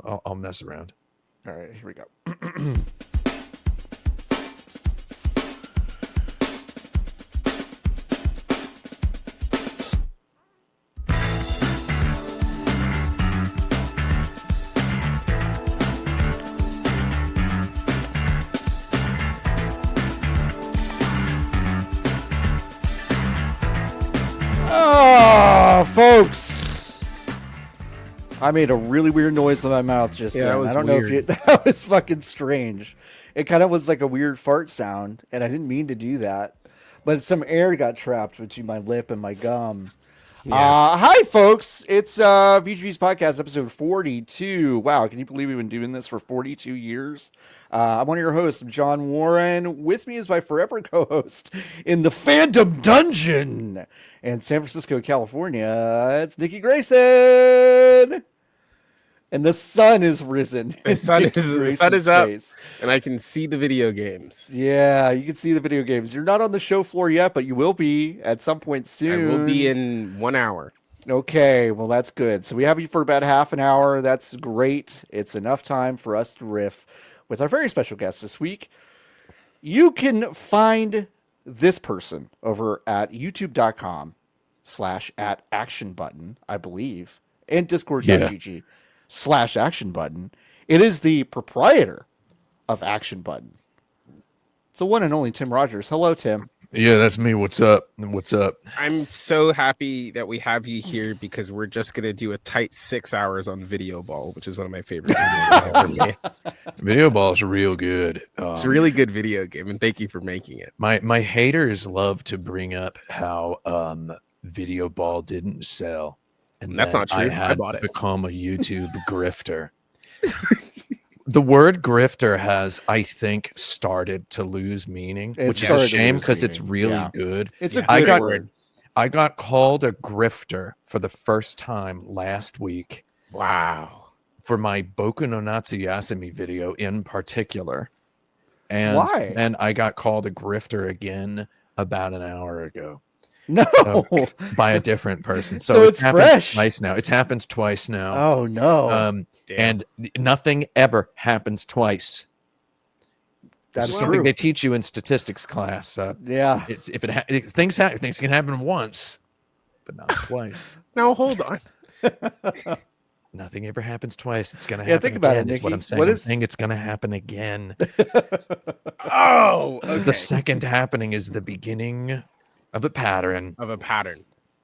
I'll mess around. All right, here we go. Oh, folks. I made a really weird noise with my mouth just then. I don't know if you... That was fucking strange. It kind of was like a weird fart sound, and I didn't mean to do that. But some air got trapped between my lip and my gum. Yeah. Hi, folks. It's VG's Podcast, episode 42. Wow, can you believe we've been doing this for 42 years? I'm one of your hosts, John Warren. With me is my forever co-host in the Fandom Dungeon in San Francisco, California. It's Niki Grayson. And the sun is risen. The sun is up, and I can see the video games. Yeah, you can see the video games. You're not on the show floor yet, but you will be at some point soon. I will be in 1 hour. Okay, well, that's good. So we have you for about half an hour. That's great. It's enough time for us to riff with our very special guest this week. You can find this person over at youtube.com/@actionbutton, I believe, and discord.gg/actionbutton. It is the proprietor of Action Button. It's the one and only Tim Rogers. Hello, Tim. Yeah, that's me. What's up? What's up? I'm so happy that we have you here because we're just going to do a tight 6 hours on Video Ball, which is one of my favorite video games. Video Ball is real good. It's a really good video game, and thank you for making it. My haters love to bring up how Video Ball didn't sell. And that's not true. I bought it. Become a YouTube grifter. The word grifter has, I think, started to lose meaning, which is a shame because it's really good. It's a good word. I got called a grifter for the first time last week. Wow. For my Boku no Natsuyasumi video in particular. And why? And I got called a grifter again about an hour ago. No, by a different person. So it's fresh. Twice now. It's happened twice now. Oh no! And nothing ever happens twice. That's just something they teach you in statistics class. Yeah, things can happen once, but not twice. Now hold on. Nothing ever happens twice. It's gonna happen. Think about again, it, Niki. Is what I'm saying. I'm saying it's gonna happen again. Oh, okay. The second happening is the beginning of a pattern.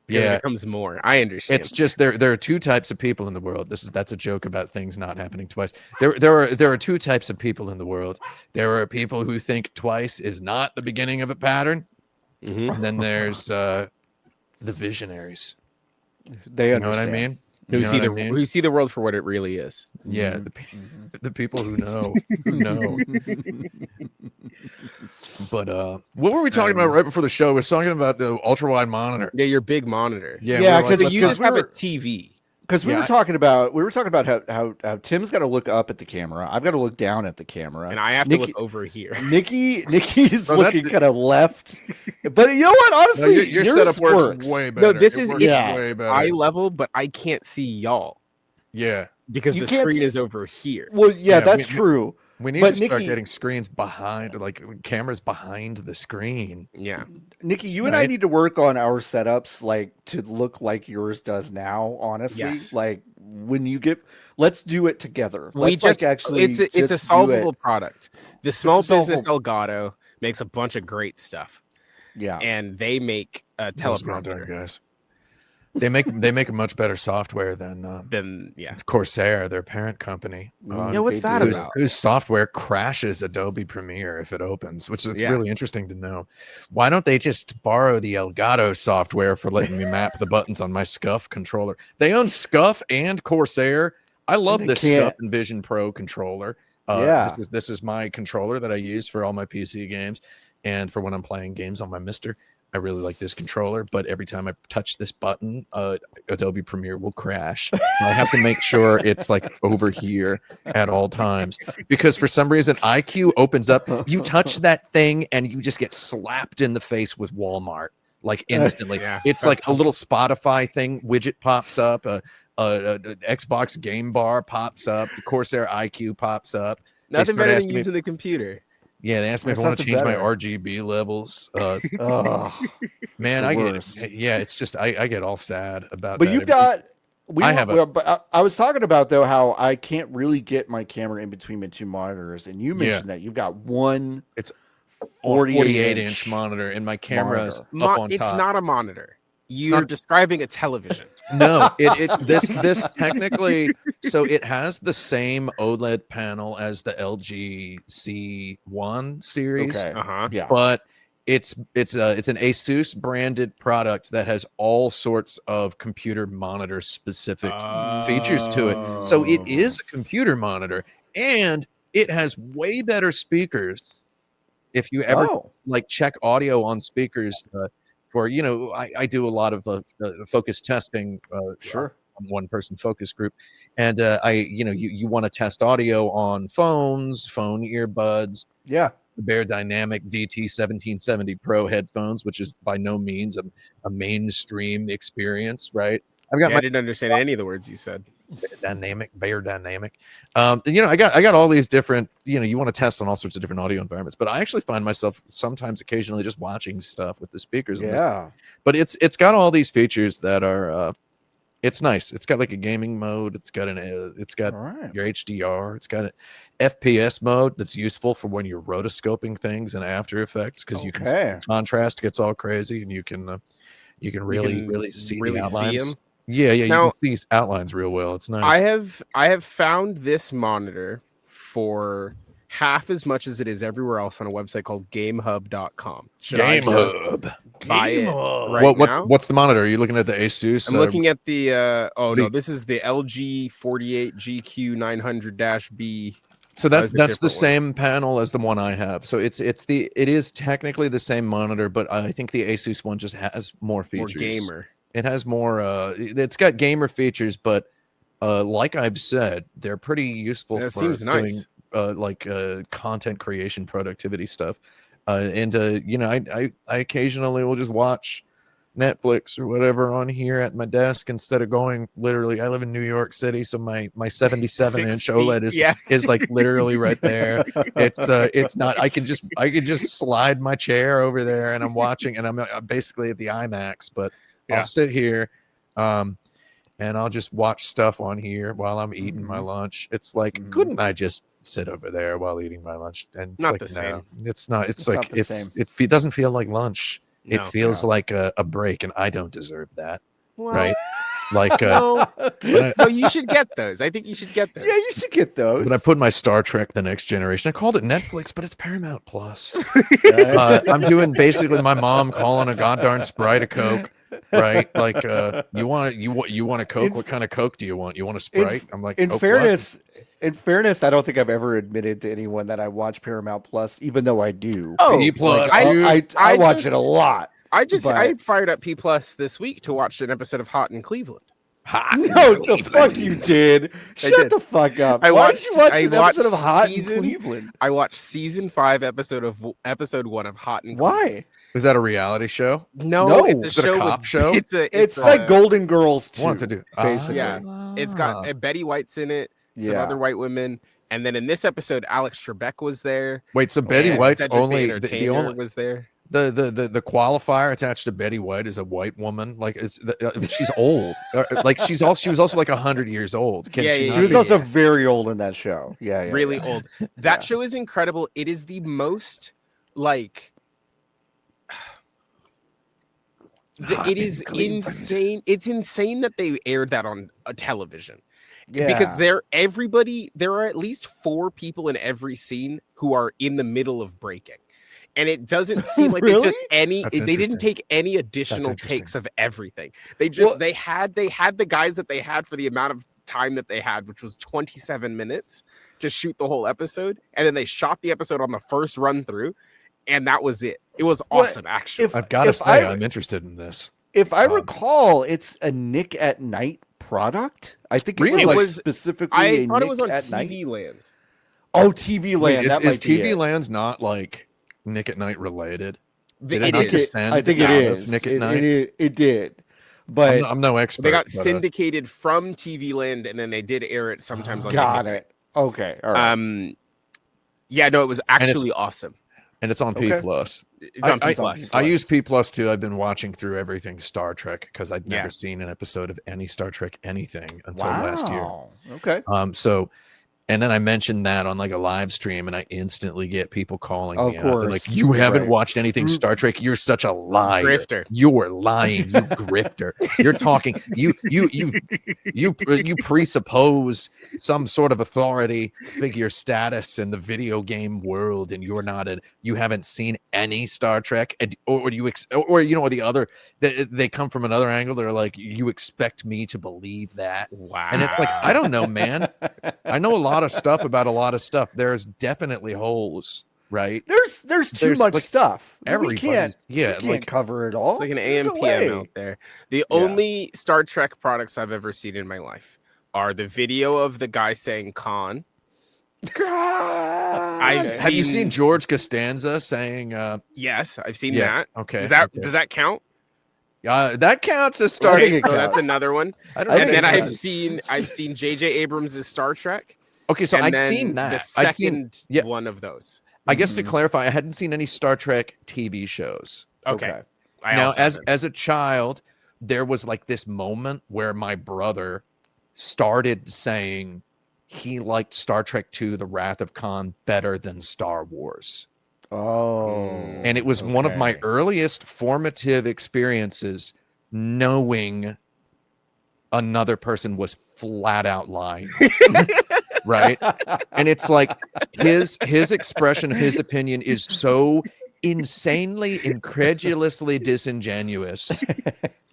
Yeah, it becomes more. I understand. It's just there are two types of people in the world. That's a joke about things not happening twice. There are two types of people in the world. There are people who think twice is not the beginning of a pattern. Mm-hmm. And then there's the visionaries. They understand. You know what I mean? Who see the world for what it really is. Yeah, the people who know. But what were we talking about right before the show? We were talking about the ultra wide monitor. Yeah, your big monitor. Yeah, because you just have a TV. Because we were talking about how Tim's got to look up at the camera. I've got to look down at the camera, and I have to look over here. Niki's looking kind of left, but you know what? Honestly, your setup works way better. No, this is way better. eye level, but I can't see y'all. Yeah, because the screen is over here. Well, yeah, that's true. We need to start getting screens behind, like cameras behind the screen. Yeah. Niki, you and I need to work on our setups, like to look like yours does now, honestly. Yes. Like when you let's do it together. It's a solvable product. The small business Elgato makes a bunch of great stuff. Yeah. And they make a teleprompter. Guys. They make a much better software than Corsair, their parent company. What's that about? Whose software crashes Adobe Premiere if it opens, which is really interesting to know. Why don't they just borrow the Elgato software for letting me map the buttons on my SCUF controller? They own SCUF and Corsair. I love this SCUF Envision Pro controller. This is my controller that I use for all my PC games and for when I'm playing games on my Mister. I really like this controller, but every time I touch this button, Adobe Premiere will crash. I have to make sure it's like over here at all times because for some reason IQ opens up. You touch that thing and you just get slapped in the face with Walmart like instantly. It's like a little Spotify thing widget pops up. Xbox Game Bar pops up. The Corsair IQ pops up. Nothing better than using the computer. Yeah, they asked me if I want to change my RGB levels. Man, it's just I get all sad about. But you've got. I was talking about though how I can't really get my camera in between my two monitors, and you mentioned that you've got one. It's 48-inch monitor, and my camera's up on top. It's not a monitor. You're describing a television. No, this technically, so it has the same OLED panel as the LG C1 series. Okay. Yeah. But it's an Asus branded product that has all sorts of computer monitor specific features to it. So it is a computer monitor, and it has way better speakers. If you ever check audio on speakers, for I do a lot of focus testing. Sure. One person focus group, and you want to test audio on phone earbuds. Yeah. The Bear Dynamic DT 1770 Pro headphones, which is by no means a mainstream experience, right? I didn't understand any of the words you said. Bear Dynamic. I got all these different, you want to test on all sorts of different audio environments, but I actually find myself sometimes occasionally just watching stuff with the speakers. Yeah. But it's got all these features that are it's nice. It's got like a gaming mode. It's got your HDR. It's got an FPS mode that's useful for when you're rotoscoping things in After Effects, because you can contrast gets all crazy, and you can really see the outlines. Yeah, now, you can see outlines real well. It's nice. I have found this monitor for half as much as it is everywhere else on a website called GameHub.com. Buy it right now? What's the monitor? Are you looking at the Asus? I'm looking at the no, this is the LG 48 GQ 900-B. So that's the same panel as the one I have. So it is technically the same monitor, but I think the Asus one just has more features. More gamer. It has more. It's got gamer features, but like I've said, they're pretty useful for doing content creation, productivity stuff. I occasionally will just watch Netflix or whatever on here at my desk instead of going literally. I live in New York City, so my 77-inch OLED is like literally right there. It's not. I can just slide my chair over there, and I'm watching, and I'm basically at the IMAX, but. I'll sit here and I'll just watch stuff on here while I'm eating my lunch. It's like, couldn't I just sit over there while eating my lunch? And it's not the same. It's not. It's like not same. It doesn't feel like lunch. No, it feels like a break, and I don't deserve that. Well, right? Like no, you should get those. I think you should get those. Yeah, you should get those. When I put my Star Trek: The Next Generation, I called it Netflix, but it's Paramount Plus. I'm doing basically my mom calling a goddamn Sprite a Coke. Right, like you want a Coke? What kind of Coke do you want? You want a Sprite? I'm like, in fairness, I don't think I've ever admitted to anyone that I watch Paramount Plus, even though I do. Oh, P Plus, I watch it a lot. I fired up P Plus this week to watch an episode of Hot in Cleveland. The fuck you did. Shut the fuck up. Why did you watch an episode of Hot in Cleveland? I watched season 5 episode 1 of Hot in Cleveland. Why? Is that a reality show? No, it's a show. A cop show? It's like Golden Girls 2. Want to do basically. Yeah, it's got Betty White's in it. Some other white women, and then in this episode, Alex Trebek was there. Wait, so Betty White's Cedric only the only was there. The qualifier attached to Betty White is a white woman. Like she's old. Like she was also like 100 years old. She was also very old in that show. Really old. That show is incredible. It is the most like. It is insane. It's insane that they aired that on a television. Yeah. Because there are at least 4 people in every scene who are in the middle of breaking. And it doesn't seem like they took any. They didn't take any additional takes of everything. They just they had the guys that they had for the amount of time that they had, which was 27 minutes, to shoot the whole episode, and then they shot the episode on the first run through, and that was it. It was awesome, actually. I've got to say, I'm interested in this. If I recall, it's a Nick at Night product. I think it was specifically. I thought it was on TV Land. Oh, TV Land. Is TV Land's not like Nick at Night related? I think it is. Nick at Night? It did. But I'm no expert. They got syndicated from TV Land, and then they did air it sometimes on. Got it. Okay. All right. Yeah, no, it was actually awesome. And it's on P+. It's on P+. I use P+ too. I've been watching through everything Star Trek because I'd never seen an episode of any Star Trek anything until last year. Okay. And then I mentioned that on like a live stream, and I instantly get people calling me of out. course. They're like, you haven't watched anything Star Trek. You're such a liar. Grifter. You're lying. You grifter. You're talking. You presuppose some sort of authority figure status in the video game world, and you're not you haven't seen any Star Trek, or the other. They come from another angle. They're like, you expect me to believe that? Wow. And it's like, I don't know, man. I know a lot of stuff about a lot of stuff. There's definitely holes, right? There's too much stuff. We can't cover it all. It's like an AM PM out there. The only Star Trek products I've ever seen in my life are the video of the guy saying Khan. Have you seen George Costanza saying yes, I've seen that. Okay. Does that count? That counts as Star Trek. So that's another one. And then I've seen J.J. Abrams' Star Trek. Okay, so I'd seen that. The second one of those. I guess to clarify, I hadn't seen any Star Trek TV shows. Okay. Now, as a child, there was like this moment where my brother started saying he liked Star Trek II: The Wrath of Khan better than Star Wars. And it was one of my earliest formative experiences knowing another person was flat out lying. Right? And it's like his expression of his opinion is so insanely, incredulously disingenuous.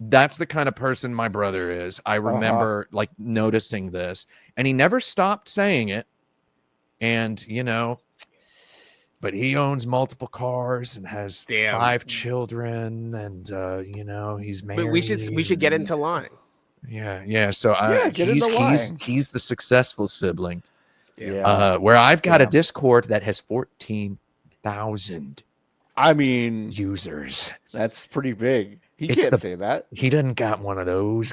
That's the kind of person my brother is. I remember like noticing this, and he never stopped saying it. And but he owns multiple cars and has 5 children, and he's married. But we should get into lying. Yeah. So he's the successful sibling. Yeah. Where I've got a Discord that has 14,000. Users. That's pretty big. He can't say that. He doesn't got one of those.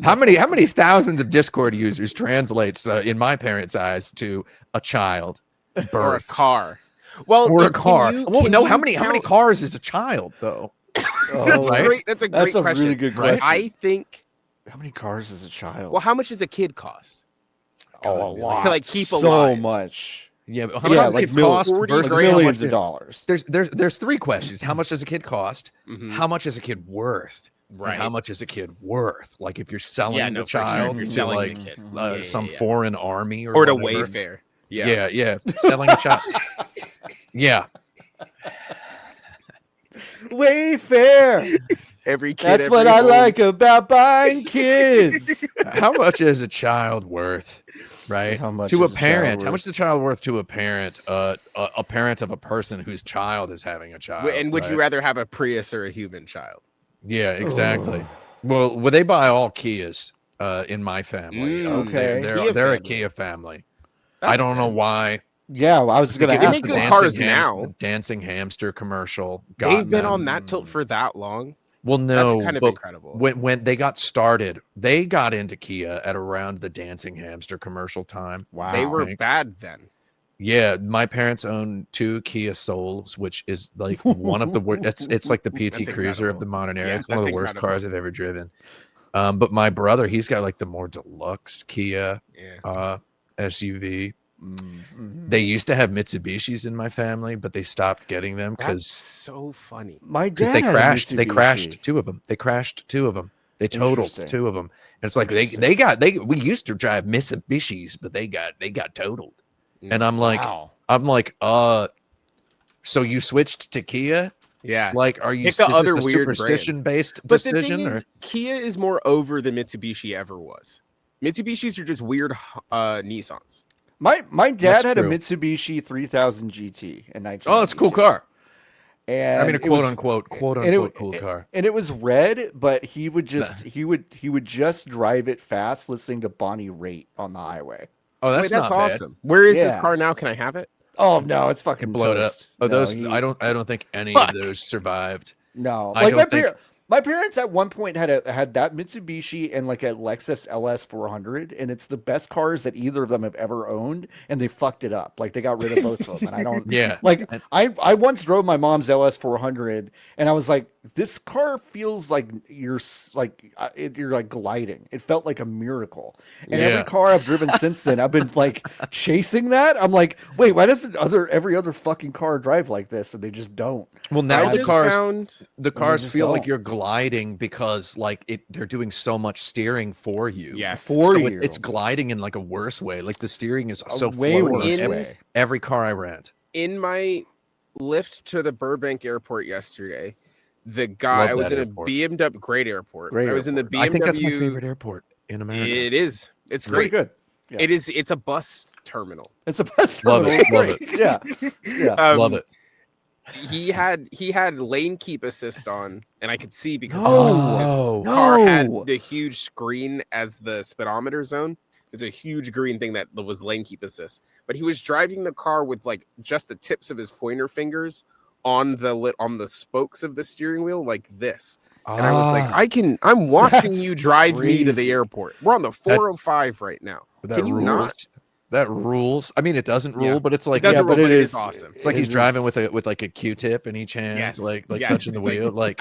How many thousands of Discord users translates in my parents' eyes to a child? Or a car. Well, or a car. How many cars is a child though? That's great. That's a great question. That's a really good question. I think. How many cars is a child? Well, how much does a kid cost? A lot. To keep alive. So much. Yeah, but how much does a kid cost versus millions of dollars? There's 3 questions. How much does a kid cost? Mm-hmm. How much is a kid worth? Right. And how much is a kid worth? Like if you're selling the child to like some foreign army or to Wayfair. Yeah. Selling a child. Yeah. Wayfair. Every kid. That's what I like about buying kids. How much is a child worth? Right. How much to a parent? How much is a child worth to a parent? A parent of a person whose child is having a child. And would you rather have a Prius or a human child? Yeah, exactly. Well, they buy all Kias in my family. Okay, they're a Kia family. I don't know why. Yeah, I was going to ask. They make good cars now. The dancing hamster commercial. They've been on that tilt for that long. Well, no, that's kind of incredible. When they got started, they got into Kia at around the dancing hamster commercial time. Wow, they were bad then. Yeah, my parents own 2 Kia Souls, which is like one of the worst. It's like the PT Cruiser of the modern era. It's one of the worst cars I've ever driven. But my brother, he's got like the more deluxe Kia SUV. Mm-hmm. They used to have Mitsubishis in my family, but they stopped getting them because so funny. My dad they crashed 2 of them. They totaled 2 of them. And it's like we used to drive Mitsubishis, but they got totaled. And I'm like, so you switched to Kia? Yeah. Like, are you the other weird superstition based decision? The thing is, Kia is more over than Mitsubishi ever was. Mitsubishis are just weird Nissans. My dad had a Mitsubishi 3000 GT in 1992. Oh, it's a cool car. And I mean, a quote unquote cool car. And it was red, but he would just drive it fast, listening to Bonnie Raitt on the highway. Oh, that's awesome. Bad. Where is this car now? Can I have it? Oh no, it's fucking blown up. Oh, no, I don't think any of those survived. No, My parents at one point had that Mitsubishi and like a Lexus LS 400, and it's the best cars that either of them have ever owned, and they fucked it up. Like they got rid of both of them, and I don't. Like I once drove my mom's LS 400, and I was like, this car feels like you're like gliding. It felt like a miracle. And every car I've driven since then, I've been like chasing that. I'm like, wait, why doesn't every other fucking car drive like this? And they just don't. Well, now the cars feel like you're gliding because like they're doing so much steering for you. Yes, it's gliding in like a worse way. Like the steering is so way worse way. Every car I rent. In my lift to the Burbank airport yesterday, the guy I was in airport. a BMW great airport. I was in the BMW. I think that's my favorite airport in America. It is. It's very great. good. Yeah. It is. It's a bus terminal. It's a bus terminal. Love it. Yeah. Love it. He had lane keep assist on, and I could see because his car had the huge screen as the speedometer zone. There's a huge green thing that was lane keep assist, but he was driving the car with like just the tips of his pointer fingers on the spokes of the steering wheel like this. And I was like, I'm watching you drive me to the airport. We're on the 405 right now. Can you not? That rules. I mean, it doesn't rule, but it's like, but it is awesome. It's like he's driving with like a Q-tip in each hand, like touching the wheel, like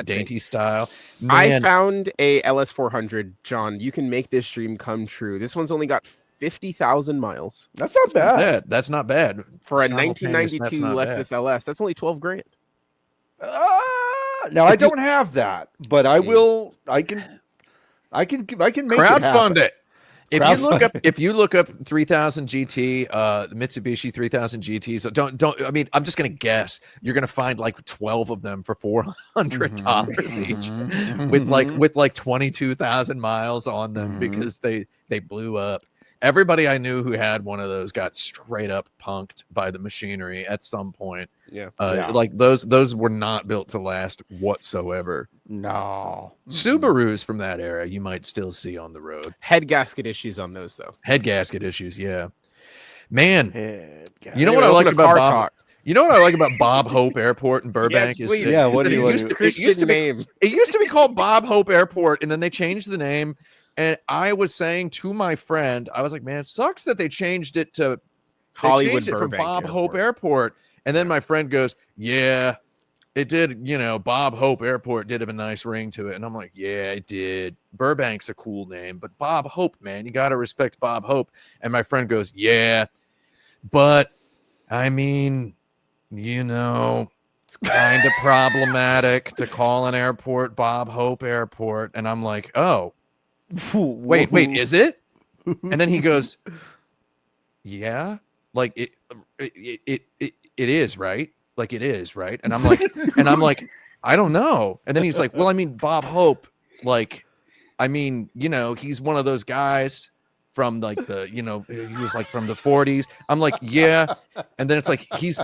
dainty style. Man. I found a LS 400, John. You can make this dream come true. This one's only got 50,000 miles. That's not bad. That's not bad for a 1992 Lexus LS. That's only 12 grand. Now I don't have that, but I will. I can make crowdfund it. If you look up 3000 GT, the Mitsubishi 3000 GTs, don't. I mean, I'm just gonna guess you're gonna find like 12 of them for $400 each, with like 22,000 miles on them because they blew up. Everybody I knew who had one of those got straight up punked by the machinery at some point. Like those were not built to last whatsoever. No. Subarus from that era you might still see on the road. Head gasket issues on those though. Head gasket issues, yeah. Man, you know what I like about Bob? You know what I like about Bob Hope Airport in Burbank? Yes, it used to be called Bob Hope Airport, and then they changed the name. And I was saying to my friend, I was like, man, it sucks that they changed it to Hollywood from Bob Hope Airport. And then my friend goes, yeah, it did. You know, Bob Hope Airport did have a nice ring to it. And I'm like, yeah, it did. Burbank's a cool name, but Bob Hope, man, you got to respect Bob Hope. And my friend goes, yeah, but I mean, you know, it's kind of problematic to call an airport Bob Hope Airport. And I'm like, oh. Wait, is it? And then he goes, yeah, like it is, right? Like it is, right? And I'm like, I don't know. And then he's like, well, I mean, Bob Hope, like, I mean, you know, he's one of those guys from like he was like from the 40s. I'm like, yeah. And then it's like, he's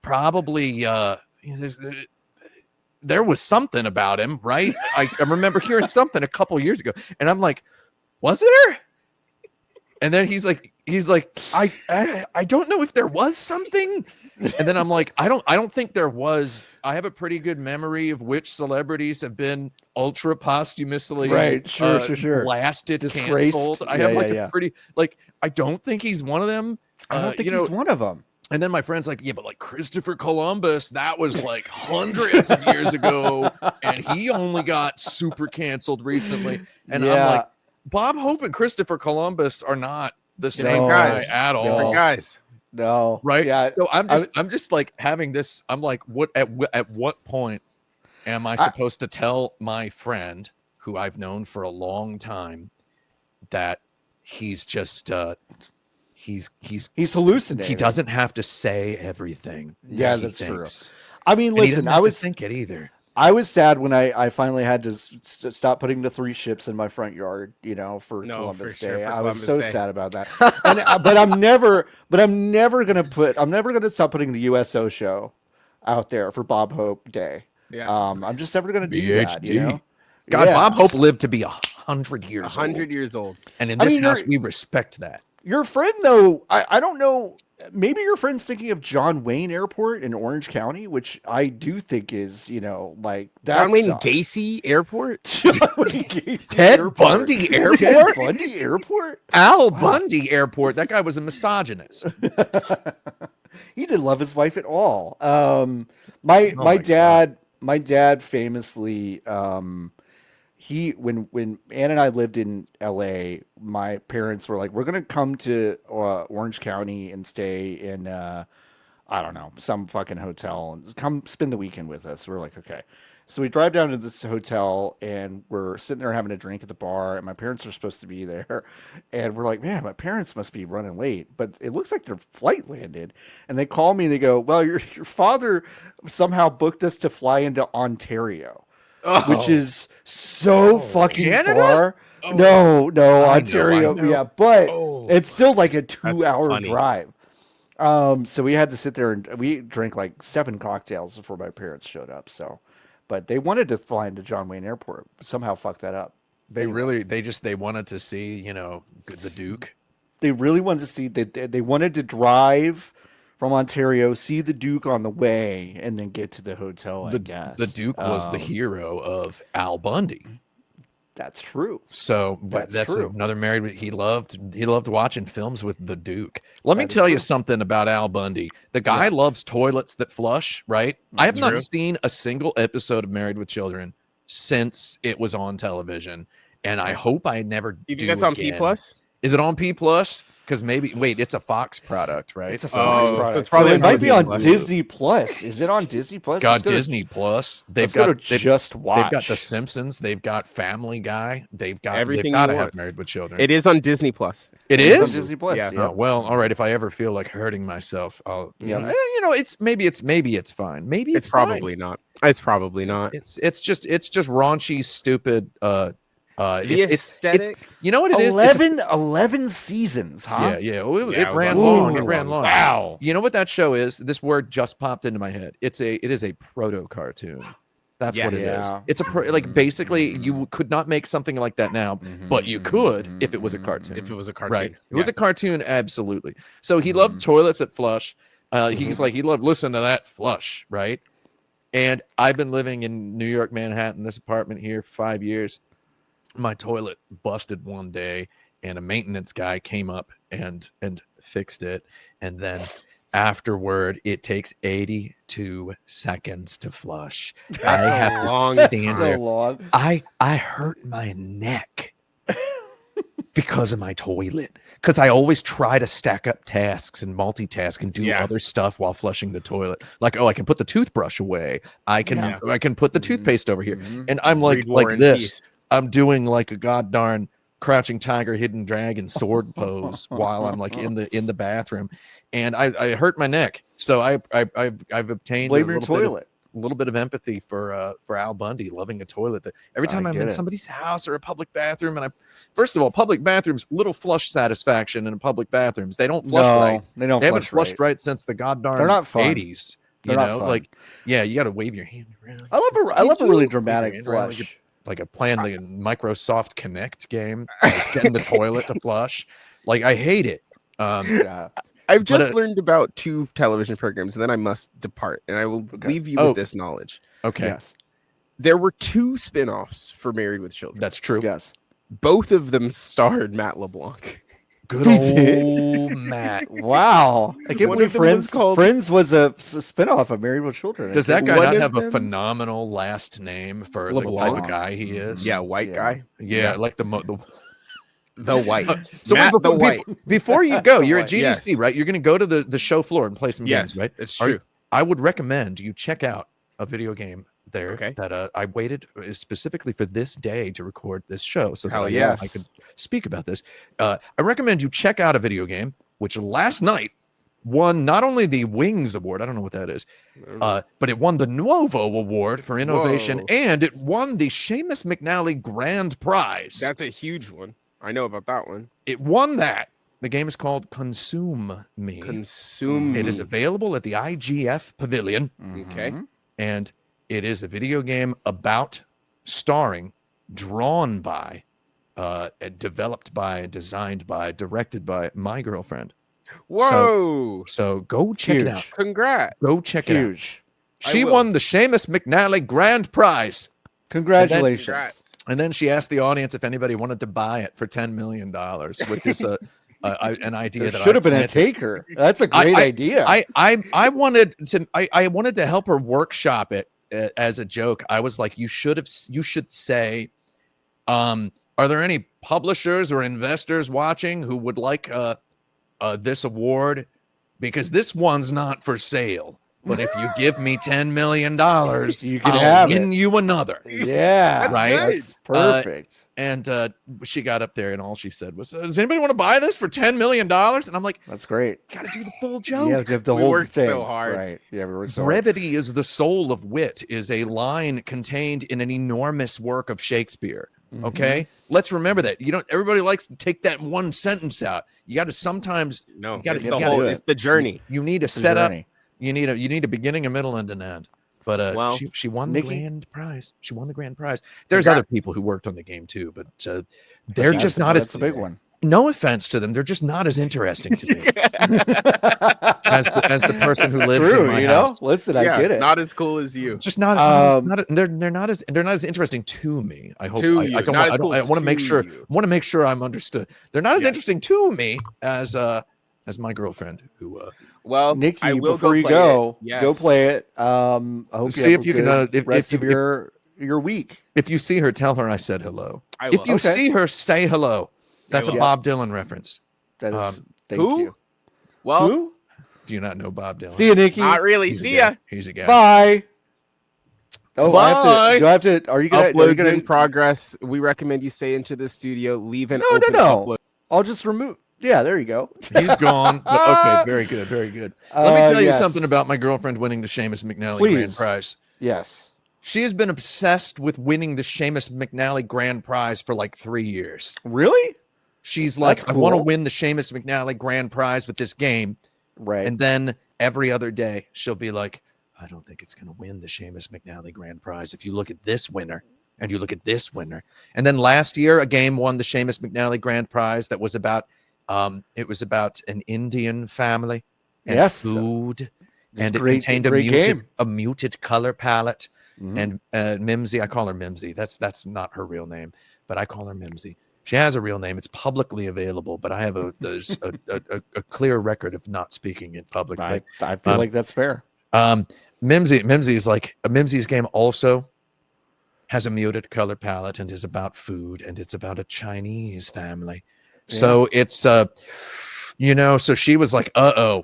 probably, there was something about him, right? I remember hearing something a couple years ago, and I'm like, was there? And then he's like, I don't know if there was something. And then I'm like, I don't think there was. I have a pretty good memory of which celebrities have been ultra posthumously blasted, disgraced. Canceled. I have a pretty I don't think he's one of them. I don't think he's one of them. And then my friend's like, yeah, but like Christopher Columbus, that was like hundreds of years ago, and he only got super canceled recently. And I'm like, Bob Hope and Christopher Columbus are not the same guy at all. Different guys. No. Right? Yeah. So I'm just like having this, I'm like, at what point am I supposed to tell my friend who I've known for a long time that he's just he's hallucinating. He doesn't have to say everything. Yeah, that's true. I mean, listen, I was think it either. I was sad when I finally had to stop putting the 3 ships in my front yard, for Columbus Day. I was so sad about that. But I'm never gonna stop putting the USO show out there for Bob Hope Day. Yeah. I'm just never gonna do that. God, Bob Hope lived to be 100 years old. 100 years old. And in this house, we respect that. Your friend, though, I don't know. maybe your friend's thinking of John Wayne Airport in Orange County, which I do think is, like that. John Wayne Gacy Airport? John Wayne Gacy Ted Airport. Bundy Airport? Ted Bundy Airport? Al Bundy Airport. That guy was a misogynist. He didn't love his wife at all. My dad famously, when Ann and I lived in LA, my parents were like, we're going to come to Orange County and stay in, I don't know, some fucking hotel and come spend the weekend with us. We're like, okay. So we drive down to this hotel and we're sitting there having a drink at the bar and my parents are supposed to be there. And we're like, man, my parents must be running late, but it looks like their flight landed. And they call me and they go, well, your father somehow booked us to fly into Ontario. Which is so fucking Canada? Far. Oh. No, Ontario. Know. Yeah, but it's still like a 2-hour drive. So we had to sit there and we drank like 7 cocktails before my parents showed up. So, but they wanted to fly into John Wayne Airport. Somehow fucked that up. They wanted to see, the Duke. They really wanted to see they wanted to drive from Ontario, see the Duke on the way, and then get to the hotel, I guess. The Duke was the hero of Al Bundy. That's true. So that's true. Another married. He loved watching films with the Duke. Let me tell you something about Al Bundy. The guy loves toilets that flush, right? I have not seen a single episode of Married with Children since it was on television, and I hope I never do. You think that's on P+? Is it on P+? Because it's a Fox product, right? It's a Fox product. So it's probably it might be on Disney Plus. Is it on Disney Plus? Disney Plus. They've got The Simpsons. They've got Family Guy. They've got everything. They've got to have Married with Children. It is on Disney Plus. It is on Disney Plus. Yeah. Oh, well, all right. If I ever feel like hurting myself, I'll. It's maybe it's fine. Maybe it's probably not. It's probably not. It's just raunchy, stupid. The aesthetic. You know what it is? 11 seasons, huh? Yeah. It ran long. Wow. You know what that show is? This word just popped into my head. It is a proto cartoon. That's what it is. It's basically you could not make something like that now, but you could if it was a cartoon. If it was a cartoon, right? It was a cartoon, absolutely. So he loved toilets that flush. He's like he loved listening to that flush, right? And I've been living in New York, Manhattan, this apartment here for 5 years. My toilet busted one day and a maintenance guy came up and fixed it. And then afterward, it takes 82 seconds to flush. I have to stand there. Long. I hurt my neck because of my toilet. Because I always try to stack up tasks and multitask and do other stuff while flushing the toilet. Like, I can put the toothbrush away. I can put the toothpaste over here. And I'm like this. I'm doing like a goddarn Crouching Tiger, Hidden Dragon sword pose while I'm like in the bathroom, and I hurt my neck. So I've obtained a little bit of empathy for Al Bundy loving a toilet. That every time I'm in somebody's house or a public bathroom, and first of all, public bathrooms, little flush satisfaction in public bathrooms. They don't flush right. They haven't flushed right since the goddarn 80s. You know, you got to wave your hand around. I love a really dramatic flush. Like playing the Microsoft Connect game, getting the toilet to flush. Like, I hate it. I've just learned about 2 television programs, and then I must depart, and I will leave you with this knowledge. Okay. Yes. There were 2 spin-offs for Married with Children. That's true. Yes. Both of them starred Matt LeBlanc. Good old Matt. Wow. I can't believe Friends was a spinoff of Married with Children. Does that guy not have a phenomenal last name for the type of guy he is? Yeah, white guy. Yeah, like the white. So before you go, you're at GDC, right? You're going to go to the show floor and play some games, right? It's true. I would recommend you check out a video game there that I waited specifically for this day to record this show so that I could speak about this. I recommend you check out a video game which last night won not only the Wings Award, I don't know what that is, but it won the Nuovo Award for innovation, and it won the Seamus McNally Grand Prize. That's a huge one. I know about that one. It won that. The game is called Consume Me. Consume Me. It is available at the IGF Pavilion. Okay. And it is a video game about starring, drawn by, developed by, designed by, directed by my girlfriend, Whoa! So go check it out. Congrats! Go check it out. Huge. She won the Seamus McNally Grand Prize. Congratulations! And then she asked the audience if anybody wanted to buy it for $10 million with this an idea that should have been a taker. That's a great idea. I wanted to help her workshop it as a joke. I was like, you should say, are there any publishers or investors watching who would like this award? Because this one's not for sale. But if you give me $10 million, you can I'll win you another. Yeah, right. That's perfect. And she got up there, and all she said was, "Does anybody want to buy this for $10 million?" And I'm like, "That's great. Got to do the full joke. You have the whole thing. So hard, right? Yeah, we worked so Brevity is the soul of wit. Is a line contained in an enormous work of Shakespeare. Okay, let's remember that. Everybody likes to take that one sentence out. You got to sometimes. No, it's the journey. You need to set up. You need a beginning, a middle, and an end. But she won the grand prize. She won the grand prize. There's other people who worked on the game too, but they're just not as. That's a big one. No offense to them, they're just not as interesting to me as the person who lives in my house. Listen, I get it. Not as cool as you. Just not. They're not as interesting to me. I hope. I want to make sure. I want to make sure I'm understood. They're not as interesting to me as my girlfriend who. Well, Nikki, before you go, go play it. I hope see if you can. Rest of your week. If you see her, tell her I said hello. If you see her, say hello. That's a Bob Dylan reference. That is. Thank who? you. Well, who? Do you not know Bob Dylan? See you, Nikki. Not really. See ya. He's a guy. Bye. Oh, bye. Do I have to? Are you gonna? Uploads in progress. We recommend you stay into the studio. Leave an open upload. I'll just remove. Yeah, there you go. He's gone. But okay, very good, very good. Let me tell you something about my girlfriend winning the Seamus McNally Grand Prize. Yes. She has been obsessed with winning the Seamus McNally Grand Prize for like 3 years. Really? She's like, I want to win the Seamus McNally Grand Prize with this game. Right. And then every other day, she'll be like, I don't think it's going to win the Seamus McNally Grand Prize. If you look at this winner and you look at this winner. And then last year, a game won the Seamus McNally Grand Prize that was about it was about an Indian family and food, and it contained a muted color palette. And Mimsy, I call her Mimsy. That's not her real name, but I call her Mimsy. She has a real name. It's publicly available, but I have a clear record of not speaking it publicly. I feel like that's fair. Mimsy's game also has a muted color palette and is about food, and it's about a Chinese family. So it's so she was like, will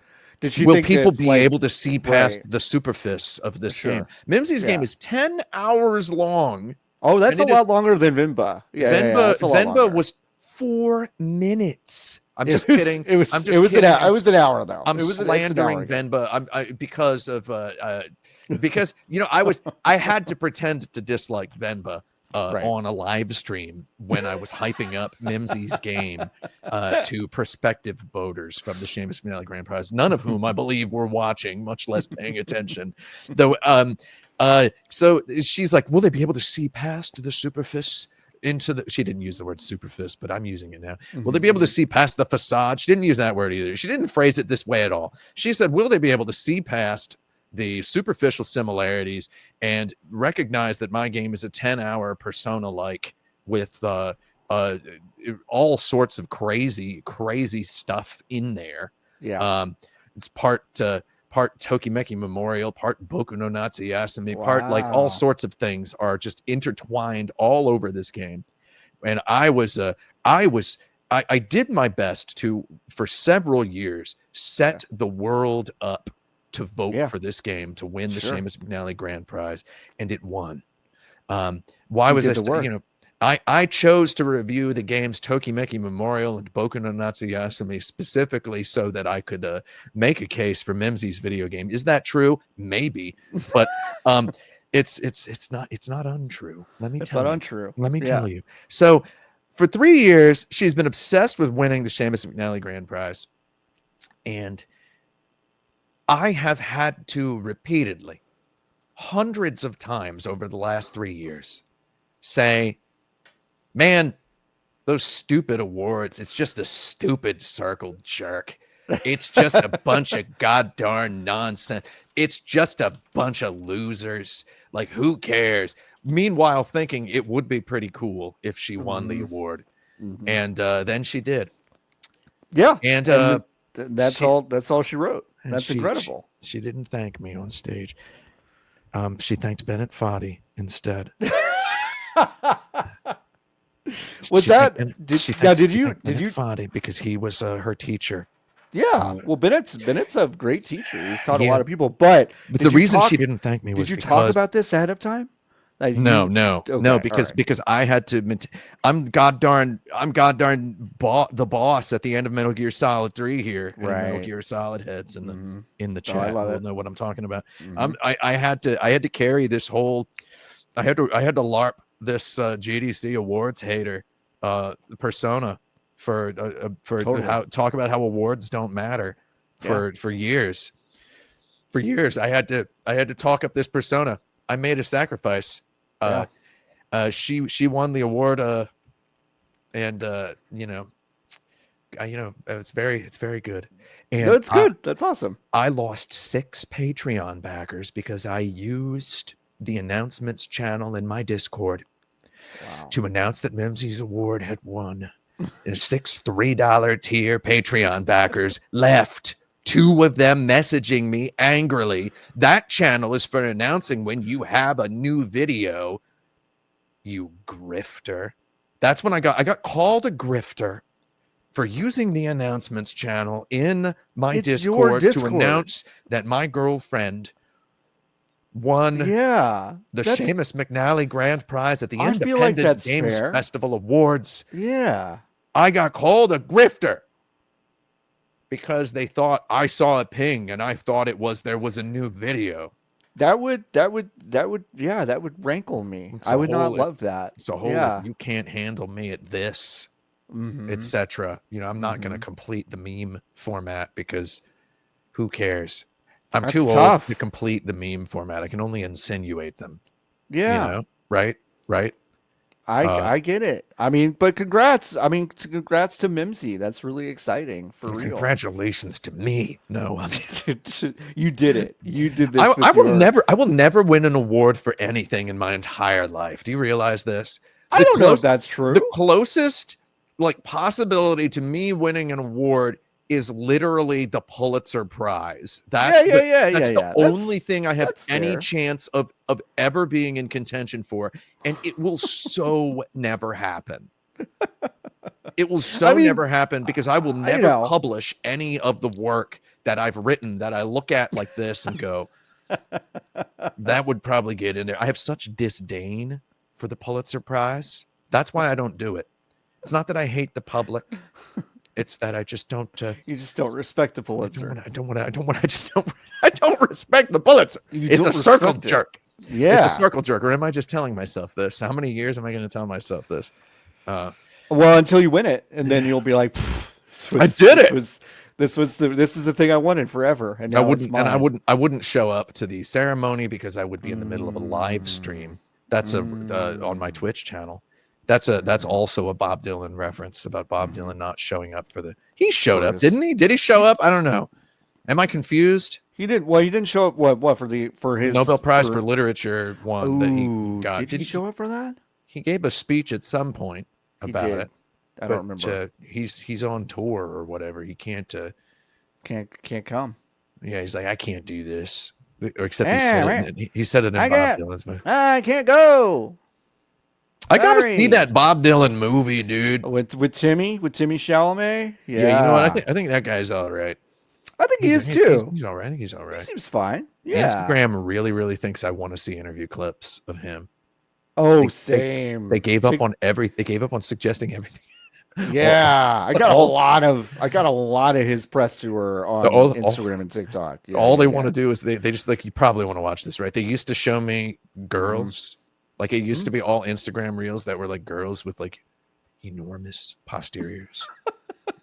people be able to see past the superfice of this game? Mimsy's game is 10 hours long. Oh, that's a lot longer than Venba. Venba was 4 minutes. I'm just kidding. It was an hour though. I'm slandering Venba because of because I had to pretend to dislike Venba on a live stream when I was hyping up Mimsy's game to prospective voters from the Seamus McNally Grand Prize, none of whom I believe were watching, much less paying attention. Though, so she's like, will they be able to see past the superfice into the? She didn't use the word superfice, but I'm using it now. Will they be able to see past the facade? She didn't use that word either. She didn't phrase it this way at all. She said, will they be able to see past the superficial similarities and recognize that my game is a 10-hour Persona like with all sorts of crazy stuff in there. It's part Tokimeki Memorial, part Boku no Natsuyasumi, part like all sorts of things are just intertwined all over this game. And I did my best to, for several years, set the world up to vote for this game to win the Seamus McNally Grand Prize, and it won. Why was I chose to review the games Tokimeki Memorial and Boku no Natsuyasumi specifically so that I could make a case for Mimsy's video game. Is that true? Maybe, but it's not untrue. Let me tell you. So for 3 years, she's been obsessed with winning the Seamus McNally Grand Prize, and I have had to repeatedly, hundreds of times over the last 3 years, say, man, those stupid awards, it's just a stupid circle jerk. It's just a bunch of goddamn nonsense. It's just a bunch of losers. Like, who cares? Meanwhile, thinking it would be pretty cool if she won the award. And then she did. Yeah. And that's all she wrote. That's incredible. She didn't thank me on stage. She thanked Bennett Foddy instead. Was that did you Foddy because he was her teacher? Yeah, well, Bennett's a great teacher. He's taught a lot of people. But the reason she didn't thank me was did you talk about this ahead of time? Like, no, because I had to. I'm goddamn the boss at the end of Metal Gear Solid 3 here. Right. Metal Gear Solid heads in the chat. We'll know what I'm talking about. I had to carry this whole. I had to LARP this GDC awards hater persona for talk about how awards don't matter for years. For years, I had to talk up this persona. I made a sacrifice. She won the award, and it's very good. And that's good. That's awesome. I lost 6 Patreon backers because I used the announcements channel in my Discord to announce that Mimsy's award had won. And 6 $3 tier Patreon backers left. 2 of them messaging me angrily. That channel is for announcing when you have a new video. You grifter. That's when I got called a grifter for using the announcements channel in my Discord to announce that my girlfriend won the Seamus McNally Grand Prize at the Independent Games Festival Awards. Yeah. I got called a grifter because they thought I saw a ping and I thought there was a new video. That would rankle me. I would not love that. So if you can't handle me at this, etc. I'm not going to complete the meme format because who cares? I'm too old to complete the meme format. I can only insinuate them. Yeah. Right? I get it. I mean, but congrats. Congrats to Mimsy. That's really exciting for real. Congratulations to me. No, you did it. You did this. I will never win an award for anything in my entire life. Do you realize this? I don't know if that's true. The closest possibility to me winning an award is literally the Pulitzer Prize. That's the only thing I have any chance of ever being in contention for, and it will so never happen. It will never happen because I will never publish any of the work that I've written that I look at like this and go, that would probably get in there. I have such disdain for the Pulitzer Prize. That's why I don't do it. It's not that I hate the public. It's that I just don't. You just don't respect the Pulitzer. I don't respect the Pulitzer. It's a circle jerk. Yeah, it's a circle jerk. Or am I just telling myself this? How many years am I going to tell myself this? Well, until you win it, and then you'll be like, I did it. This is the thing I wanted forever, and now it's mine. And I wouldn't show up to the ceremony because I would be in the middle of a live stream. That's on my Twitch channel. That's also a Bob Dylan reference about Bob Dylan not showing up for he showed up, didn't he? Did he show up? I don't know. Am I confused? He did. Well, he didn't show up. What for his Nobel Prize for Literature one that he got? Did he show up for that? He gave a speech at some point about it. I don't remember. He's on tour or whatever. He can't come. Yeah, he's like, I can't do this. Or except he said it in Bob Dylan's movie. I can't go. I gotta see that Bob Dylan movie, dude. With Timmy Chalamet. Yeah, you know what? I think that guy's all right. I think he is too. He's all right. I think he's all right. He seems fine. Yeah. Instagram really, really thinks I want to see interview clips of him. Oh, same. They gave up on everything. They gave up on suggesting everything. Yeah, I got a lot of his press tour on Instagram and TikTok. Yeah, all they want to do is they just you probably want to watch this, right? They used to show me girls. Like it used to be all Instagram reels that were like girls with like enormous posteriors.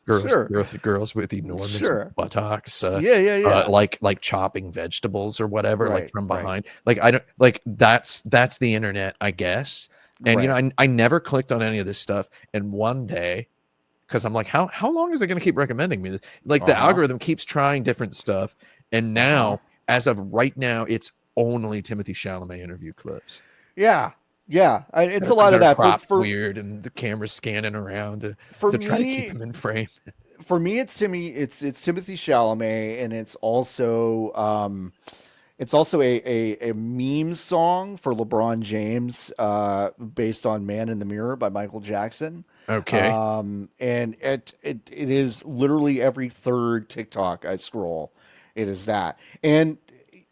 Girls with enormous buttocks. Like chopping vegetables or whatever, like from behind. Like I don't like that's the internet, I guess. And I never clicked on any of this stuff. And one day, because I'm like, how long is it going to keep recommending me this? Like the algorithm keeps trying different stuff, and now, as of right now, it's only Timothy Chalamet interview clips. Yeah, it's a lot of that. For weird, and the camera's scanning around to try to keep him in frame. For me, it's Timothy Chalamet, and it's also a meme song for LeBron James, based on "Man in the Mirror" by Michael Jackson. Okay. And it is literally every third TikTok I scroll, it is that. And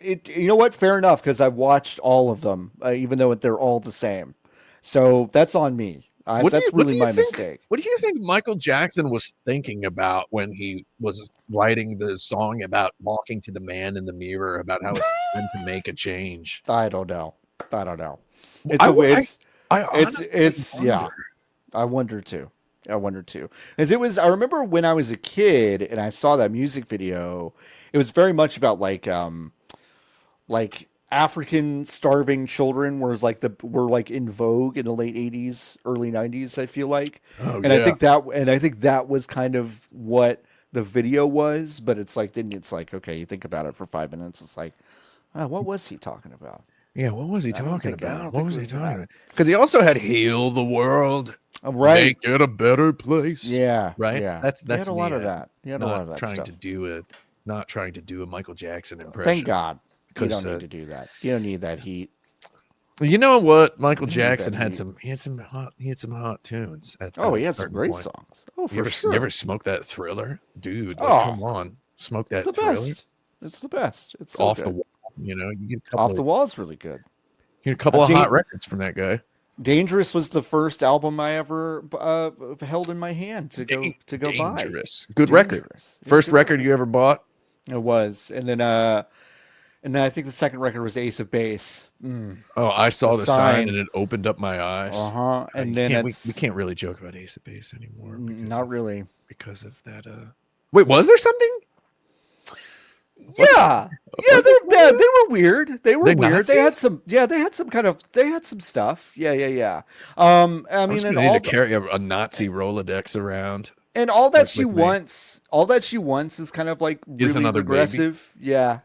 you know what? Fair enough, because I've watched all of them, even though they're all the same. So that's on me. That's really my mistake. What do you think Michael Jackson was thinking about when he was writing the song about walking to the man in the mirror, about how it's time to make a change? I don't know. I wonder too. As it was, I remember when I was a kid and I saw that music video, it was very much about like African starving children were in vogue in the late 80s, early 90s, I feel like. I think that was kind of what the video was, but it's like, okay, you think about it for 5 minutes, it's like, what was he talking about? Yeah, what was he talking about? What was he talking about? Because he also had "Heal the World," right? Make it a better place. Yeah, right. Yeah, that's he had a lot of that. He had a lot of that trying stuff. to do not trying to do a Michael Jackson impression. Thank God. You don't need to do that. You don't need that heat. You know what? Michael Jackson had some hot tunes. He had some great songs. Oh, for sure. You ever smoke that Thriller, dude? Come on, smoke that Thriller. It's the best. It's so off the wall. You know, you get Off the Wall is really good. You get a couple of hot records from that guy. Dangerous was the first album I ever held in my hand to go buy. Dangerous, good record. First record you ever bought? It was, and then I think the second record was Ace of Base. Oh, I saw the sign and it opened up my eyes. And then we can't really joke about Ace of Base anymore. Really because of that. Wait, was there something? Yeah, they were weird. They were weird. Nazis? They had some stuff. Yeah. I mean, and need to carry a Nazi Rolodex around. And all that she wants is kind of like really another regressive. Baby. Yeah.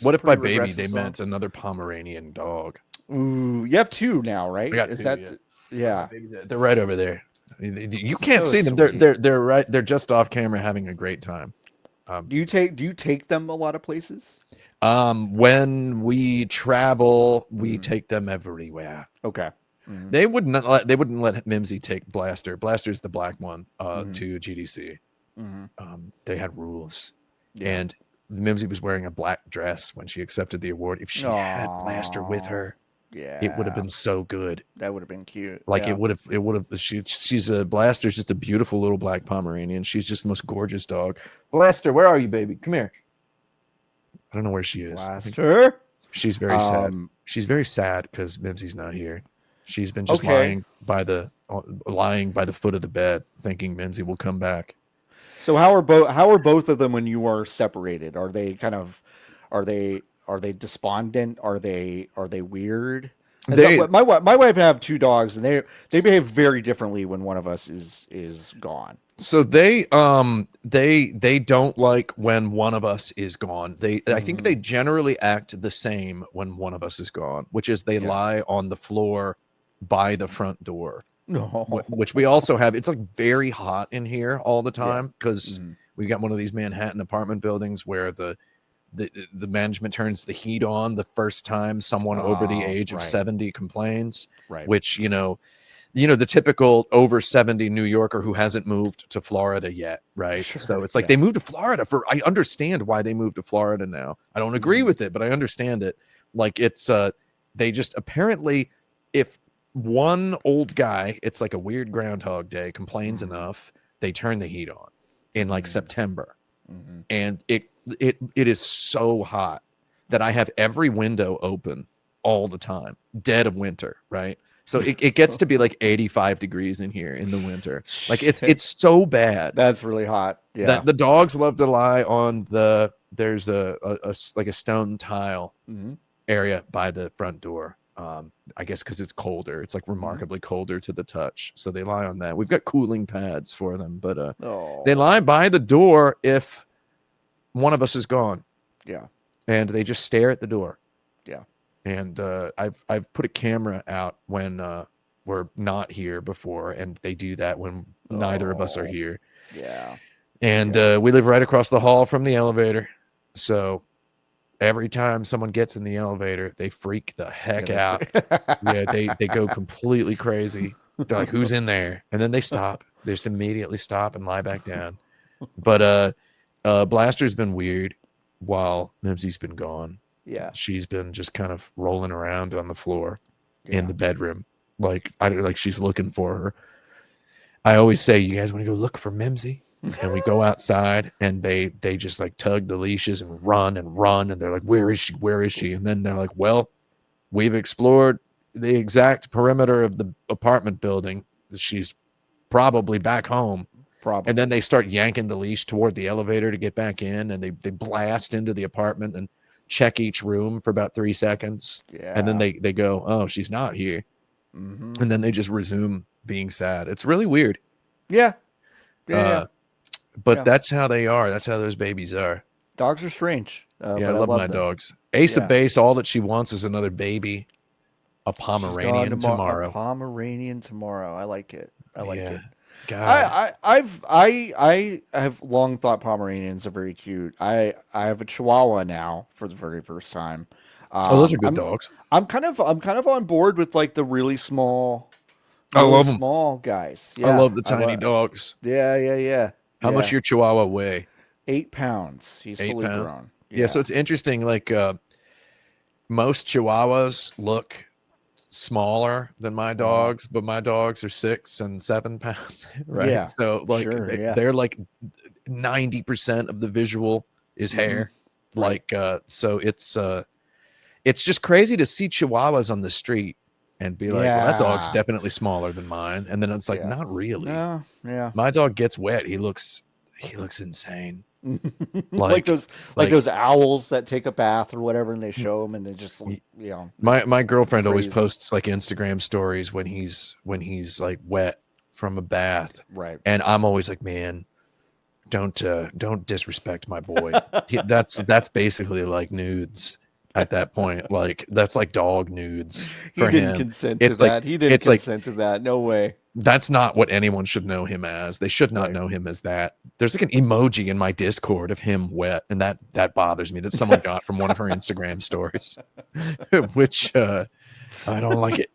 What if by baby they meant another Pomeranian dog? Ooh, you have two now, right? Yeah. They're right over there. You can't see them. They're right. They're just off camera having a great time. Do you take them a lot of places? When we travel, we take them everywhere. Okay. Mm-hmm. They wouldn't let Mimsy take Blaster. Blaster's the black one to GDC. Mm-hmm. They had rules, and Mimsy was wearing a black dress when she accepted the award. If she had Blaster with her, it would have been so good. That would have been cute. It would have. She's a Blaster's just a beautiful little black Pomeranian. She's just the most gorgeous dog. Blaster, where are you, baby? Come here. I don't know where she is. Blaster. She's very sad. She's very sad because Mimsy's not here. She's been just lying by the foot of the bed, thinking Mimsy will come back. So how are both of them when you are separated? Are they despondent? Are they weird? My wife and I have two dogs, and they behave very differently when one of us is gone. So they don't like when one of us is gone. I think they generally act the same when one of us is gone, which is they lie on the floor by the front door. Which we also have. It's like very hot in here all the time because we got one of these Manhattan apartment buildings where the management turns the heat on the first time someone over the age of 70 complains, which the typical over 70 New Yorker who hasn't moved to Florida yet, right? Sure, so it's like they moved to Florida I understand why they moved to Florida now. I don't agree with it, but I understand it. Like it's they just apparently, if one old guy, it's like a weird Groundhog Day, complains enough, they turn the heat on in like September. And it is so hot that I have every window open all the time, dead of winter, right? So it gets to be like 85 degrees in here in the winter. Like it's so bad. That's really hot. Yeah. That the dogs love to lie on there's a stone tile area by the front door. I guess because it's colder. It's like remarkably colder to the touch. So they lie on that. We've got cooling pads for them, but they lie by the door if one of us is gone. Yeah. And they just stare at the door. Yeah. And I've put a camera out when we're not here before, and they do that when neither of us are here. Yeah. And we live right across the hall from the elevator. So every time someone gets in the elevator, they freak the heck out. Yeah, they go completely crazy. They're like, who's in there? And then they stop. They just immediately stop and lie back down. But Blaster's been weird while Mimsy's been gone. Yeah. She's been just kind of rolling around on the floor in the bedroom. Like she's looking for her. I always say, you guys want to go look for Mimsy? And we go outside, and they just like tug the leashes and run, and they're like, where is she? And then they're like, well, we've explored the exact perimeter of the apartment building. She's probably back home. Probably. And then they start yanking the leash toward the elevator to get back in, and they blast into the apartment and check each room for about 3 seconds. Yeah. And then they go, oh, she's not here. Mm-hmm. And then they just resume being sad. It's really weird. Yeah. Yeah. But that's how they are. That's how those babies are. Dogs are strange. I love my dogs. Ace of Base, all that she wants is another baby. A Pomeranian tomorrow. A Pomeranian tomorrow. I like it. I like it. God. I have long thought Pomeranians are very cute. I have a Chihuahua now for the very first time. Those are good dogs. I'm kind of on board with like the really small. I love them. Small guys. Yeah, I love the tiny dogs. Yeah. How much your Chihuahua weigh? 8 pounds. He's fully grown. Yeah, so it's interesting. Like most Chihuahuas look smaller than my dogs, but my dogs are 6 and 7 pounds, right? Yeah, so like they're like 90% of the visual is hair. Like so it's just crazy to see Chihuahuas on the street and be like, well, that dog's definitely smaller than mine. And then it's like, not really. Yeah. My dog gets wet. He looks insane. like those owls that take a bath or whatever, and they show them, and they just, My girlfriend always posts like Instagram stories when he's like wet from a bath. Right. And I'm always like, man, don't disrespect my boy. That's basically like nudes. At that point, like that's like dog nudes for him. He didn't consent to that. He didn't consent to that. No way. That's not what anyone should know him as. They should not know him as that. There's like an emoji in my Discord of him wet, and that bothers me. That someone got from one of her Instagram stories, which I don't like it.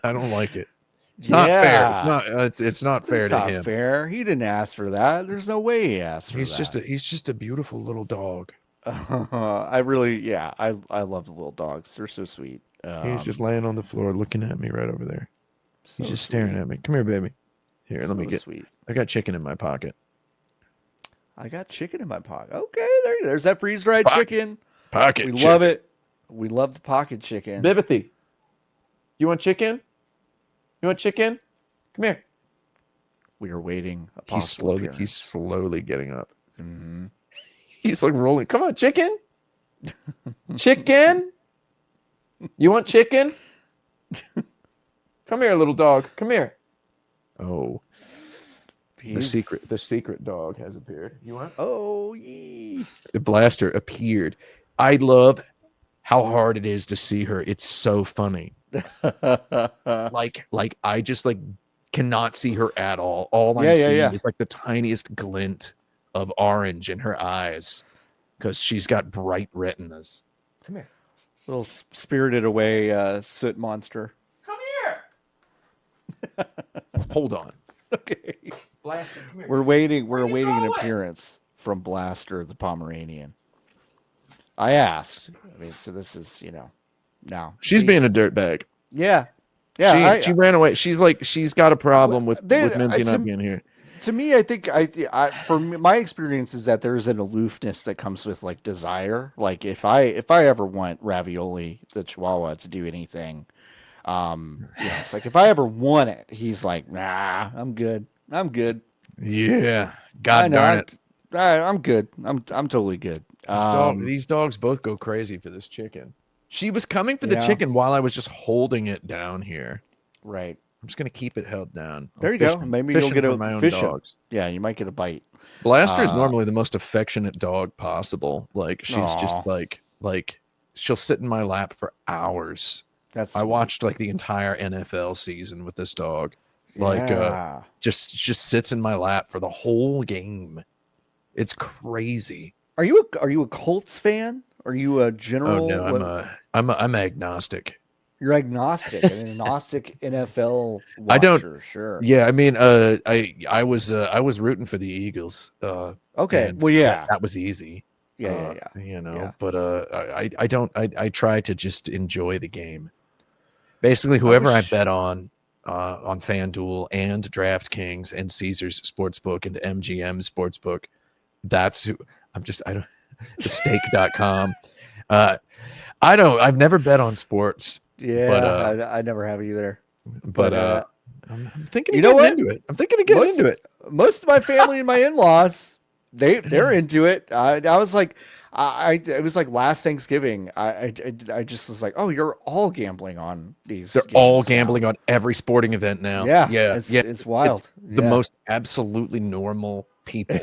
I don't like it. It's not fair. It's not fair to him. Fair. He didn't ask for that. There's no way he asked for that. He's just a beautiful little dog. I love the little dogs. They're so sweet. He's just laying on the floor looking at me right over there. He's just staring at me. Come here, baby. Here, let me get. Sweet. I got chicken in my pocket. Okay, there's that freeze dried chicken. Pocket. We love it. We love the pocket chicken. Bibithy, you want chicken? Come here. We are waiting. He's slowly getting up. Mm-hmm. He's like rolling. Come on, chicken. Chicken. You want chicken? Come here, little dog. Come here. Oh. The secret dog has appeared. You want? Oh, yee. The Blaster appeared. I love how hard it is to see her. It's so funny. like I just like cannot see her at all. All I'm seeing is like the tiniest glint of orange in her eyes because she's got bright retinas. Come here. Little spirited away soot monster. Come here. Hold on. Okay. Blaster, come here. We're awaiting an appearance from Blaster the Pomeranian. I asked. I mean, so this is, now. She's being a dirtbag. Yeah. Yeah. She ran away. She's got a problem with Mimsy not being here. To me, I think my experience is that there's an aloofness that comes with like desire. Like if I ever want Ravioli, the Chihuahua, to do anything, it's like if I ever want it, he's like, nah, I'm good. Yeah, God darn it. I'm good. I'm totally good. These dogs both go crazy for this chicken. She was coming for the chicken while I was just holding it down here. Right. I'm just gonna keep it held down. There you go. Maybe you'll get my own dogs. Yeah, you might get a bite. Blaster is normally the most affectionate dog possible. Like she's just like she'll sit in my lap for hours. I watched like the entire NFL season with this dog. Like just sits in my lap for the whole game. It's crazy. Are you a Colts fan? Are you a general? Oh no, I'm agnostic. You're agnostic, an agnostic NFL watcher. I don't. Sure. Yeah, I mean, I was rooting for the Eagles. Okay. Well, yeah, that was easy. Yeah. You know, but I don't. I try to just enjoy the game. Basically, whoever I bet on FanDuel and DraftKings and Caesars Sportsbook and MGM Sportsbook, that's who I'm just. I don't. Stake.com. I've never bet on sports. Yeah, but I never have either. But I'm thinking of getting into it. I'm thinking of getting into it. Most of my family and my in-laws, they're into it. I was like, it was like last Thanksgiving. I just was like, oh, you're all gambling on these. They're all gambling on every sporting event now. Yeah. It's wild. It's the most absolutely normal people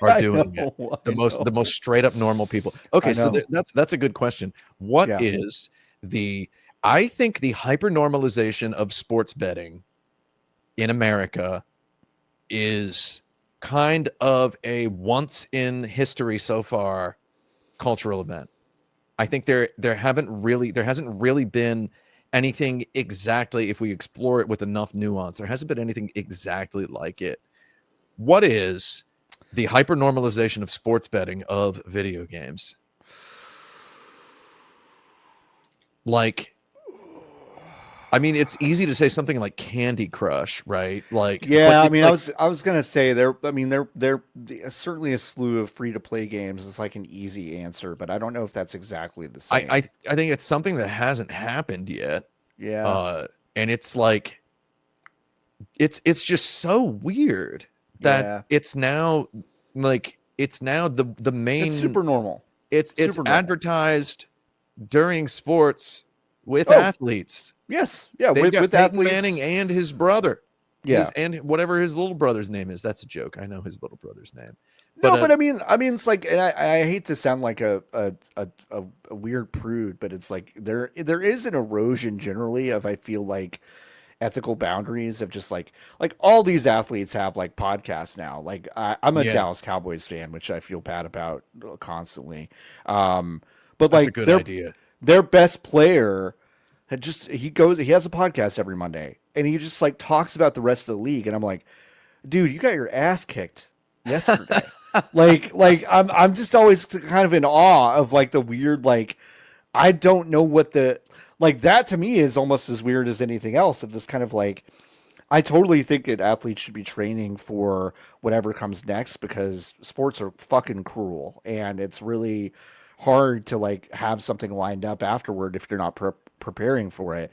are doing it. The most straight up normal people. Okay, so that's a good question. What is I think the hyper normalization of sports betting in America is kind of a once in history so far cultural event. I think there hasn't really been anything exactly, if we explore it with enough nuance, there hasn't been anything exactly like it. What is the hyper normalization of sports betting of video games? Like, I mean, it's easy to say something like Candy Crush, right? Like, yeah, I mean, like, I was gonna say there certainly a slew of free to play games is like an easy answer, but I don't know if that's exactly the same. I think it's something that hasn't happened yet. Yeah, and it's like, it's just so weird that it's now the main. It's super normal. It's advertised during sports with athletes. Yes, yeah, with Peyton athletes. Manning and his brother. Yeah, and whatever his little brother's name is. That's a joke. I know his little brother's name. But I mean, it's like, and I hate to sound like a weird prude, but it's like there is an erosion generally of, I feel like, ethical boundaries of just like all these athletes have like podcasts now. Like I'm a Dallas Cowboys fan, which I feel bad about constantly. But that's like a good idea. Their best player he has a podcast every Monday and he just like talks about the rest of the league. And I'm like, dude, you got your ass kicked yesterday. like I'm just always kind of in awe of like the weird, like, I don't know what like that to me is almost as weird as anything else, of this kind of like, I totally think that athletes should be training for whatever comes next, because sports are fucking cruel and it's really hard to like have something lined up afterward if you're not preparing for it.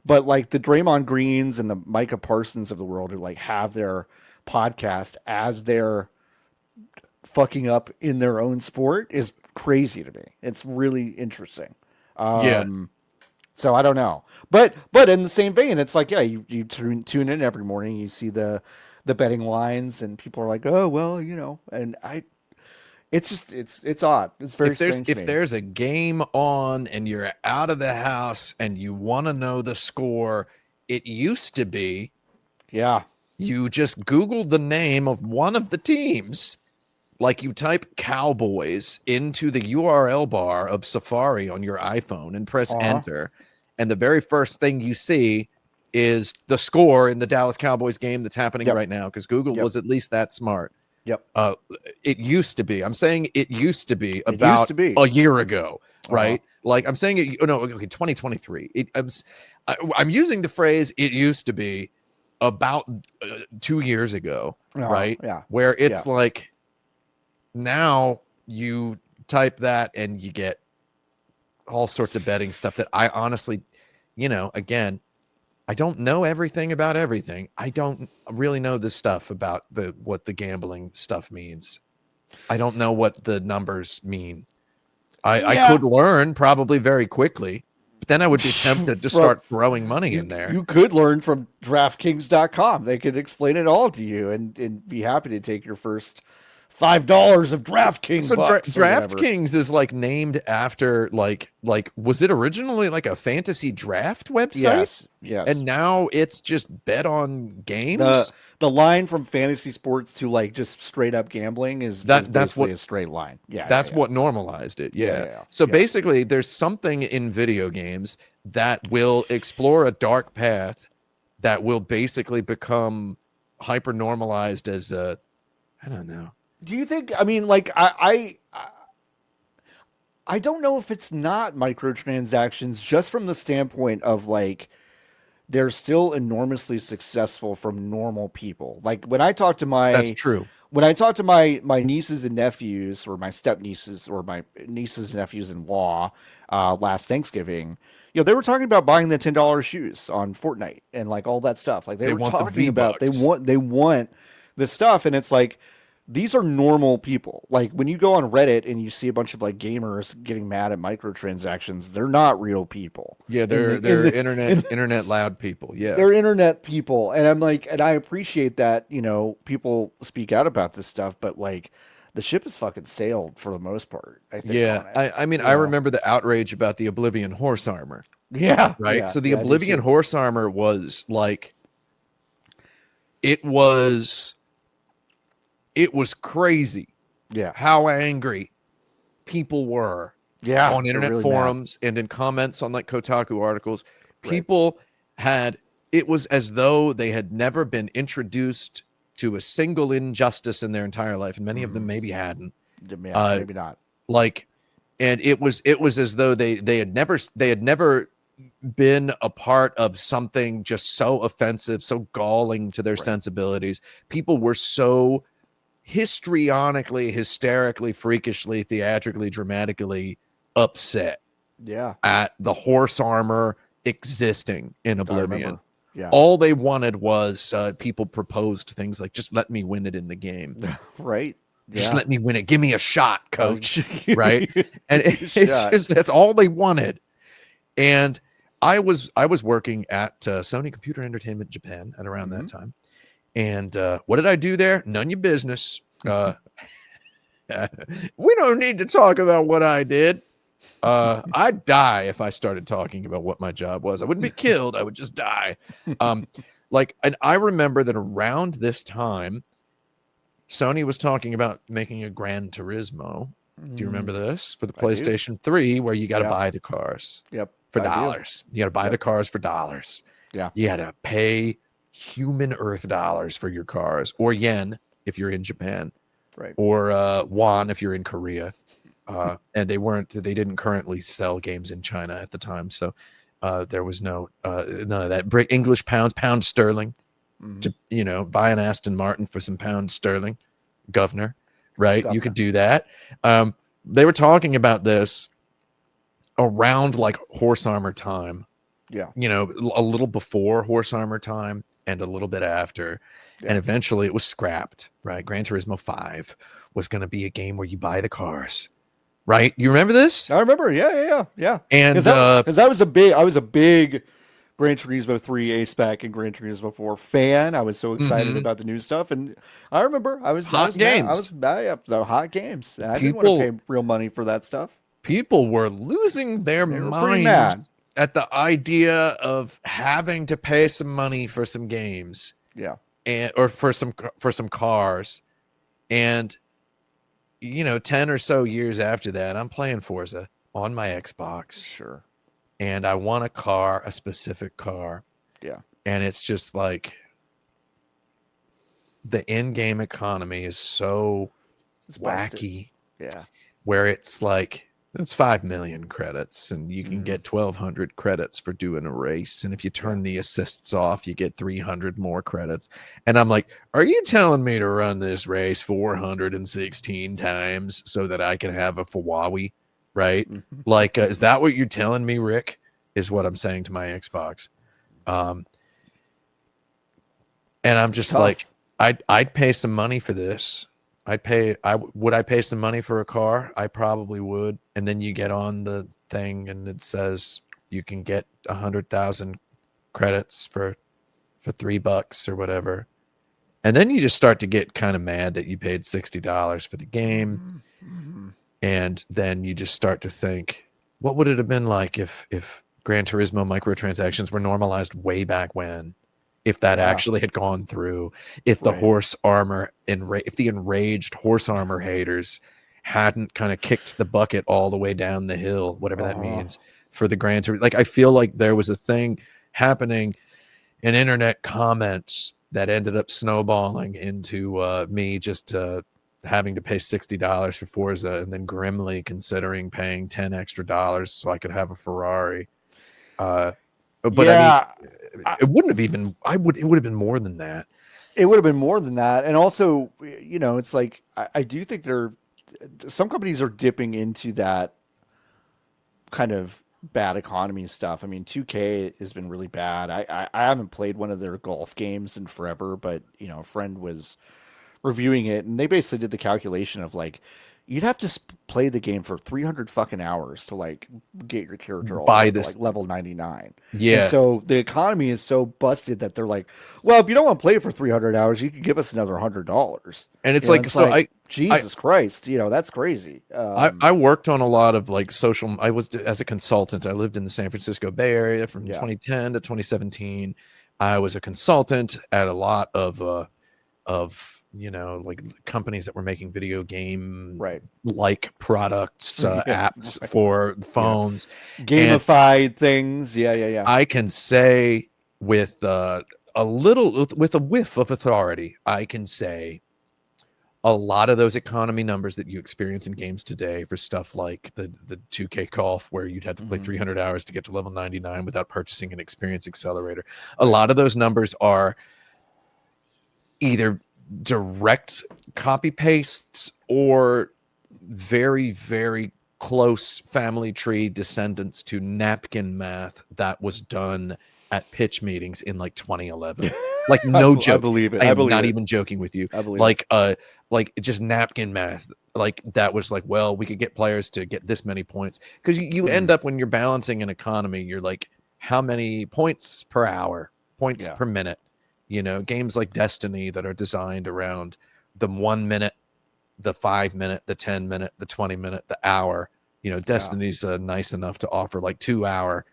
But like the Draymond Greens and the Micah Parsons of the world who like have their podcast as they're fucking up in their own sport is crazy to me. It's really interesting. So I don't know, but in the same vein, it's like, yeah, you tune in every morning, you see the betting lines, and people are like, oh well, you know, and it's just it's odd. It's very strange. If there's a game on and you're out of the house and you want to know the score, it used to be, you just Googled the name of one of the teams. Like you type Cowboys into the URL bar of Safari on your iPhone and press enter. And the very first thing you see is the score in the Dallas Cowboys game that's happening right now, because Google was at least that smart. It used to be. I'm saying it used to be about a year ago, right? Like I'm saying 2023. I'm using the phrase "it used to be" about 2 years ago, right? Yeah. Where it's like, now you type that and you get all sorts of betting stuff that I honestly, again, I don't know everything about everything. I don't really know the stuff about what the gambling stuff means. I don't know what the numbers mean. I could learn probably very quickly, but then I would be tempted to start throwing money in there. You could learn from DraftKings.com. They could explain it all to you and be happy to take your first $5 of DraftKings. So DraftKings is like named after like was it originally like a fantasy draft website? Yes. And now it's just bet on games. The line from fantasy sports to like just straight up gambling is that's what a straight line. That's what normalized it. So basically, there's something in video games that will explore a dark path that will basically become hyper normalized as a, I don't know. Do you think? I mean, like I don't know if it's not microtransactions, just from the standpoint of like they're still enormously successful from normal people. Like when I talk to that's true. When I talk to my nieces and nephews, or my step nieces, or my nieces and nephews in law, last Thanksgiving, they were talking about buying the $10 shoes on Fortnite and like all that stuff. Like they were talking about they want the stuff, and it's like, these are normal people. Like when you go on Reddit and you see a bunch of like gamers getting mad at microtransactions, they're not real people. Yeah, they're internet loud people. Yeah, they're internet people, and I'm like, and I appreciate that people speak out about this stuff, but like the ship has fucking sailed for the most part. I think. Yeah, I mean, I remember the outrage about the Oblivion horse armor. Yeah, right. Yeah, so the Oblivion horse armor was like, it was crazy. Yeah. How angry people were. Yeah. On internet really forums and in comments on like Kotaku articles. People it was as though they had never been introduced to a single injustice in their entire life. And many of them maybe hadn't. Yeah, maybe not. Like, and it was as though they had never been a part of something just so offensive, so galling to their sensibilities. People were so histrionically, hysterically, freakishly, theatrically, dramatically upset at the horse armor existing in Oblivion. Yeah. All they wanted was people proposed things like, just let me win it in the game. Right. Just let me win it. Give me a shot, coach. Right. And it's just, that's all they wanted. And I was working at Sony Computer Entertainment Japan at around that time. And what did I do there? None of your business. We don't need to talk about what I did. I'd die if I started talking about what my job was. I wouldn't be killed. I would just die. And I remember that around this time, Sony was talking about making a Gran Turismo. Do you remember this? For the PlayStation 3, where you got to buy the cars. Yep. For dollars. You got to buy the cars for dollars. Yeah. You got to pay human Earth dollars for your cars, or yen if you're in Japan, right? Or won if you're in Korea. And they didn't currently sell games in China at the time, so there was none of that. English pound sterling. To buy an Aston Martin for some pound sterling, governor, right? You could do that. They were talking about this around like horse armor time. Yeah. A little before horse armor time and a little bit after. Yeah. And eventually it was scrapped, right? Gran Turismo 5 was going to be a game where you buy the cars, right? You remember this? I remember. Yeah. And because I was a big Gran Turismo 3 A-Spec and Gran Turismo 4 fan. I was so excited about the new stuff. And I remember I was hot games. I didn't want to pay real money for that stuff. People were losing their minds at the idea of having to pay some money for some games. Yeah. Or for some cars. And 10 or so years after that, I'm playing Forza on my Xbox. Sure. And I want a specific car. Yeah. And it's just like the in-game economy is so wacky. Yeah. Where it's like, it's 5 million credits and you can get 1,200 credits for doing a race. And if you turn the assists off, you get 300 more credits. And I'm like, are you telling me to run this race 416 times so that I can have a Huawei? Right? Like, is that what you're telling me, Rick? Is what I'm saying to my Xbox. And I'm just like, I'd pay some money for this Would I pay some money for a car? I probably would. And then you get on the thing and it says you can get 100,000 credits for $3 or whatever. And then you just start to get kind of mad that you paid $60 for the game. Mm-hmm. And then you just start to think, what would it have been like if Gran Turismo microtransactions were normalized way back when? If that actually had gone through, if the horse armor if the enraged horse armor haters hadn't kind of kicked the bucket all the way down the hill, whatever that means, for the Gran Turismo. Like, I feel like there was a thing happening in internet comments that ended up snowballing into me just having to pay $60 for Forza and then grimly considering paying $10 extra so I could have a Ferrari. But yeah, I mean, it wouldn't have even. It would have been more than that. It would have been more than that, and also, you know, it's like I do think some companies are dipping into that kind of bad economy stuff. I mean, 2K has been really bad. I haven't played one of their golf games in forever, but you know, a friend was reviewing it, and they basically did the calculation of like, you'd have to play the game for 300 fucking hours to like get your character all the way to like level 99. Yeah. And so the economy is so busted that they're like, well, if you don't want to play it for 300 hours, you can give us another $100. And it's like, so Jesus Christ, you know, that's crazy. I worked on a lot of like I was, as a consultant, I lived in the San Francisco Bay Area from 2010 to 2017. I was a consultant at a lot of you know, like companies that were making video game like products, apps for phones, gamified things. Yeah. I can say with a whiff of authority, I can say a lot of those economy numbers that you experience in games today for stuff like the 2K golf, where you'd have to play 300 hours to get to level 99 without purchasing an experience accelerator. A lot of those numbers are either direct copy pastes or very, very close family tree descendants to napkin math that was done at pitch meetings in like 2011. Like, no joke. I believe it. I'm not even joking with you. I believe like just napkin math. Like, that was like, well, we could get players to get this many points, because you end up, when you're balancing an economy, you're like, how many points per hour, points per minute. You know, games like Destiny that are designed around the 1 minute, the 5 minute, the 10 minute, the 20 minute, the hour. You know, Destiny's nice enough to offer like 2 hour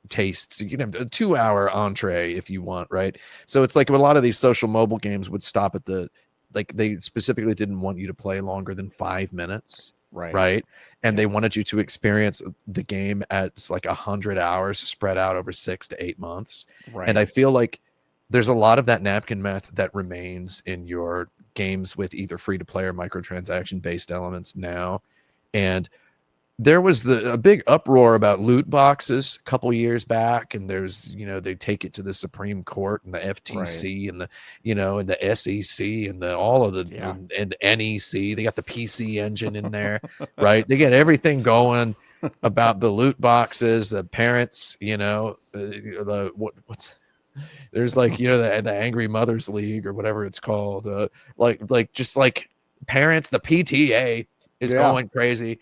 tastes. You can have a 2 hour entree if you want, right? So it's like a lot of these social mobile games would stop at they specifically didn't want you to play longer than 5 minutes. Right. And they wanted you to experience the game at like 100 hours spread out over 6 to 8 months. Right. And I feel like there's a lot of that napkin math that remains in your games with either free-to-play or microtransaction-based elements now. And there was a big uproar about loot boxes a couple years back, and there's, you know, they take it to the Supreme Court and the FTC and the, you know, and the SEC and all of the and the NEC. They got the PC engine in there, right? They get everything going about the loot boxes, the parents, you know, there's like, you know, the Angry Mothers League or whatever it's called. Just like parents, the PTA is going crazy.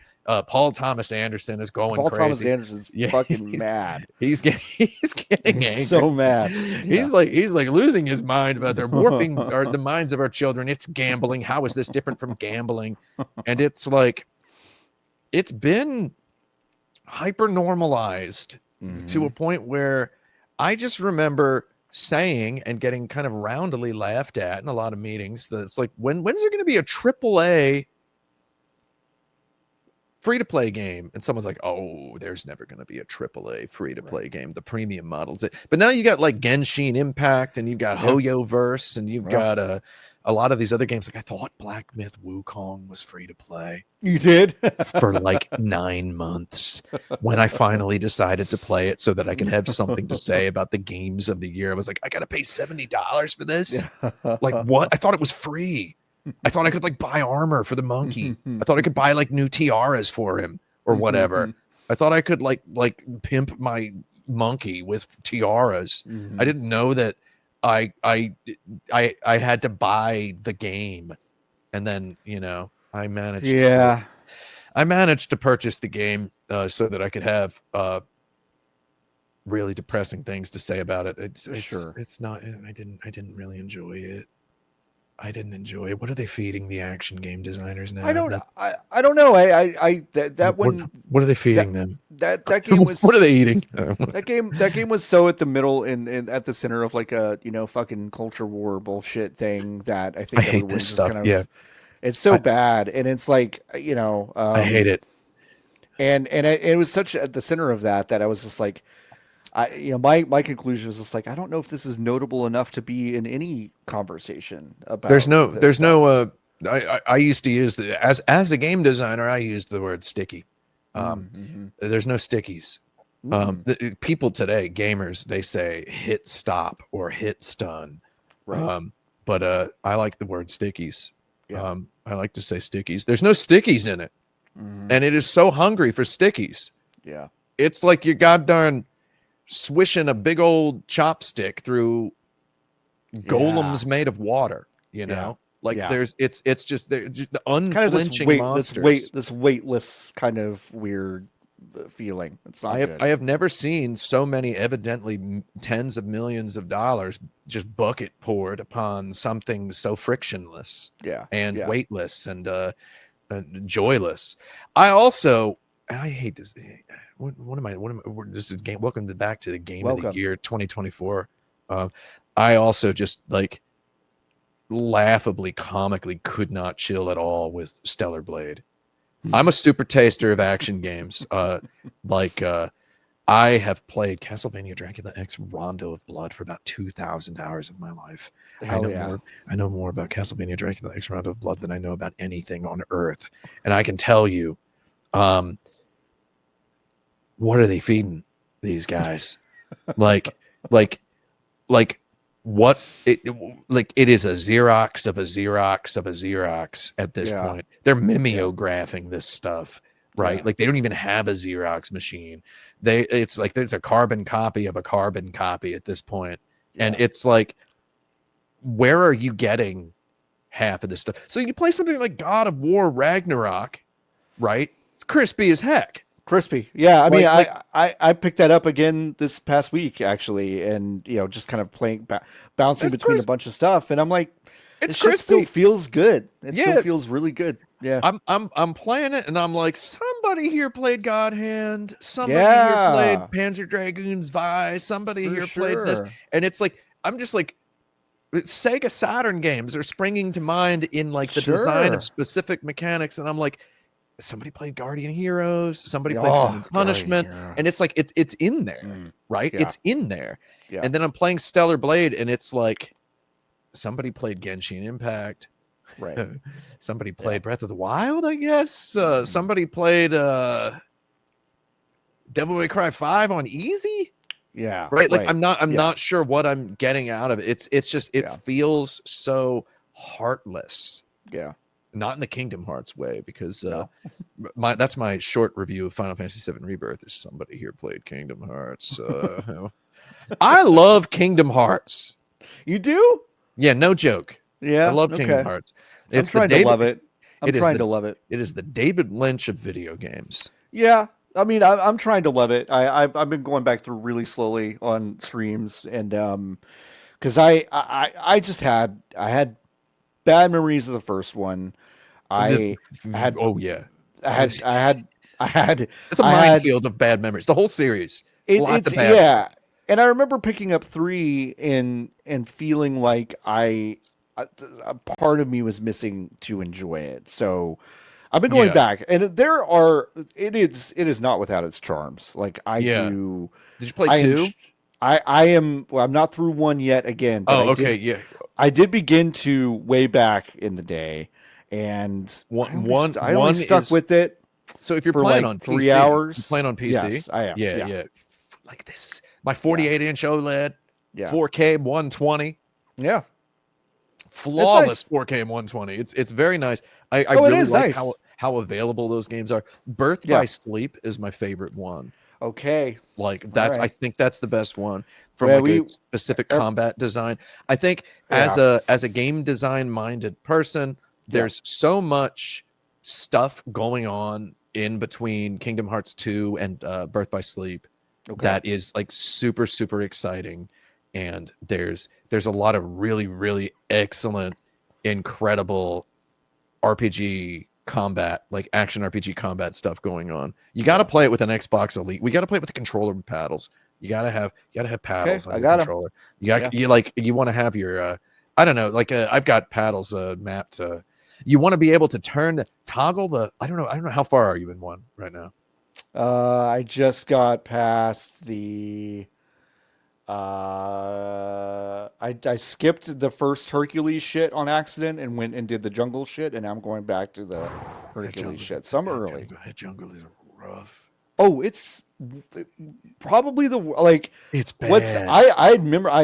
Paul Thomas Anderson is going crazy. Paul Thomas Anderson's fucking mad. He's getting angry. So mad. He's like losing his mind about they're warping the minds of our children. It's gambling. How is this different from gambling? And it's like, it's been hyper normalized to a point where I just remember saying and getting kind of roundly laughed at in a lot of meetings that it's like, when's there going to be a AAA free-to-play game? And someone's like, oh, there's never going to be a AAA free-to-play game. The premium models. But now you got like Genshin Impact, and you've got Hoyoverse, and you've got a lot of these other games. Like, I thought Black Myth Wukong was free-to-play. You did? For like 9 months, when I finally decided to play it so that I could have something to say about the games of the year. I was like, I got to pay $70 for this? Like, what? I thought it was free. I thought I could like buy armor for the monkey. I thought I could buy like new tiaras for him or whatever. I thought I could like pimp my monkey with tiaras. I didn't know that I had to buy the game and then I managed. Yeah. I managed to purchase the game so that I could have really depressing things to say about it. It's not. I didn't really enjoy it. I didn't enjoy it. What are they feeding the action game designers now? I don't know. What are they feeding them? That game was. What are they eating? That game was so at the middle and at the center of like a fucking culture war bullshit thing that I think I hate this stuff. It's so bad, and it's like I hate it. And it was such at the center of that I was just like, my conclusion was just like, I don't know if this is notable enough to be in any conversation about. I used to use as a game designer, I used the word sticky. There's no stickies. The people today, gamers, they say hit stop or hit stun. Right. But I like the word stickies. Yeah. I like to say stickies. There's no stickies in it. And it is so hungry for stickies. Yeah. It's like you're goddamn swishing a big old chopstick through golems made of water, it's just the unflinching kind of monsters. this weightless kind of weird feeling. It's not good. I have never seen so many evidently tens of millions of dollars just bucket poured upon something so frictionless and weightless and joyless. I hate this. What am I? This is game. Welcome back to the game of the year 2024. I also just like laughably, comically could not chill at all with Stellar Blade. I'm a super taster of action games. I have played Castlevania Dracula X Rondo of Blood for about 2,000 hours of my life. I know more about Castlevania Dracula X Rondo of Blood than I know about anything on Earth. And I can tell you, what are they feeding these guys? It is a Xerox of a Xerox of a Xerox at this point. They're mimeographing this stuff, right? Like they don't even have a Xerox machine. It's like there's a carbon copy of a carbon copy at this point. And it's like, where are you getting half of this stuff? So you play something like God of War Ragnarok, right? It's crispy as heck. Crispy. Yeah. I mean, I picked that up again this past week actually. And, just kind of bouncing between a bunch of stuff. And I'm like, it's crispy. Still feels good. It still feels really good. Yeah. I'm playing it and I'm like, somebody here played God Hand. Somebody here played Panzer Dragoons Vi. Somebody played this. And it's like, I'm just like, Sega Saturn games are springing to mind in like the design of specific mechanics. And I'm like, somebody played Guardian Heroes, somebody played Sin and Punishment, and it's like it's in there, right? Yeah. It's in there. Yeah. And then I'm playing Stellar Blade, and it's like somebody played Genshin Impact, right? Somebody played Breath of the Wild, I guess. Somebody played Devil May Cry 5 on easy. Yeah. Right. Like I'm not sure what I'm getting out of it. It's just it feels so heartless. Yeah. Not in the Kingdom Hearts way, because that's my short review of Final Fantasy VII Rebirth. Is somebody here played Kingdom Hearts? I love Kingdom Hearts. You do? Yeah, no joke. Yeah, I love Kingdom Hearts. I'm trying to love it. It is the David Lynch of video games. Yeah, I mean, I'm trying to love it. I've been going back through really slowly on streams, and because I had bad memories of the first one. I had it's a minefield of bad memories. The whole series. And I remember picking up 3 and feeling like a part of me was missing to enjoy it. So I've been going back, and it is not without its charms. Like do. Did you play 2? I'm not through 1 yet again. But I did begin to way back in the day, and I only stuck with it. So if you're playing on 3 PC, hours, you're playing on PC. Yes, I am. Yeah. Like this, my 48-inch OLED, 4K 120. Yeah, flawless nice. 4K 120. It's very nice. I really like how available those games are. Birth by Sleep is my favorite one. Okay, like that's I think that's the best one from a specific combat design. I think as a game design minded person, there's so much stuff going on in between Kingdom Hearts 2 and Birth by Sleep that is like super, super exciting. And there's a lot of really, really excellent, incredible RPG combat, like action RPG combat stuff going on. You got to play it with an Xbox Elite. We got to play it with the controller and paddles. You gotta have paddles on your controller. You want to have your I don't know, like I've got paddles mapped. You want to be able to toggle the. I don't know how far are you in one right now. I just got past the. I skipped the first Hercules shit on accident and went and did the jungle shit, and now I'm going back to the Hercules shit. Some early. Jungle is rough. Oh, it's probably it's bad. I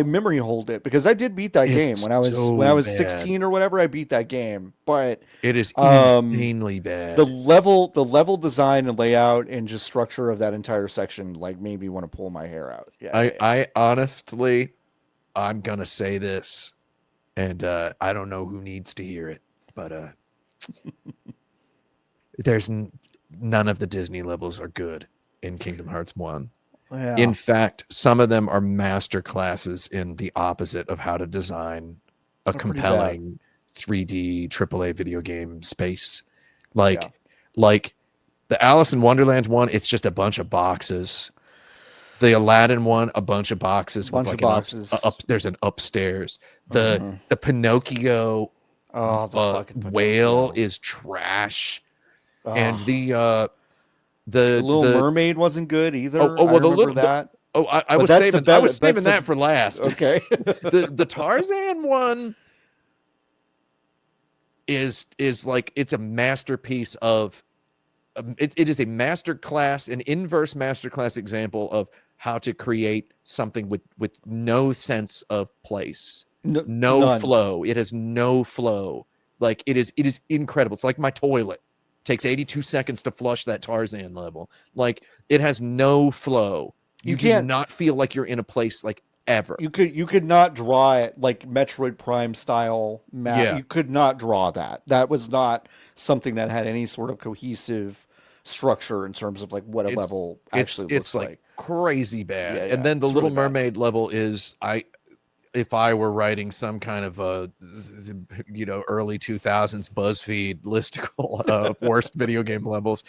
memory hold it because I did beat that game when I was 16 or whatever. I beat that game, but it is insanely bad. The level design and layout and just structure of that entire section like made me want to pull my hair out. I honestly, I'm gonna say this, and I don't know who needs to hear it, but there's none of the Disney levels are good in Kingdom Hearts 1. Yeah. In fact, some of them are master classes in the opposite of how to design a compelling 3D AAA video game space. Like the Alice in Wonderland one, it's just a bunch of boxes. The Aladdin one, a bunch of boxes. There's an upstairs. The Pinocchio whale is trash. And the Little Mermaid wasn't good either. I was saving that for last. Okay. the Tarzan one is like it's a masterpiece of it is a masterclass, an inverse masterclass example of how to create something with no sense of place, no flow. It has no flow. Like it is incredible. It's like my toilet. Takes 82 seconds to flush that Tarzan level. Like it has no flow. You do not feel like you're in a place like ever. You could not draw it like Metroid Prime style map. Yeah. You could not draw that. That was not something that had any sort of cohesive structure in terms of like what a level actually looks like. Crazy bad. Yeah, and then the Little Mermaid level is if I were writing some kind of early 2000s BuzzFeed listicle of worst video game levels,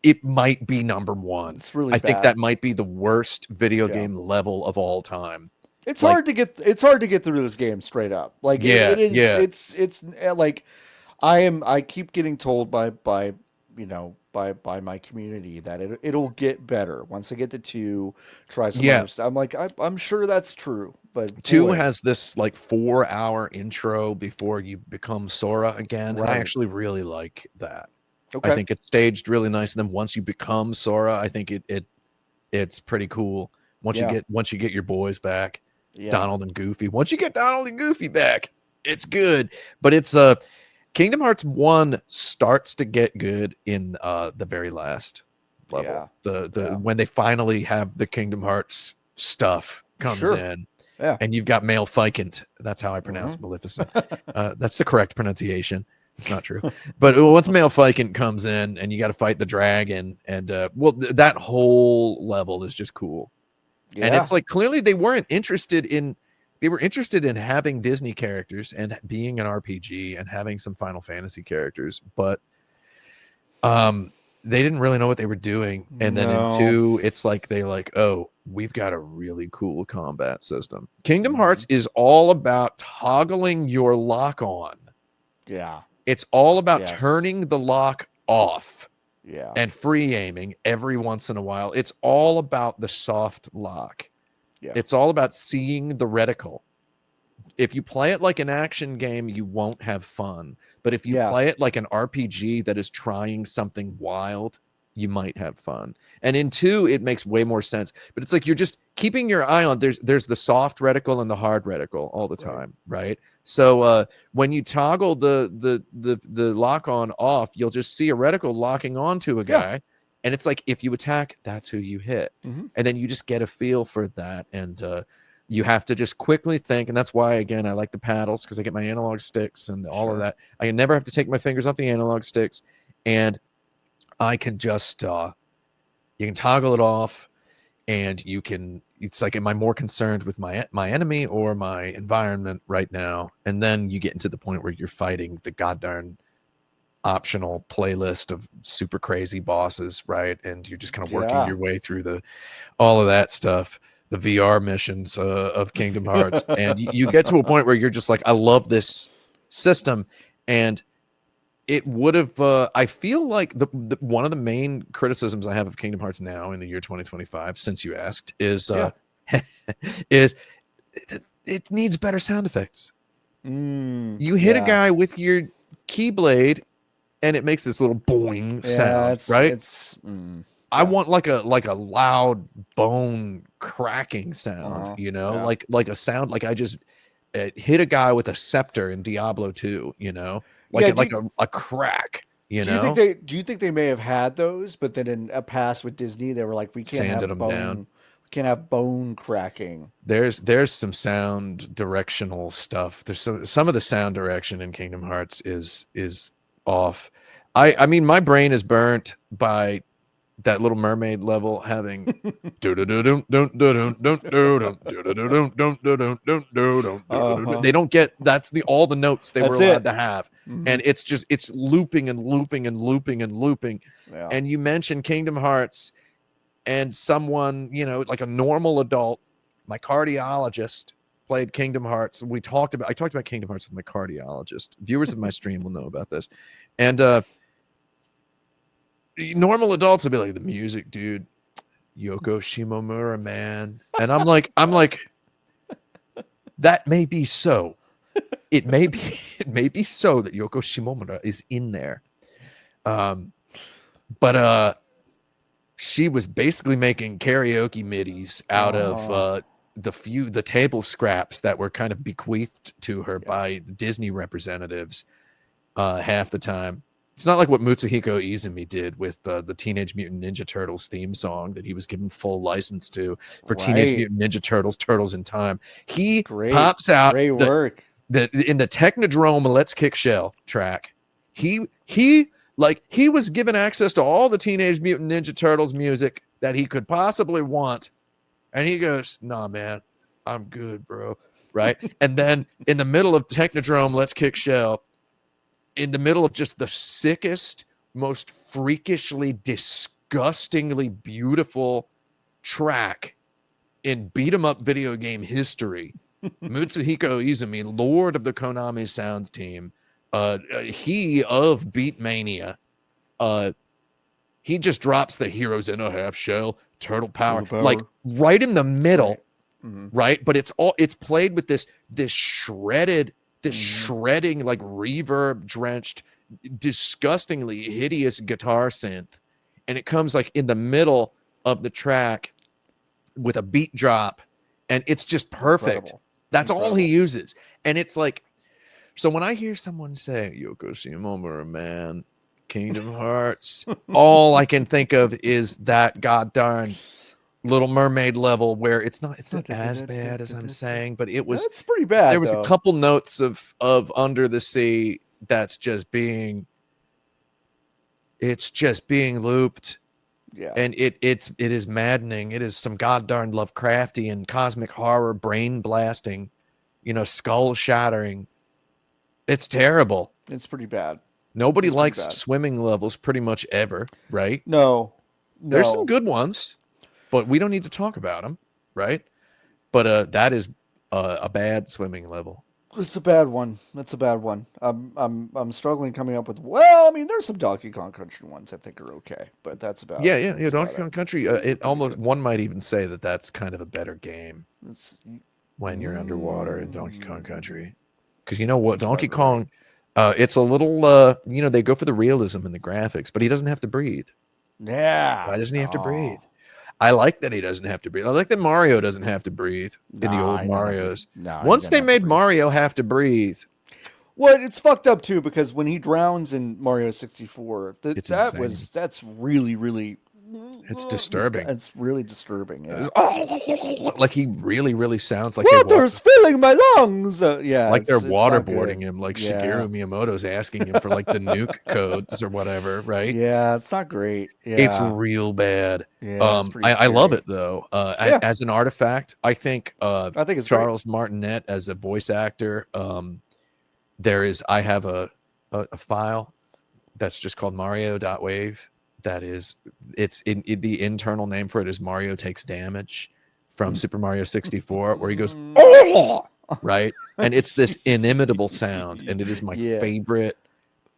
it might be number one. It's really bad. Think that might be the worst video game level of all time. It's hard to get through this game straight up. Like it is it's like I keep getting told by my community that it'll get better once I get to 2, try some other stuff. I'm like I'm sure that's true. But 2 has this like 4-hour intro before you become Sora again. Right. And I actually really like that. Okay. I think it's staged really nice. And then once you become Sora, I think it's pretty cool. Once you get your boys back, Donald and Goofy. Once you get Donald and Goofy back, it's good. But it's Kingdom Hearts 1 starts to get good in the very last level. When they finally have the Kingdom Hearts stuff comes in. Yeah. And you've got Maleficent. That's how I pronounce Maleficent. That's the correct pronunciation. It's not true. But once Maleficent comes in and you got to fight the dragon and that whole level is just cool. Yeah. And it's like clearly they were interested in having Disney characters and being an RPG and having some Final Fantasy characters, but they didn't really know what they were doing. And then in 2, it's like they're like, oh, we've got a really cool combat system. Kingdom Hearts is all about toggling your lock on. Yeah. It's all about turning the lock off. Yeah. And free aiming every once in a while. It's all about the soft lock. Yeah. It's all about seeing the reticle. If you play it like an action game, you won't have fun. But if you play it like an RPG that is trying something wild, you might have fun. And in 2, it makes way more sense. But it's like you're just keeping your eye on there's the soft reticle and the hard reticle all the time, right? So when you toggle the lock on off, you'll just see a reticle locking onto a guy. Yeah. And it's like if you attack, that's who you hit. Mm-hmm. And then you just get a feel for that. And You have to just quickly think, and that's why, again, I like the paddles, because I get my analog sticks and all of that. I never have to take my fingers off the analog sticks, and I can just you can toggle it off, and you can. It's like, am I more concerned with my enemy or my environment right now? And then you get into the point where you're fighting the goddamn optional playlist of super crazy bosses, right? And you're just kind of working your way through all of that stuff, the VR missions of Kingdom Hearts, and you get to a point where you're just like, I love this system. And it would have I feel like the one of the main criticisms I have of Kingdom Hearts now in the year 2025, since you asked, is is it needs better sound effects. You hit a guy with your keyblade and it makes this little boing sound, right? I want like a loud bone cracking sound, you know, like a sound like I just hit a guy with a scepter in Diablo 2, you know, like a crack. You know? Do you think they may have had those, but then in a past with Disney, they were like, we can't have bone down. We can't have bone cracking. There's some sound directional stuff. There's some of the sound direction in Kingdom Hearts is off. I mean, my brain is burnt by that Little Mermaid level having they don't get all the notes they were allowed to have, and it's looping and looping and looping and looping. And you mentioned Kingdom Hearts, and someone, you know, like a normal adult, my cardiologist played Kingdom Hearts. I talked about Kingdom Hearts with my cardiologist. Viewers of my stream will know about this, and normal adults will be like, the music, dude, Yoko Shimomura, man. And I'm like, that may be so. It may be so that Yoko Shimomura is in there. But she was basically making karaoke midis out of the table scraps that were kind of bequeathed to her by the Disney representatives half the time. It's not like what Mitsuhiko Izumi did with the Teenage Mutant Ninja Turtles theme song that he was given full license to for Teenage Mutant Ninja Turtles, Turtles in Time. He pops out in the Technodrome Let's Kick Shell track. He was given access to all the Teenage Mutant Ninja Turtles music that he could possibly want. And he goes, nah, man, I'm good, bro. Right? And then in the middle of Technodrome Let's Kick Shell, in the middle of just the sickest, most freakishly, disgustingly beautiful track in beat-em-up video game history, Mitsuhiko Izumi, lord of the Konami Sounds team, he of Beatmania, he just drops the Heroes in a Half Shell, Turtle Power, like right in the middle, right? But it's played with this shredded, shredding, like reverb drenched, disgustingly hideous guitar synth, and it comes like in the middle of the track with a beat drop, and it's just perfect. Incredible. That's all he uses. And it's like, so when I hear someone say Yoko Shimomura, man, Kingdom Hearts, all I can think of is that goddamn Little Mermaid level, where it's not as bad as I'm saying, but it's pretty bad. There was a couple notes of Under the Sea that's just being looped. Yeah. And it is maddening. It is some goddamn Lovecraftian cosmic horror, brain blasting, you know, skull shattering. It's terrible. It's pretty bad. Nobody likes swimming levels pretty much ever, right? No. There's some good ones, but we don't need to talk about them, right? But that is a bad swimming level. It's a bad one. That's a bad one. I'm struggling coming up with. Well, I mean, there's some Donkey Kong Country ones I think are okay, but that's about. Yeah. Donkey Kong Country. It almost one might even say that that's kind of a better game. When you're underwater in Donkey Kong Country, because you know what, Donkey Kong, it's a little. You know, they go for the realism in the graphics, but he doesn't have to breathe. Yeah. Why doesn't he have to breathe? I like that he doesn't have to breathe. I like that Mario doesn't have to breathe in the old Marios. Once they made Mario have to breathe. Well, it's fucked up too, because when he drowns in Mario 64, that's really, really It's disturbing. It's really disturbing. Yeah. Like he really sounds like water's filling my lungs. Like they're waterboarding him, like Shigeru Miyamoto's asking him for like the nuke codes or whatever, right? Yeah, it's not great. Yeah, it's real bad. Yeah, I love it though. As an artifact, I think it's Charles Martinet as a voice actor. I have a file that's just called Mario.wave. It's the internal name for it is Mario Takes Damage from Super Mario 64, where he goes, oh! Right? And it's this inimitable sound, and it is my favorite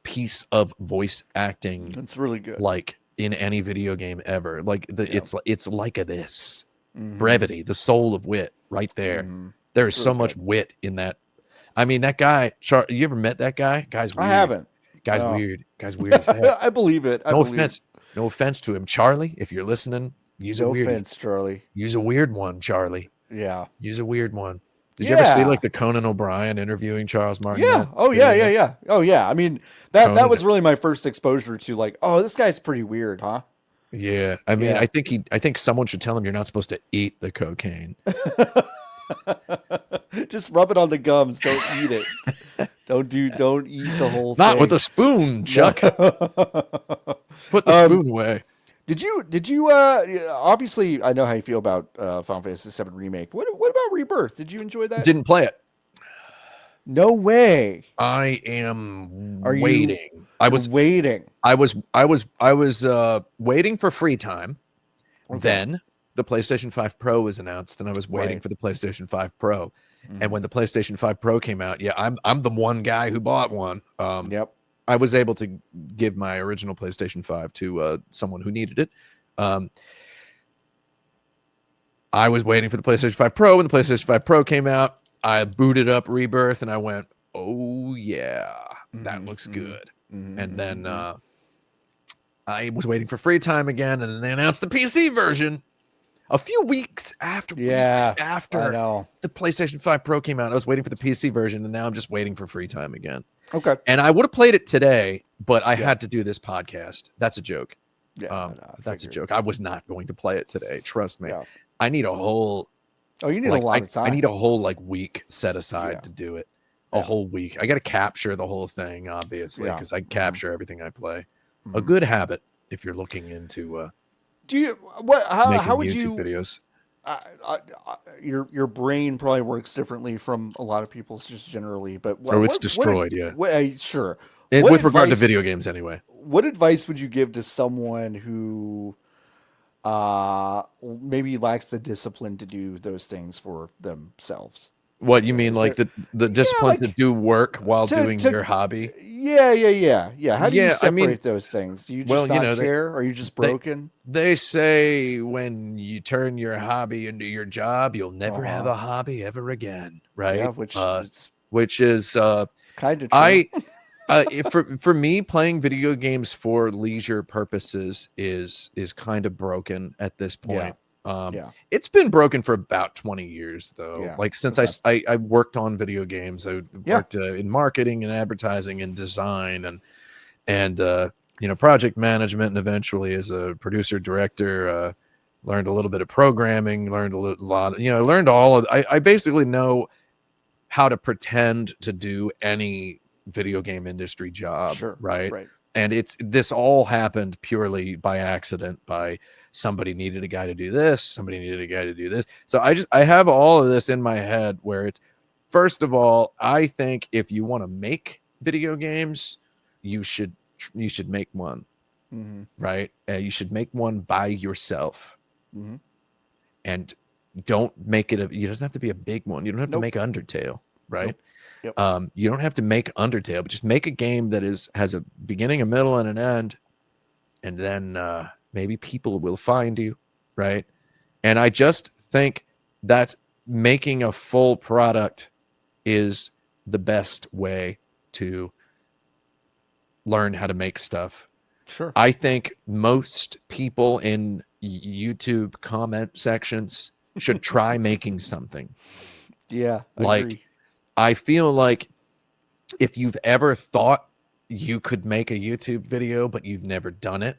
piece of voice acting. It's really good. Like in any video game ever. Like it's like this. Brevity, the soul of wit, right there. There is so much wit in that. I mean, that guy, you ever met that guy? Guy's weird. I haven't. Guy's weird. Guy's weird as heck. I believe it. No offense to him. Charlie, if you're listening, use a weird offense, Charlie. Use a weird one, Charlie. Yeah. Use a weird one. Did you ever see like the Conan O'Brien interviewing Charles Martin? Yeah. Oh yeah. Oh yeah. I mean, that was really my first exposure to like, oh, this guy's pretty weird, huh? Yeah. I mean, I think someone should tell him you're not supposed to eat the cocaine. Just rub it on the gums. Don't eat it. Don't eat the whole thing. Not with a spoon, Chuck. Put the spoon away. Did you obviously I know how you feel about Final Fantasy VII Remake. What about Rebirth? Did you enjoy that? Didn't play it. No way. I am waiting. I was waiting. I was waiting for free time. Okay. Then the PlayStation 5 Pro was announced, and I was waiting for the PlayStation 5 Pro. And when the PlayStation 5 Pro came out, I'm the one guy who bought one. Yep. I was able to give my original PlayStation 5 to someone who needed it. I was waiting for the PlayStation 5 Pro. When the PlayStation 5 Pro came out, I booted up Rebirth, and I went, oh, yeah, that looks good. And then I was waiting for free time again, and then they announced the PC version. A few weeks after the PlayStation 5 Pro came out, I was waiting for the PC version, and now I'm just waiting for free time again. Okay. And I would have played it today, but I had to do this podcast. That's a joke. Yeah, that's a joke. I was not going to play it today. Trust me. Yeah. I need a whole. Oh, you need a lot of time. I need a whole week set aside to do it. A whole week. I got to capture the whole thing, obviously, because I capture everything I play. A good habit if you're looking into. Do you how would YouTube videos? Your brain probably works differently from a lot of people's just generally, but it's destroyed. Sure. With regard to video games, anyway. What advice would you give to someone who maybe lacks the discipline to do those things for themselves? What you mean, like the discipline to do work while doing your hobby? Yeah. How do you separate those things? Do you just not care? Are you just broken? They say when you turn your hobby into your job, you'll never have a hobby ever again, right? Yeah, which is kind of true. For me, playing video games for leisure purposes is kind of broken at this point. It's been broken for about 20 years though. Since I worked on video games, I worked in marketing and advertising and design and project management, and eventually as a producer director, learned a little bit of programming, learned a lot, learned all of. I basically know how to pretend to do any video game industry job, right? And this all happened purely by accident. By somebody needed a guy to do this, somebody needed a guy to do this. So I have all of this in my head where it's, first of all, I think if you want to make video games, you should make one, right? You should make one by yourself, and don't make it. It doesn't have to be a big one. You don't have to make Undertale, right? Yep. You don't have to make Undertale, but just make a game that has a beginning, a middle, and an end, and then maybe people will find you, right? And I just think that making a full product is the best way to learn how to make stuff. Sure. I think most people in YouTube comment sections should try making something. Yeah, agree. I feel like if you've ever thought you could make a YouTube video, but you've never done it,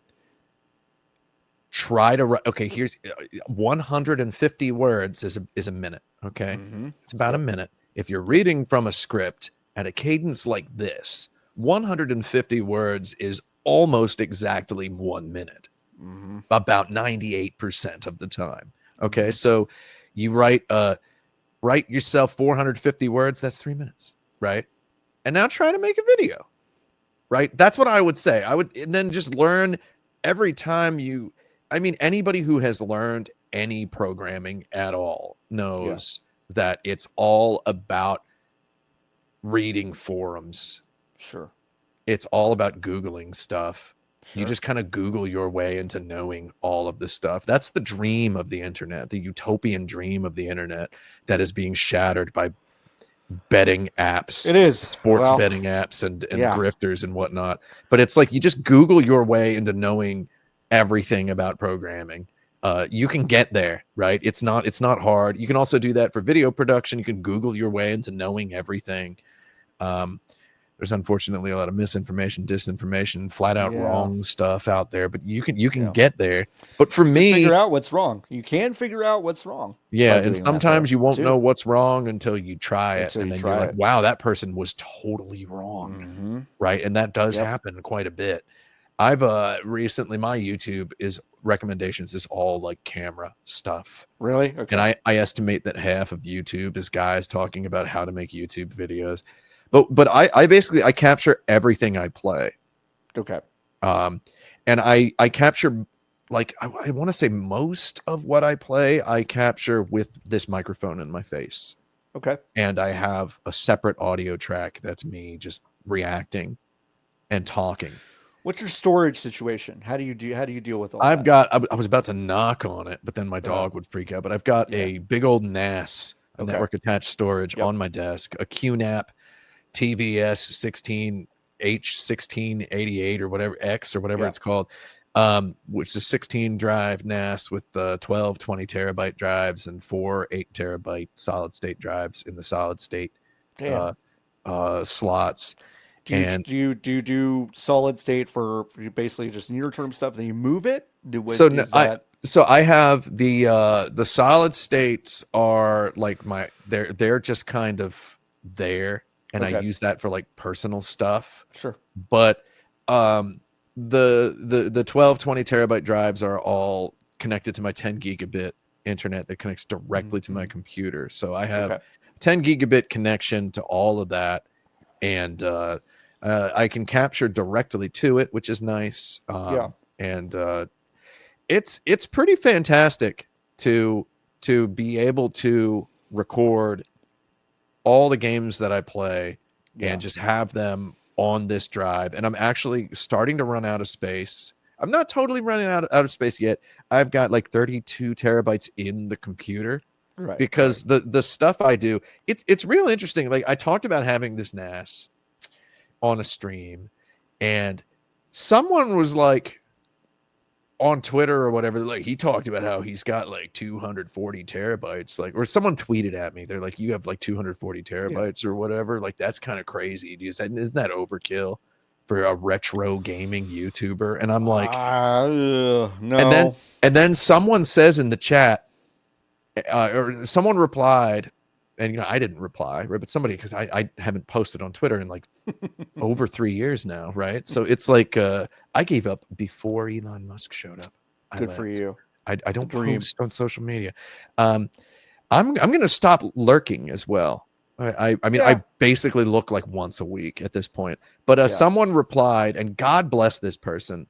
try to write. Okay, here's 150 words is a minute. Okay, it's about a minute. If you're reading from a script at a cadence like this, 150 words is almost exactly 1 minute, about 98% of the time. Okay, so you write yourself 450 words. That's 3 minutes, right? And now try to make a video, right? That's what I would say. And then just learn every time you. I mean, anybody who has learned any programming at all knows that it's all about reading forums. Sure. It's all about Googling stuff. Sure. You just kind of Google your way into knowing all of this stuff. That's the dream of the internet, the utopian dream of the internet that is being shattered by betting apps. It is. Sports betting apps and grifters and whatnot. But it's like you just Google your way into knowing everything about programming. You can get there, right? It's not hard. You can also do that for video production. You can Google your way into knowing everything. There's unfortunately a lot of misinformation, disinformation, flat out wrong stuff out there, but you can get there. But for me, figure out what's wrong. You can figure out what's wrong. Yeah, and sometimes you won't know what's wrong until you try it, and then you're like, wow, that person was totally wrong, right? And that does happen quite a bit. I've recently, my YouTube recommendations is all like camera stuff. Really? Okay. And I estimate that half of YouTube is guys talking about how to make YouTube videos. But I basically capture everything I play. Okay. And I capture, like, I want to say most of what I play, I capture with this microphone in my face. Okay. And I have a separate audio track that's me just reacting and talking. What's your storage situation? How do you deal with all that? I was about to knock on it, but then my dog Uh-huh. would freak out. But I've got a big old NAS, a network attached storage on my desk, a QNAP TVS 16 H1688 or whatever X or whatever it's called, which is 16 drive NAS with 12 20 terabyte drives and 4 8 terabyte solid state drives in the solid state slots. Do you do solid state for basically just near term stuff? Then you move it. So I have the solid states are like they're just kind of there, and I use that for like personal stuff. Sure. But the 12 20 terabyte drives are all connected to my 10 gigabit internet that connects directly to my computer. So I have 10 gigabit connection to all of that, and I can capture directly to it, which is nice. And it's pretty fantastic to be able to record all the games that I play and just have them on this drive. And I'm actually starting to run out of space. I'm not totally running out of space yet. I've got like 32 terabytes in the computer, right? Because the stuff I do, it's real interesting. Like I talked about having this NAS on a stream, and someone was like on Twitter or whatever, like he talked about how he's got like 240 terabytes, like, or someone tweeted at me, they're like, you have like 240 terabytes or whatever, like that's kind of crazy. Isn't that overkill for a retro gaming YouTuber? And I'm like, no. And then someone says in the chat, or someone replied, and I didn't reply, right? But somebody, because I haven't posted on Twitter in like over 3 years now, right? So it's like I gave up before Elon Musk showed up. Good for you. I don't post on social media. I'm gonna stop lurking as well. I mean, I basically look like once a week at this point. But someone replied, and God bless this person.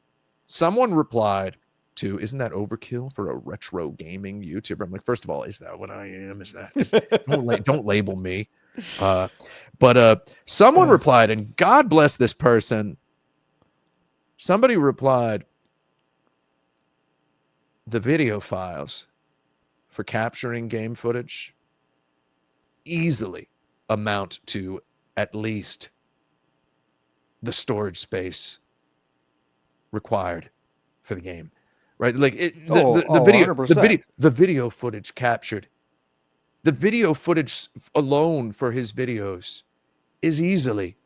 Someone replied to, isn't that overkill for a retro gaming YouTuber? I'm like, first of all, is that what I am? Don't label me. But someone replied, and God bless this person. Somebody replied, the video files for capturing game footage easily amount to at least the storage space required for the game. Right, like the video footage captured, the video footage alone for his videos is easily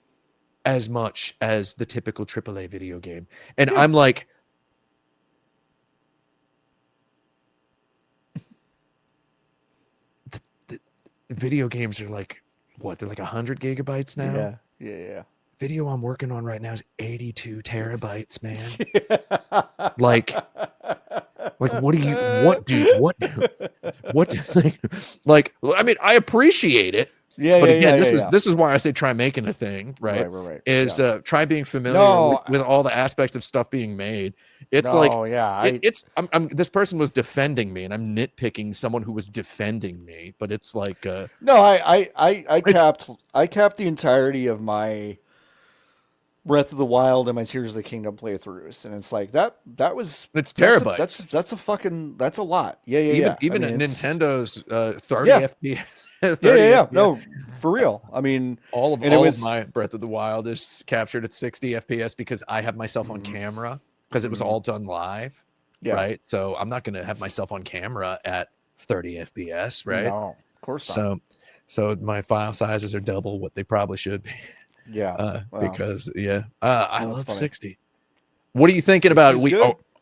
as much as the typical AAA video game. And I'm like, video games are like what? They're like 100 gigabytes now. Yeah. Video I'm working on right now is 82 terabytes, man. Like what do you like? I mean, I appreciate it. But again, this is why I say try making a thing, right? Right. Is try being familiar with all the aspects of stuff being made. It's this person was defending me, and I'm nitpicking someone who was defending me, but it's like I capped the entirety of my Breath of the Wild and my Tears of the Kingdom playthroughs, and it's like that was it's terabytes. That's a lot. Even at Nintendo's 30 FPS. 30 FPS. No, for real. I mean, all of my Breath of the Wild is captured at 60 FPS because I have myself on camera because it was all done live, right? So I'm not going to have myself on camera at 30 FPS, right? No, of course not. So my file sizes are double what they probably should be. Because I love 60. What are you thinking about?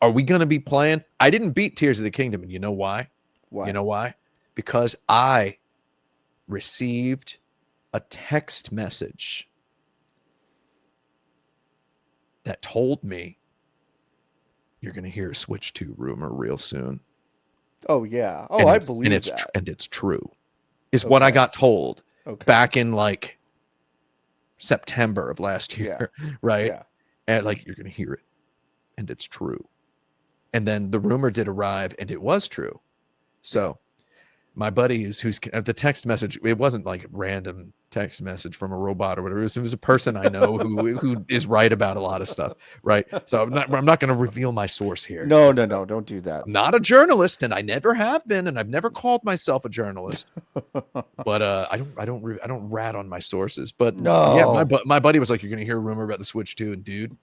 Are we going to be playing? I didn't beat Tears of the Kingdom, and you know why? You know why? Because I received a text message that told me you're going to hear a Switch 2 rumor real soon. Oh yeah. Oh, I believe that. And it's true. Is what I got told back in like September of last year, right? Yeah. And like, you're going to hear it, and it's true. And then the rumor did arrive, and it was true. So my buddy who's the text message, it wasn't like a random text message from a robot or whatever. It was a person I know who is right about a lot of stuff, right? So I'm not going to reveal my source here. No, don't do that. I'm not a journalist, and I never have been, and I've never called myself a journalist. But I don't rat on my sources. But my buddy was like, "You're going to hear a rumor about the Switch 2," and dude,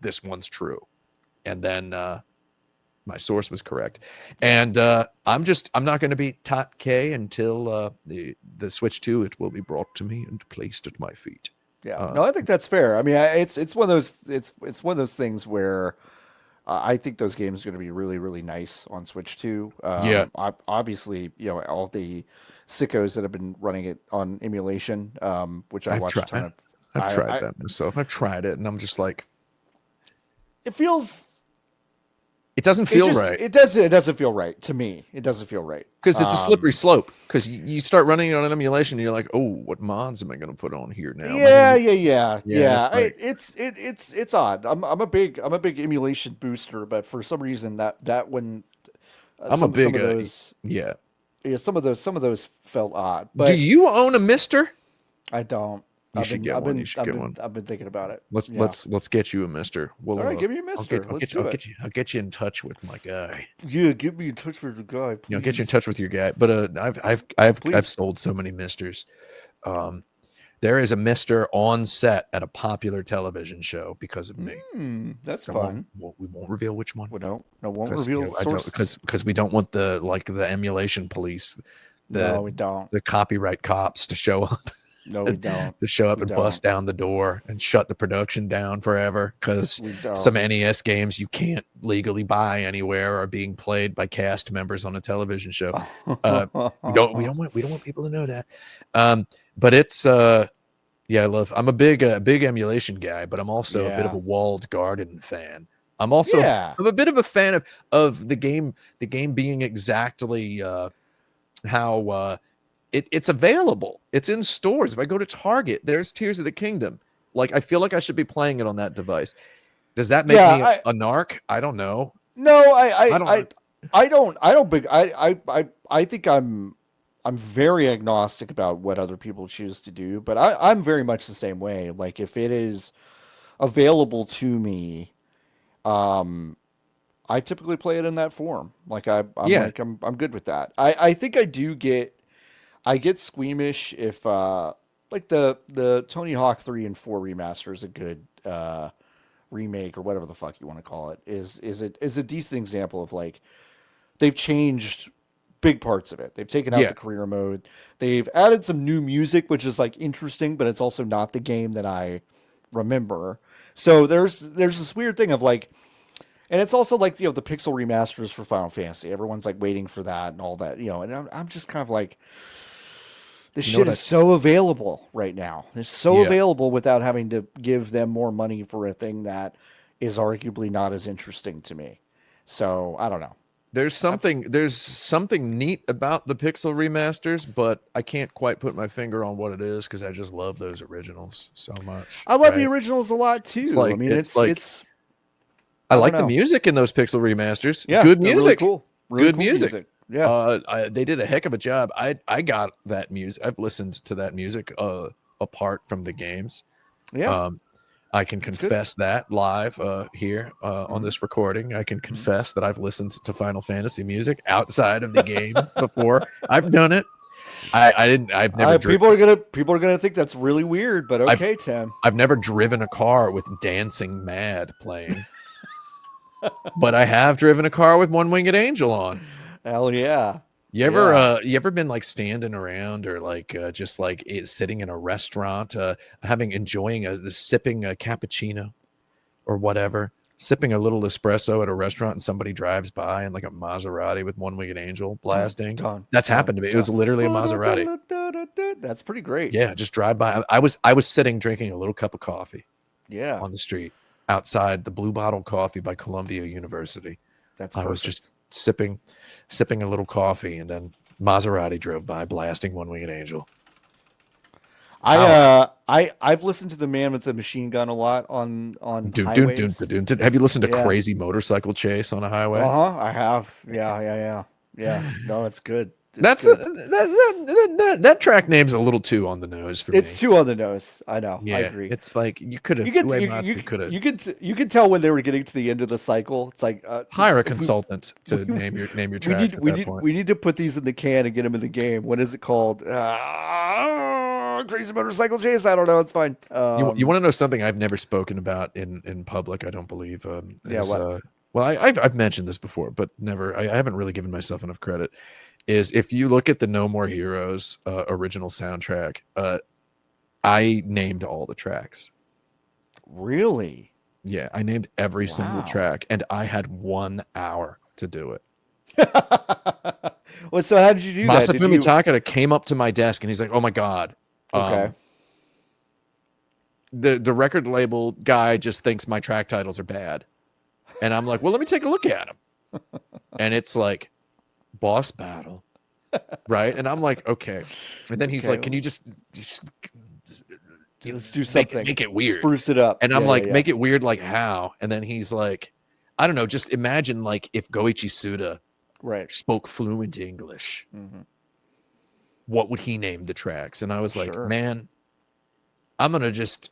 this one's true. And then my source was correct, and I'm not going to be top K until the Switch 2 it will be brought to me and placed at my feet. I think that's fair. I mean, it's one of those things where I think those games are going to be really, really nice on Switch 2. Obviously, all the sickos that have been running it on emulation, which I've watched a ton of. I've tried that myself. I've tried it, and I'm just like, it doesn't feel right. It doesn't feel right to me. It doesn't feel right because it's a slippery slope. Because you start running it on an emulation, and you're like, "Oh, what mods am I going to put on here now?" It's odd. I'm a big emulation booster, but for some reason that when some of those felt odd. But do you own a Mister? I don't. You should get one. I've been thinking about it. Let's get you a Mister. All right, give me a Mister. I'll get you in touch with my guy. Yeah, get me in touch with the guy. Please. I'll get you in touch with your guy. But I've sold so many Misters. There is a Mister on set at a popular television show because of me. That's fun. We won't reveal which one. We won't reveal sources because we don't want the emulation police, we don't. The copyright cops to show up. No, we don't. To show up and bust down the door and shut the production down forever because some NES games you can't legally buy anywhere are being played by cast members on a television show. We don't want people to know that. But it's I'm a big emulation guy, but I'm also a bit of a walled garden fan. I'm also I'm a bit of a fan of the game being exactly how it's available. It's in stores. If I go to Target, there's Tears of the Kingdom. Like, I feel like I should be playing it on that device. Does that make me a narc? I don't know. No, I think I'm very agnostic about what other people choose to do, but I'm very much the same way. Like, if it is available to me, I typically play it in that form. Like, I'm good with that. I think I get squeamish if like the Tony Hawk 3 and 4 remaster is a good remake or whatever the fuck you want to call it. Is a decent example of like they've changed big parts of it. They've taken out the career mode. They've added some new music, which is like interesting, but it's also not the game that I remember. So there's this weird thing of like, and it's also like, the pixel remasters for Final Fantasy. Everyone's like waiting for that and all that, and I'm just kind of like, This shit is so available right now. It's so available without having to give them more money for a thing that is arguably not as interesting to me. So I don't know. There's something neat about the Pixel remasters, but I can't quite put my finger on what it is because I just love those originals so much. I love the originals a lot too. I mean, I like the music in those Pixel remasters. Yeah, good music, really cool. Really good cool music. Yeah, they did a heck of a job. I got that music. I've listened to that music apart from the games. Yeah. I can confess that live here on this recording. I can confess that I've listened to Final Fantasy music outside of the games before. I've done it. I've never. People are gonna think that's really weird, but okay, Tim. I've never driven a car with Dancing Mad playing, but I have driven a car with One Winged Angel on. Hell yeah. You ever been like standing around or like just like sitting in a restaurant, sipping a cappuccino or whatever, sipping a little espresso at a restaurant, and somebody drives by in like a Maserati with One Winged Angel blasting? That's happened to me. It was literally a Maserati. That's pretty great. Yeah, just drive by. I was sitting drinking a little cup of coffee. Yeah, on the street outside the Blue Bottle Coffee by Columbia University. I was just sipping a little coffee, and then Maserati drove by blasting One Winged Angel. I've listened to the Man with the Machine Gun a lot on highways. Have you listened to Crazy Motorcycle Chase on a highway? I have. Yeah. No, it's good. That track name's a little too on the nose for me. It's too on the nose. I know. Yeah, I agree. It's like you could have. You could tell when they were getting to the end of the cycle. It's like hire a consultant to name your tracks. We need to put these in the can and get them in the game. What is it called? Crazy Motorcycle Chase. I don't know. It's fine. You want to know something I've never spoken about in public? I don't believe. What? Well, I've mentioned this before, but never. I haven't really given myself enough credit. Is if you look at the No More Heroes original soundtrack, I named all the tracks. Really? Yeah, I named every single track, and I had 1 hour to do it. Well, so how did you do that? Masafumi Takada came up to my desk, and he's like, "Oh my god, okay." The record label guy just thinks my track titles are bad, and I'm like, "Well, let me take a look at them," and it's like. Boss battle, right? And I'm like, okay. And then he's like, can you just let's do something, make it weird, spruce it up? And I'm like, make it weird, like how? And then he's like, I don't know, just imagine like if Goichi Suda spoke fluent English, what would he name the tracks? And I was like, man, I'm just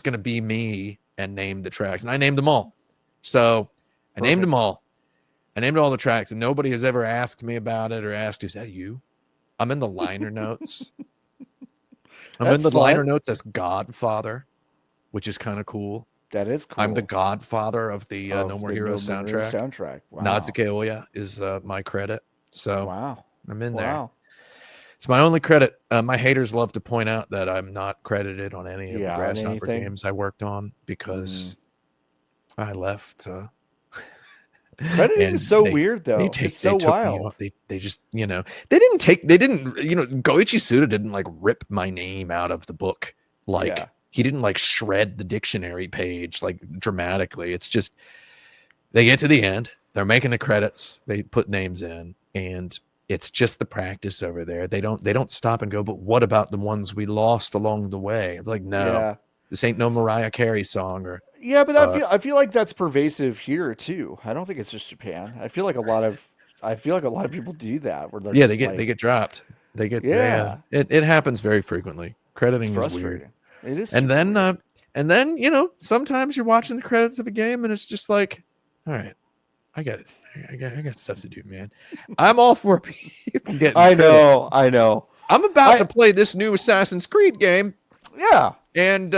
gonna be me and name the tracks. And I named them all. So I named them all. I named all the tracks, and nobody has ever asked me about it or asked, is that you? I'm in the liner notes. Liner notes as Godfather, which is kind of cool. That is cool. I'm the godfather of the No More Heroes soundtrack. Wow. Natsuke Oya is my credit. So I'm in there. It's my only credit. My haters love to point out that I'm not credited on any of the Grasshopper games I worked on because I left... Crediting is so weird, though. It's so wild. They just, Goichi Suda didn't like rip my name out of the book. He didn't like shred the dictionary page like dramatically. It's just, they get to the end, they're making the credits, they put names in, and it's just the practice over there. They don't stop and go, but what about the ones we lost along the way? It's like, no, this ain't no Mariah Carey song or. Yeah, but I feel like that's pervasive here too. I don't think it's just Japan. I feel like a lot of people do that. Where they get dropped. They get It happens very frequently. Crediting is weird. It is. And then sometimes you're watching the credits of a game and it's just like, all right, I got it. I got stuff to do, man. I'm all for people getting. I know. I'm about to play this new Assassin's Creed game. Yeah, and.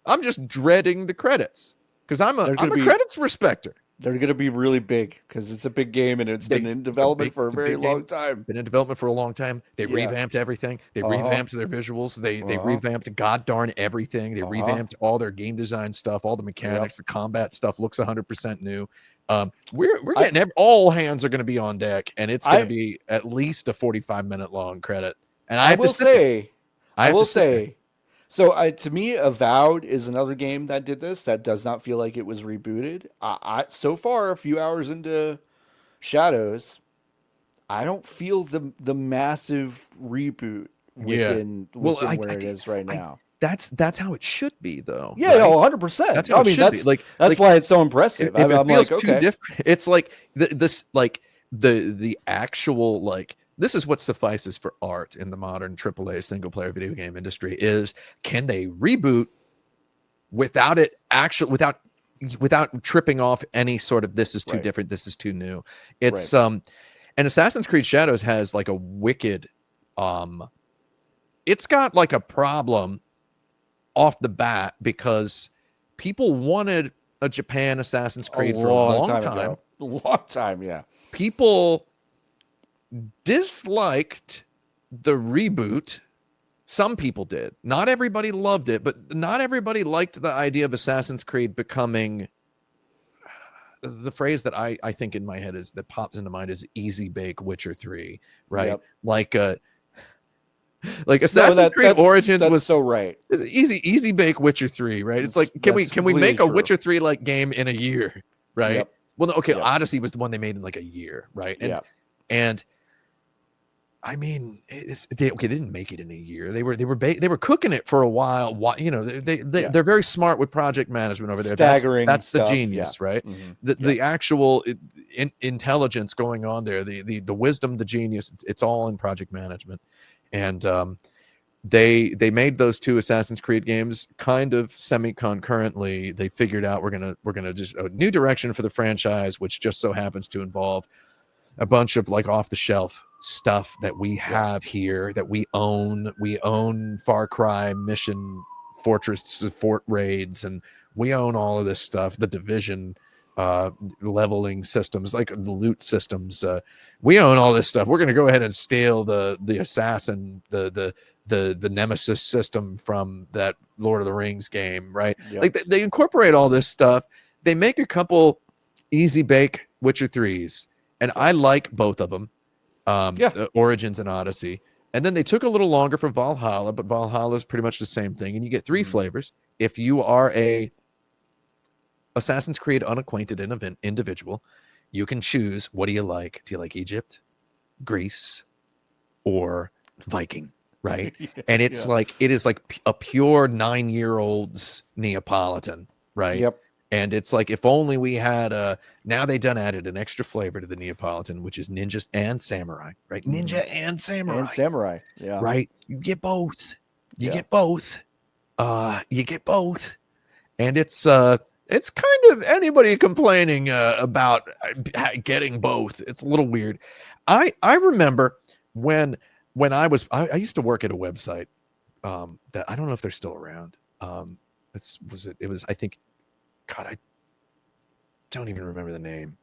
I'm just dreading the credits because I'm a credits respecter. They're going to be really big because it's a big game and it's been in development for a very long time. Been in development for a long time. They revamped everything. They revamped their visuals. They revamped god darn everything. They revamped all their game design stuff, all the mechanics, the combat stuff looks 100% new. We're getting all hands are going to be on deck, and it's going to be at least a 45-minute long credit. And I will say. So to me, Avowed is another game that did this. That does not feel like it was rebooted. So far, a few hours into Shadows, I don't feel the massive reboot within where it is right now. That's how it should be, though. Yeah, right? 100%. That's how it should be. Like that's why it's so impressive. If it feels too different, it's like the actual like. This is what suffices for art in the modern AAA single-player video game industry: is can they reboot without tripping off any sort of this is too different, this is too new. It's and Assassin's Creed Shadows has like a wicked, it's got like a problem off the bat because people wanted a Japan Assassin's Creed for a long time. A long time, yeah. People disliked the reboot. Some people did. Not everybody loved it, but not everybody liked the idea of Assassin's Creed becoming the phrase that I think in my head is that pops into mind is easy bake Witcher 3, right? Yep. Like Assassin's Creed Origins was so right. It's easy bake Witcher 3, right? It's like can we make a Witcher 3 like game in a year, right? Yep. Well, no, okay, yep. Odyssey was the one they made in like a year, right? And I mean, they didn't make it in a year. They were cooking it for a while. You know, they're very smart with project management over there. Staggering. That's the genius, right? Mm-hmm. The actual intelligence going on there, the wisdom, the genius. It's all in project management, and they made those two Assassin's Creed games kind of semi-concurrently. They figured out we're gonna just a new direction for the franchise, which just so happens to involve a bunch of like off the shelf stuff that we have here that we own. We own Far Cry Mission Fortress Fort Raids, and we own all of this stuff. The Division leveling systems, like the loot systems. We own all this stuff. We're going to go ahead and steal the assassin, the Nemesis system from that Lord of the Rings game, right? Yep. Like they incorporate all this stuff. They make a couple easy bake Witcher 3s. And I like both of them, Origins and Odyssey. And then they took a little longer for Valhalla, but Valhalla is pretty much the same thing. And you get three flavors. If you are a Assassin's Creed unacquainted individual, you can choose, what do you like? Do you like Egypt, Greece, or Viking, right? And it's it is like a pure 9-year-old's Neapolitan, right? Yep. And it's like, if only we had now they done added an extra flavor to the Neapolitan, which is ninjas and samurai, right? Ninja and samurai. And samurai, yeah. Right? You get both. You get both. You get both. And it's kind of anybody complaining about getting both. It's a little weird. I remember when I used to work at a website that I don't know if they're still around. It was I think, God, I don't even remember the name.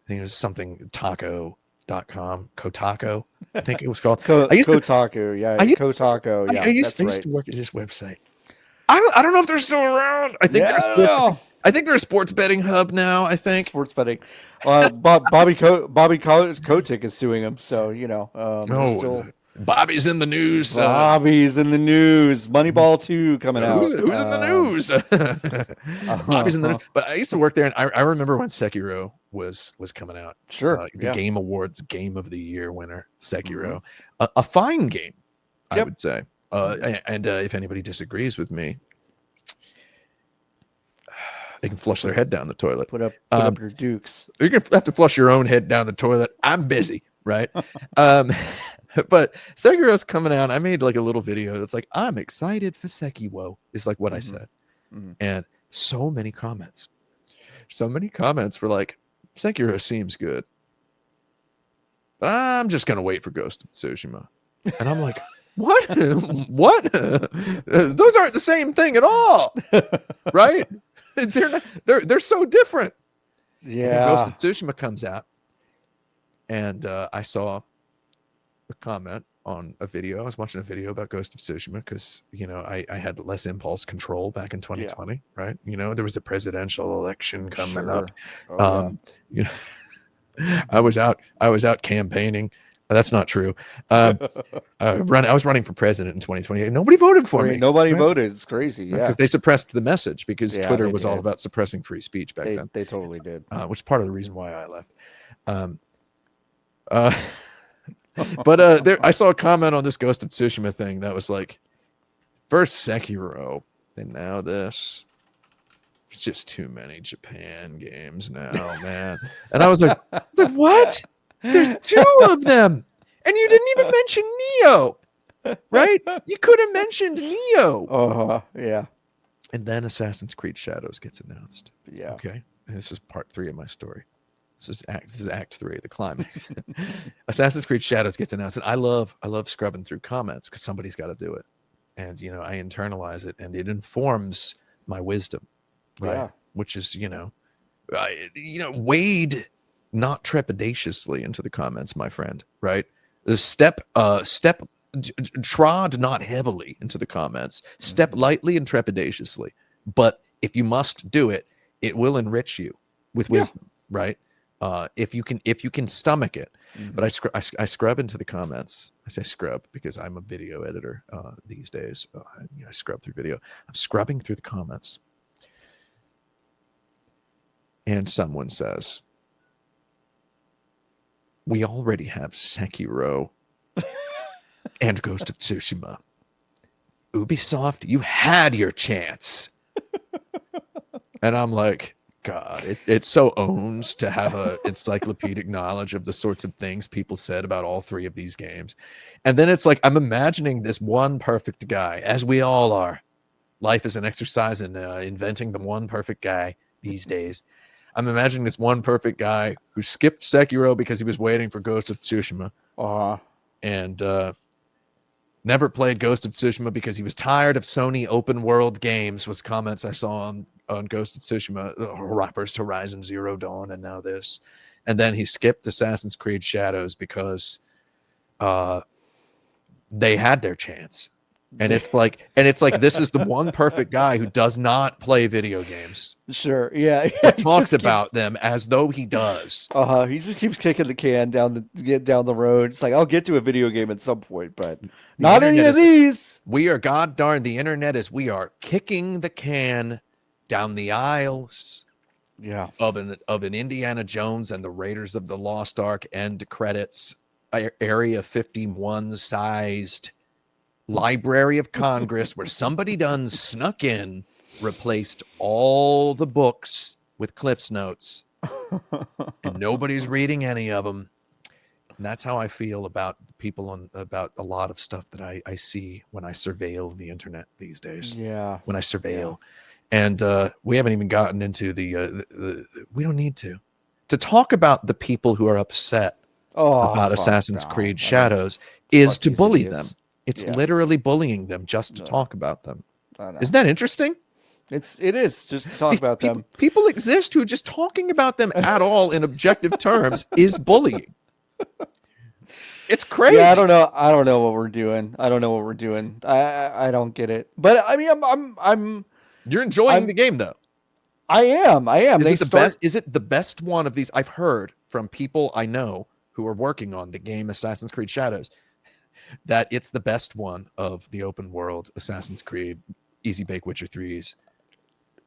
I think it was something taco.com, Kotaku, I think it was called. Kotaku, yeah. Kotaku, yeah. I used to work at this website. I don't know if they're still around. I think they're a sports betting hub now, I think. Sports betting. Bobby Kotick is suing him, so, you know. Bobby's in the news. Bobby's in the news. Moneyball 2 coming out. Who's in the news? Bobby's in the news. But I used to work there, and I remember when Sekiro was coming out. Sure. The Game Awards Game of the Year winner, Sekiro. Mm-hmm. A fine game, I would say. And if anybody disagrees with me, they can flush their head down the toilet. Put up your dukes. You're going to have to flush your own head down the toilet. I'm busy, right? But Sekiro's coming out. I made like a little video that's like, I'm excited for Sekiro, is like what I said. Mm-hmm. And so many comments were like, Sekiro seems good, but I'm just going to wait for Ghost of Tsushima. And I'm like, what? What? Those aren't the same thing at all, right? They're so different. Yeah. And then Ghost of Tsushima comes out, and I saw a comment on a video. I was watching a video about Ghost of Tsushima because, I had less impulse control back in 2020, right? There was a presidential election coming up. I was out campaigning. That's not true. I was running for president in 2020. Nobody voted for me. Nobody voted. It's crazy. Yeah, because they suppressed the message because Twitter was all about suppressing free speech back then. They totally did. Which is part of the reason why I left. But I saw a comment on this Ghost of Tsushima thing that was like, first Sekiro, and now this. It's just too many Japan games now, man. And I was like, what? There's 2 of them, and you didn't even mention Neo, right? You could have mentioned Neo. Yeah. And then Assassin's Creed Shadows gets announced. Yeah. Okay. And this is part 3 of my story. This is Act 3, the climax. Assassin's Creed Shadows gets announced, and I love scrubbing through comments because somebody's got to do it, and I internalize it, and it informs my wisdom, right? Yeah. Which is wade not trepidatiously into the comments, my friend, right? The trod not heavily into the comments, step lightly and trepidatiously, but if you must do it, it will enrich you with wisdom, right? If you can stomach it. But I scrub into the comments. I say scrub because I'm a video editor these days. I scrub through video. I'm scrubbing through the comments, and someone says, "We already have Sekiro and Ghost of Tsushima. Ubisoft, you had your chance." And I'm like, God, it so owns to have a encyclopedic knowledge of the sorts of things people said about all 3 of these games. And then it's like, I'm imagining this one perfect guy, as we all are. Life is an exercise in inventing the one perfect guy these days. I'm imagining this one perfect guy who skipped Sekiro because he was waiting for Ghost of Tsushima. And never played Ghost of Tsushima because he was tired of Sony open world games, was comments I saw on Ghost of Tsushima, first Horizon Zero Dawn, and now this. And then he skipped Assassin's Creed Shadows because they had their chance. And it's like this is the one perfect guy who does not play video games. Sure, yeah. But talks about them as though he does. He just keeps kicking the can down the road. It's like, I'll get to a video game at some point, but not any of these. We are god darn the internet as we are kicking the can down the aisles. Yeah. Of an Indiana Jones and the Raiders of the Lost Ark end credits, Area 51 sized Library of Congress where somebody done snuck in, replaced all the books with Cliff's Notes, and nobody's reading any of them. And that's how I feel about people about a lot of stuff that I see when I surveil the internet these days. Yeah. When I surveil. Yeah. And we haven't even gotten into the we don't need to talk about the people who are upset about Assassin's Creed Shadows is to bully them. It's literally bullying them just to talk about them. Isn't that interesting? It is just to talk about them. People exist who just talking about them at all in objective terms is bullying. It's crazy. Yeah, I don't know what we're doing. I don't get it. But I mean, I'm. You're enjoying the game though. I am. Is it the best one of these? I've heard from people I know who are working on the game Assassin's Creed Shadows that it's the best one of the open world Assassin's Creed. Easy Bake Witcher 3s.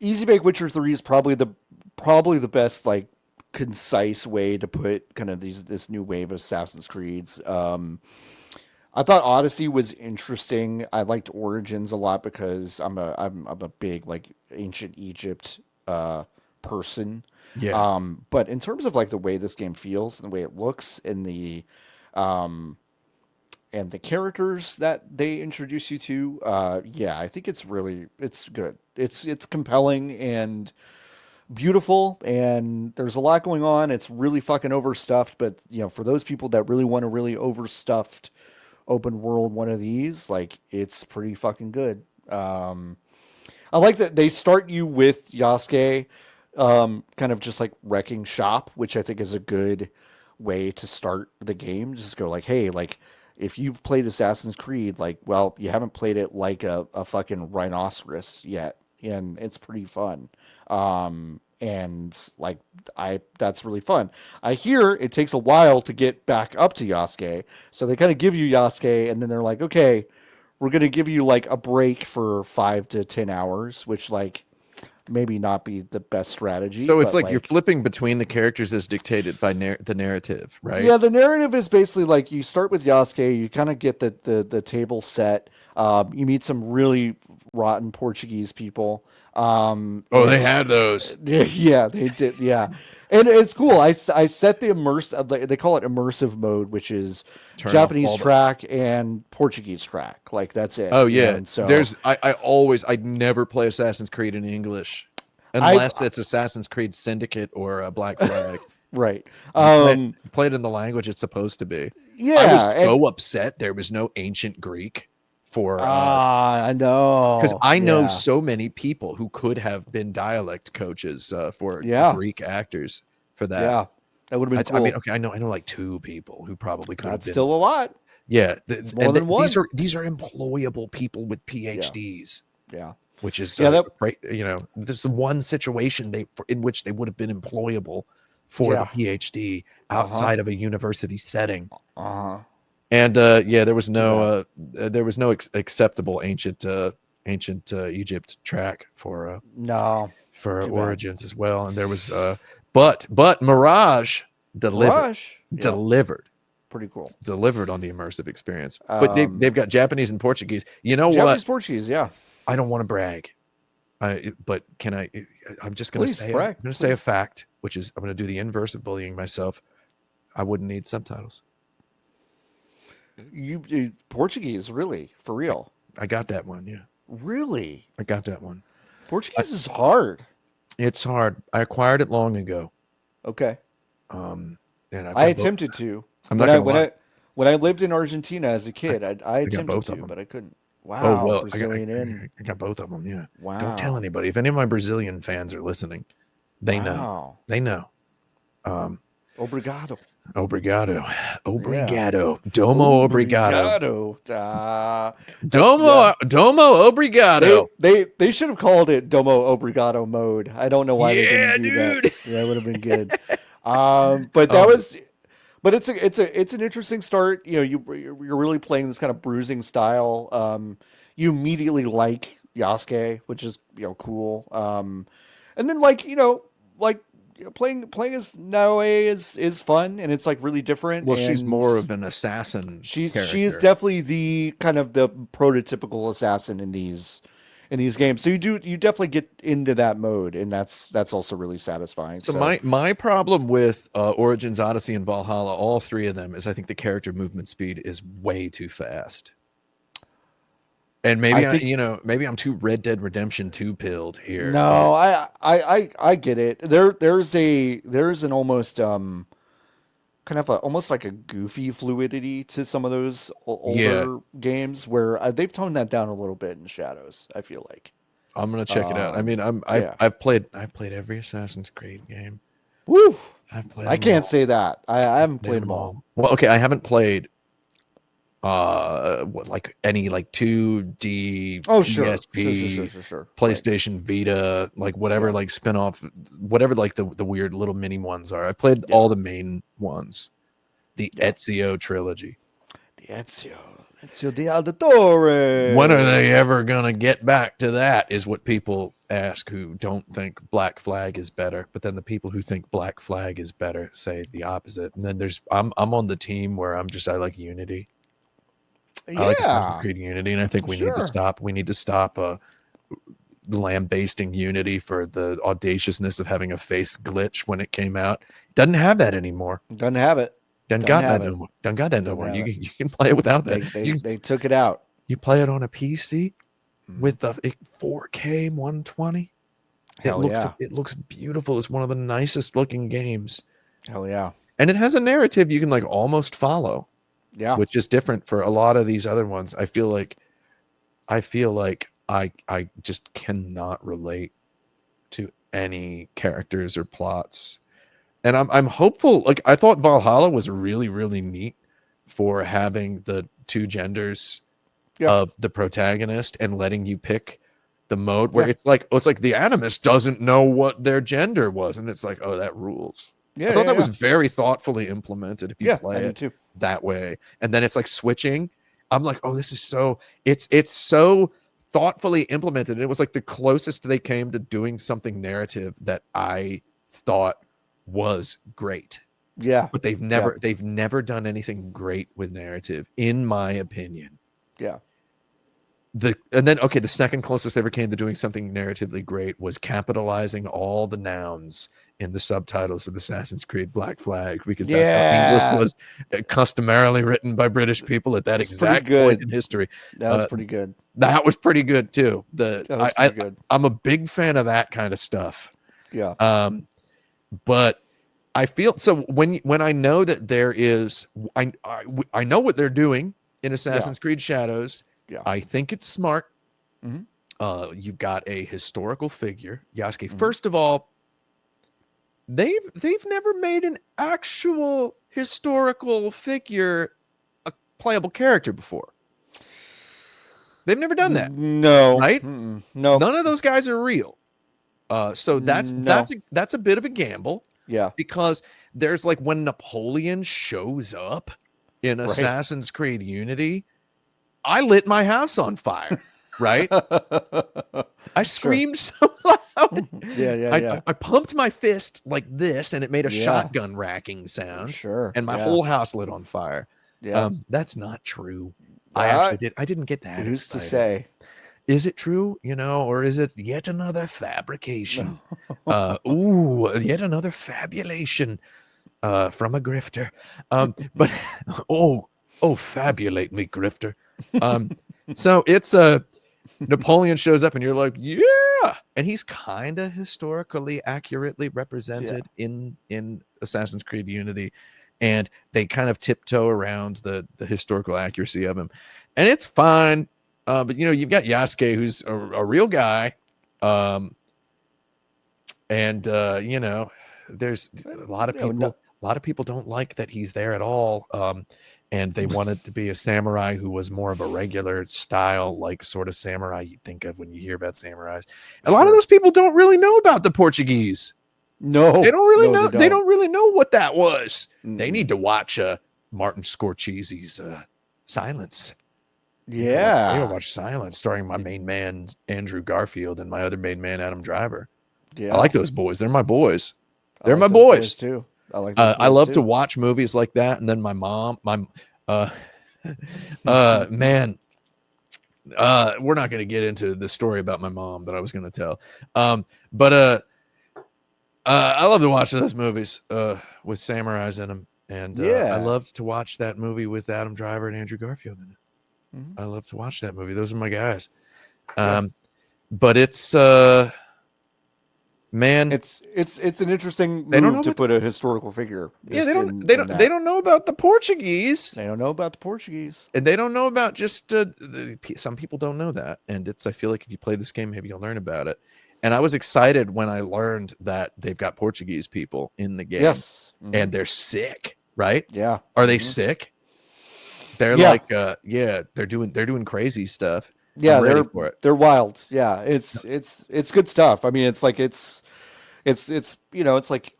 Easy Bake Witcher 3 is probably the best, like, concise way to put kind of this new wave of Assassin's Creeds. I thought Odyssey was interesting. I liked Origins a lot because I'm a big, like, ancient Egypt person. Yeah. But in terms of, like, the way this game feels and the way it looks and the characters that they introduce you to, I think it's good. It's compelling and beautiful, and there's a lot going on. It's really fucking overstuffed, but for those people that really want a really overstuffed open world one of these, like, it's pretty fucking good. I like that they start you with Yasuke, kind of just like wrecking shop, which I think is a good way to start the game. Just go like, hey, like if you've played Assassin's Creed, like, well, you haven't played it like a fucking rhinoceros yet, and it's pretty fun. And like that's really fun. I hear it takes a while to get back up to Yasuke, so they kind of give you Yasuke, and then they're like, okay, we're gonna give you like a break for 5 to 10 hours, which like maybe not be the best strategy. So it's like you're flipping between the characters as dictated by the narrative, right? Yeah, the narrative is basically like you start with Yasuke, you kind of get the table set. You meet some really rotten Portuguese people. They had those. Yeah, they did. Yeah, and it's cool. I set the immersive. They call it immersive mode, which is Japanese track and Portuguese track. Like that's it. Oh yeah. And so I never play Assassin's Creed in English unless it's Assassin's Creed Syndicate or Black Flag. Right. Play it in the language it's supposed to be. Yeah. I was so upset there was no ancient Greek for I know, because I know so many people who could have been dialect coaches for Greek actors for that. Yeah, that would have been cool. I mean, okay, I know like 2 people who probably could have been. Still a lot. Yeah, it's more than one. These are employable people with PhDs. Yeah. Which is this is one situation in which they would have been employable for the PhD outside of a university setting. And there was no acceptable ancient Egypt track for Origins as well. And there was but Mirage delivered. Pretty cool. Delivered on the immersive experience. But they've got Japanese and Portuguese. You know Japanese, Portuguese, yeah. I don't want to brag. But can I? I'm just going to say. I'm going to say a fact, which is I'm going to do the inverse of bullying myself. I wouldn't need subtitles. You Portuguese, really, for real? I got that one. Yeah. Really? I got that one. Portuguese is hard. It's hard. I acquired it long ago. Okay. And I attempted to. I'm not going to lie. When I lived in Argentina as a kid, I attempted to, but I couldn't. Wow. Oh, well, Brazilian I got both of them. Yeah. Wow. Don't tell anybody. If any of my Brazilian fans are listening, they know. They know. Obrigado. Obrigado. Yeah. Domo obrigado. Domo obrigado. They should have called it Domo obrigado mode. I don't know why they didn't do that. Yeah, it would have been good. But that was. But it's an interesting start. You know, you're really playing this kind of bruising style. You immediately like Yasuke, which is cool. And then playing as Naoe is fun, and it's like really different. Well, she's more of an assassin. She is definitely the kind of the prototypical assassin in these games. So you definitely get into that mode, and that's also really satisfying. So my problem with Origins, Odyssey, and Valhalla, all 3 of them, is I think the character movement speed is way too fast. And maybe maybe I'm too Red Dead Redemption 2 pilled here. No, I get it. There's an almost kind of almost like a goofy fluidity to some of those older games where they've toned that down a little bit in Shadows. I feel like I'm gonna check it out. I mean, I've played every Assassin's Creed game. Woo! I've played. I can't say that. I haven't played them all. Well, okay, I haven't played any 2D PSP, sure. PlayStation Vita, like whatever spin-off, whatever the weird little mini ones are. I played all the main ones. The Ezio trilogy. The Ezio di Auditore. When are they ever gonna get back to that is what people ask who don't think Black Flag is better. But then the people who think Black Flag is better say the opposite. And then I'm on the team where I like Unity. I like Assassin's Creed Unity, and I think we need to stop. We need to stop lambasting Unity for the audaciousness of having a face glitch when it came out. Doesn't have that anymore. Doesn't have it. Doesn't got that no more. You can play it without that. They took it out. You play it on a PC with the 4K 120. It looks beautiful. It's one of the nicest looking games. Hell yeah! And it has a narrative you can almost follow. Yeah, which is different for a lot of these other ones. I feel like I just cannot relate to any characters or plots. And I'm hopeful. Like, I thought Valhalla was really, really neat for having the two genders of the protagonist and letting you pick the mode where it's like the animus doesn't know what their gender was, and it's like, oh, that rules. I thought that was very thoughtfully implemented if you play it that way. And then it's like switching. I'm like, oh, this is so it's so thoughtfully implemented. And it was like the closest they came to doing something narrative that I thought was great. Yeah. But they've never done anything great with narrative, in my opinion. Yeah. The second closest they ever came to doing something narratively great was capitalizing all the nouns in the subtitles of Assassin's Creed Black Flag, because that's how English was customarily written by British people at that exact point in history. That was pretty good. That was pretty good too. Good. I'm a big fan of that kind of stuff. Yeah. But I feel so when I know that there is, I know what they're doing in Assassin's Creed Shadows. Yeah. I think it's smart. Mm-hmm. You've got a historical figure, Yasuke. Mm-hmm. First of all, they've never made an actual historical figure a playable character before. They've never done that. No. Right? No. None of those guys are real. So that's a bit of a gamble. Yeah. Because there's like when Napoleon shows up in Assassin's Creed Unity, I lit my house on fire, right? I screamed so loud. Yeah. I pumped my fist like this, and it made a shotgun racking sound. Sure. And my whole house lit on fire. Yeah. That's not true. I didn't get that. Who's to say? Is it true, or is it yet another fabrication? Yet another fabulation from a grifter. But fabulate me, grifter. So it's Napoleon shows up and you're like, yeah, and he's kind of historically accurately represented in Assassin's Creed Unity, and they kind of tiptoe around the historical accuracy of him, and it's fine. But you've got Yasuke, who's a real guy, and there's a lot of people. A lot of people don't like that he's there at all, and they wanted to be a samurai who was more of a regular style, like sort of samurai you think of when you hear about samurais. A lot of those people don't really know about the Portuguese. No, they don't really know. They don't really know what that was. They need to watch Martin Scorsese's Silence. Yeah, I watch Silence, starring my main man Andrew Garfield and my other main man Adam Driver. Yeah, I like those boys. They're my boys. They're my boys too. I like. I love to watch movies like that, and then my mom, man. We're not going to get into the story about my mom that I was going to tell. But I love to watch those movies with samurais in them, and I loved to watch that movie with Adam Driver and Andrew Garfield in it. Mm-hmm. I love to watch that movie. Those are my guys. But it's man, it's an interesting move to put a historical figure. Yeah, they don't know about the Portuguese. They don't know about the Portuguese, and they don't know about just some people don't know that. And I feel like if you play this game, maybe you'll learn about it. And I was excited when I learned that they've got Portuguese people in the game. Yes, and they're sick, right? Yeah, are they sick? They're like, they're doing crazy stuff. Yeah, they're wild. Yeah, it's good stuff. I mean, it's like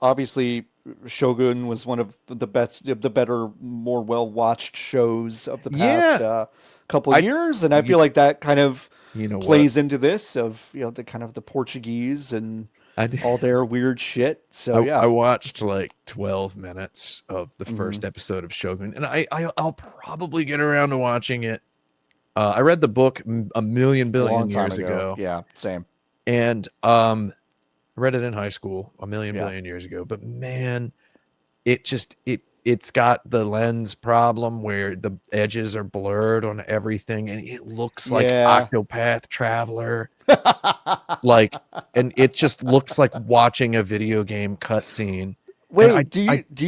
obviously Shogun was one of the better, more well watched shows of the past couple of years, and I feel like that kind of plays into this of the kind of the Portuguese and all their weird shit. So I watched like 12 minutes of the first episode of Shogun, and I'll probably get around to watching it. I read the book a million billion years ago. Yeah, same. And I read it in high school a million billion years ago. But man, it's got the lens problem where the edges are blurred on everything, and it looks like Octopath Traveler. And it just looks like watching a video game cutscene. Wait, I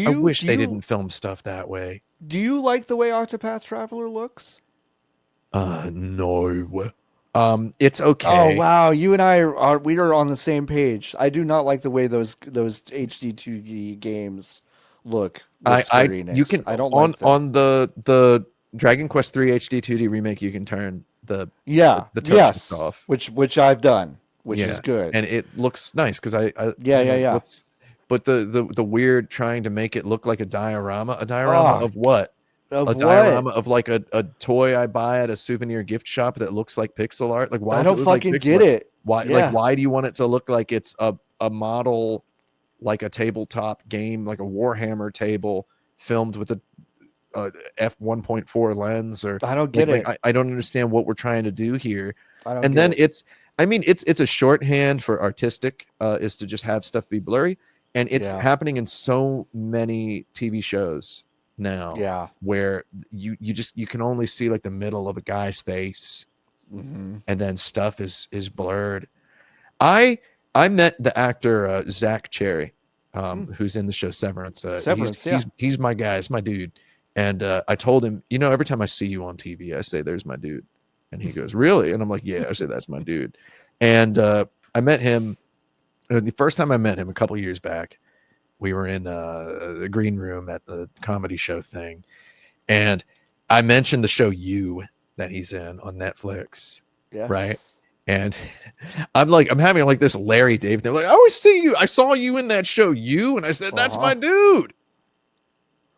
wish they didn't film stuff that way. Do you like the way Octopath Traveler looks? No. It's okay. Oh wow, you and I are on the same page. I do not like the way those HD 2D games look. You can I don't like them. on the Dragon Quest 3 HD 2D remake. You can turn the touch off, which I've done, which is good, and it looks nice because yeah. But the weird trying to make it look like a diorama of what? Diorama of like a toy I buy at a souvenir gift shop that looks like pixel art. Like why? I don't fucking get it. Why? Yeah. Like why do you want it to look like it's a model, like a tabletop game, like a Warhammer table filmed with a f1.4 lens? Or I don't get it. I don't understand what we're trying to do here. And then it's a shorthand for artistic, is to just have stuff be blurry, and it's happening in so many TV shows now, where you can only see like the middle of a guy's face, and then stuff is blurred. I met the actor Zach Cherry, who's in the show Severance. He's my guy, he's my dude. And I told him, every time I see you on TV, I say, "There's my dude." And he goes, "Really?" And I'm like, "Yeah." I say, "That's my dude." And I met him the first time I met him a couple years back. We were in the green room at the comedy show thing, and I mentioned the show You that he's in on Netflix, right? And I'm having like this Larry David thing. Like, I always see you. I saw you in that show You, and I said, "That's my dude."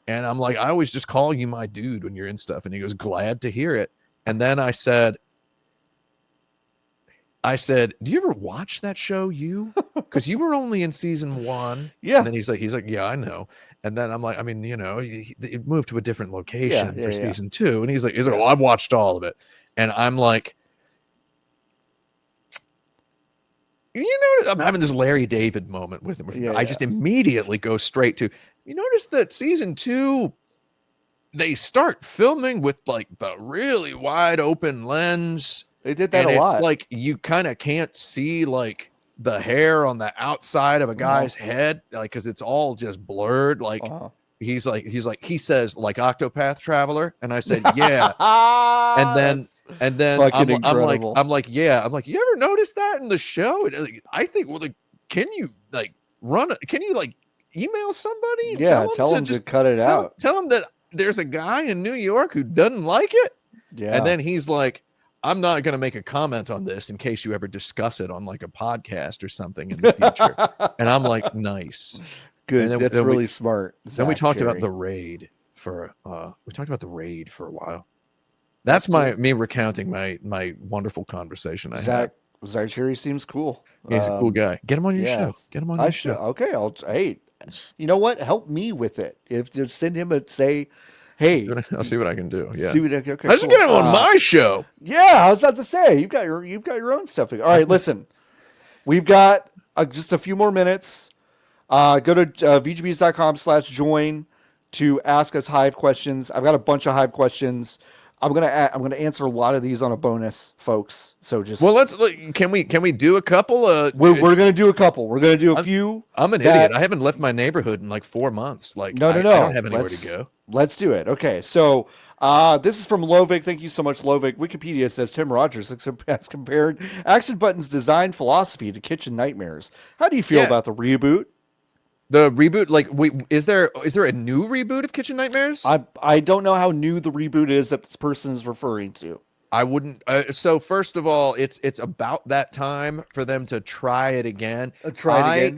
And I'm like, I always just call you my dude when you're in stuff. And he goes, "Glad to hear it." And then I said, "Do you ever watch that show You? Because you were only in season 1." Yeah. And then he's like, "Yeah, I know." And then I'm like, it moved to a different location for season 2. And he's like, "Well, I've watched all of it." And I'm like, I'm having this Larry David moment with him. I just immediately go straight to, you notice that season 2, they start filming with like the really wide open lens. They did that a lot. It's like you kind of can't see like the hair on the outside of a guy's head, like, because it's all just blurred. Like he says, like Octopath Traveler, and I said, "Yeah." and then I'm like, "Yeah." I'm like, "You ever notice that in the show?" I think, well, can you like email somebody? Yeah, tell them to cut it out. Tell them that there's a guy in New York who doesn't like it. Yeah. And then he's like, "I'm not going to make a comment on this in case you ever discuss it on like a podcast or something in the future." And I'm like, "Nice. Good." That's really smart. Then we talked about the raid for a while. That's me recounting my wonderful conversation I had. Zach Cherry seems cool. He's a cool guy. Get him on your show. Get him on your show. Okay, hey, you know what? Help me with it. If just send him hey, I'll see what I can do. Yeah. Okay, I should get him on my show. Yeah, I was about to say you've got your own stuff. All right, listen, we've got just a few more minutes. Go to vgbs.com/join to ask us Hive questions. I've got a bunch of Hive questions. I'm gonna answer a lot of these on a bonus, folks. So just can we do a couple? We're gonna do a couple. We're gonna do a few. I'm an idiot. I haven't left my neighborhood in like 4 months. Like no. I don't have anywhere to go. Let's do it. Okay, so this is from Lovic. Thank you so much, Lovic. Wikipedia says Tim Rogers has compared Action Button's design philosophy to Kitchen Nightmares. How do you feel about the reboot? The reboot, like, is there a new reboot of Kitchen Nightmares? I don't know how new the reboot is that this person is referring to. I wouldn't. So first of all, it's about that time for them to try it again. Sure.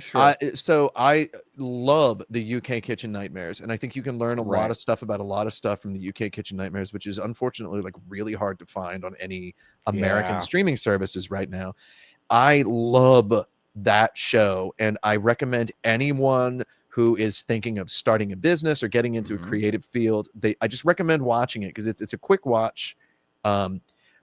So I love the UK Kitchen Nightmares, and I think you can learn a lot of stuff about a lot of stuff from the UK Kitchen Nightmares, which is unfortunately like really hard to find on any American streaming services right now. I love that show, and I recommend anyone who is thinking of starting a business or getting into a creative field, I just recommend watching it because it's a quick watch.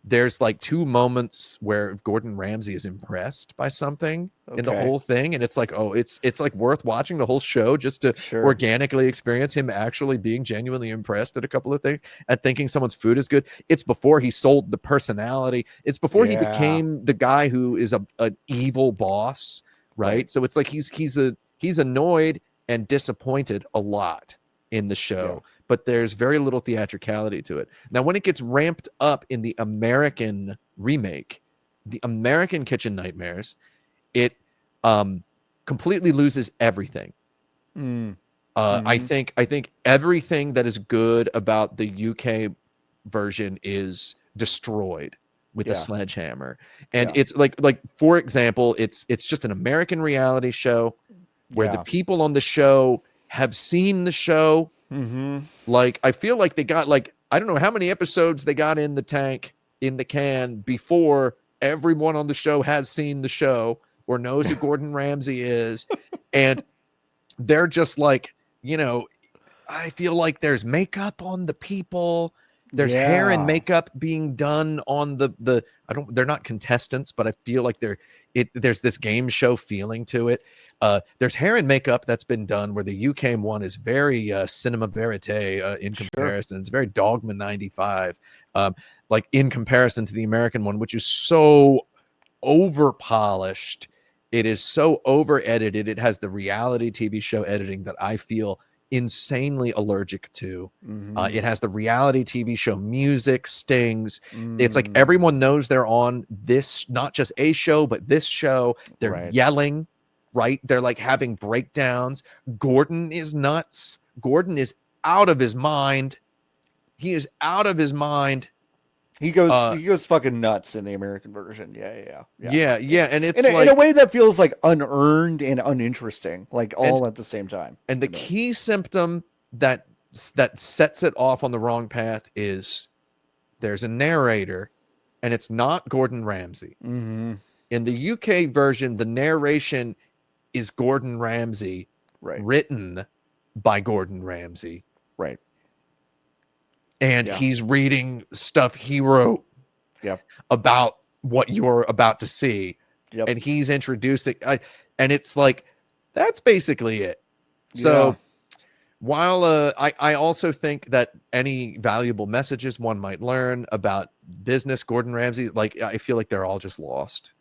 There's like 2 moments where Gordon Ramsay is impressed by something in the whole thing, and it's like, it's like worth watching the whole show just to organically experience him actually being genuinely impressed at a couple of things and thinking someone's food is good. It's before he sold the personality. It's before he became the guy who is an evil boss, right? So it's like he's annoyed and disappointed a lot in the show. But there's very little theatricality to it. Now, when it gets ramped up in the American remake, the American Kitchen Nightmares, it completely loses everything. I think everything that is good about the UK version is destroyed with the sledgehammer. And it's like for example, it's just an American reality show where the people on the show have seen the show. Like I feel like they got like, I don't know how many episodes they got in the tank, in the can, before everyone on the show has seen the show or knows who Gordon Ramsay is. And they're just like, you know, I feel like there's makeup on the people. There's hair and makeup being done on the they're not contestants, but I feel like there's this game show feeling to it. There's hair and makeup that's been done where the UK one is very cinema verite in comparison. It's very Dogma 95, like in comparison to the American one, which is so over polished. It is so over edited. It has the reality TV show editing that I feel insanely allergic to. It has the reality TV show music stings. It's like everyone knows they're on this, not just a show, but this show. They're yelling, right? They're like having breakdowns. Gordon is nuts. Gordon is out of his mind. He is out of his mind. He goes fucking nuts in the American version. Yeah. And it's in a way that feels like unearned and uninteresting, like all at the same time. And the key symptom that sets it off on the wrong path is there's a narrator, and it's not Gordon Ramsay. In the UK version, the narration is Gordon Ramsay, written by Gordon Ramsay. Right. And he's reading stuff he wrote about what you're about to see. And he's introducing, and it's like, that's basically it. So while I also think that any valuable messages one might learn about business, Gordon Ramsay, like I feel like they're all just lost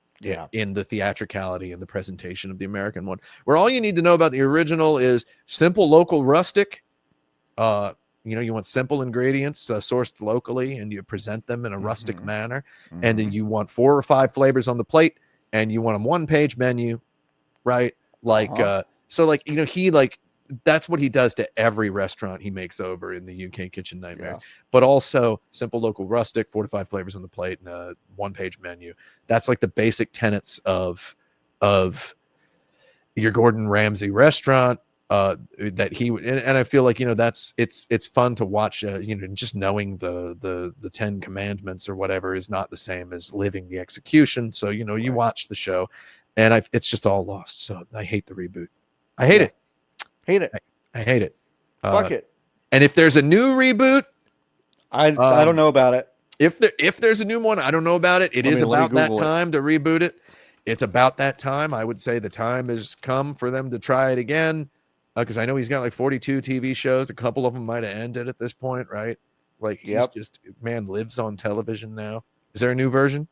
in the theatricality and the presentation of the American one, where all you need to know about the original is simple, local, rustic. You know, you want simple ingredients sourced locally, and you present them in a rustic manner. And then you want 4 or 5 flavors on the plate, and you want a 1-page menu, right? Like, so like, you know, he like, that's what he does to every restaurant he makes over in the UK Kitchen Nightmares. But also simple, local, rustic, 4 to 5 flavors on the plate, and a 1-page menu. That's like the basic tenets of your Gordon Ramsay restaurant. That he would, and I feel like, you know, it's fun to watch, you know, just knowing the 10 commandments or whatever is not the same as living the execution. So, you know, you watch the show, and it's just all lost. So I hate the reboot. I hate it. I hate it. Fuck it. And if there's a new reboot, I don't know about it. If there's a new one, I don't know about it. It is about that time to reboot it. It's about that time. I would say the time has come for them to try it again. Because I know he's got like 42 TV shows. A couple of them might have ended at this point, right? Like he's just, man, lives on television now. Is there a new version?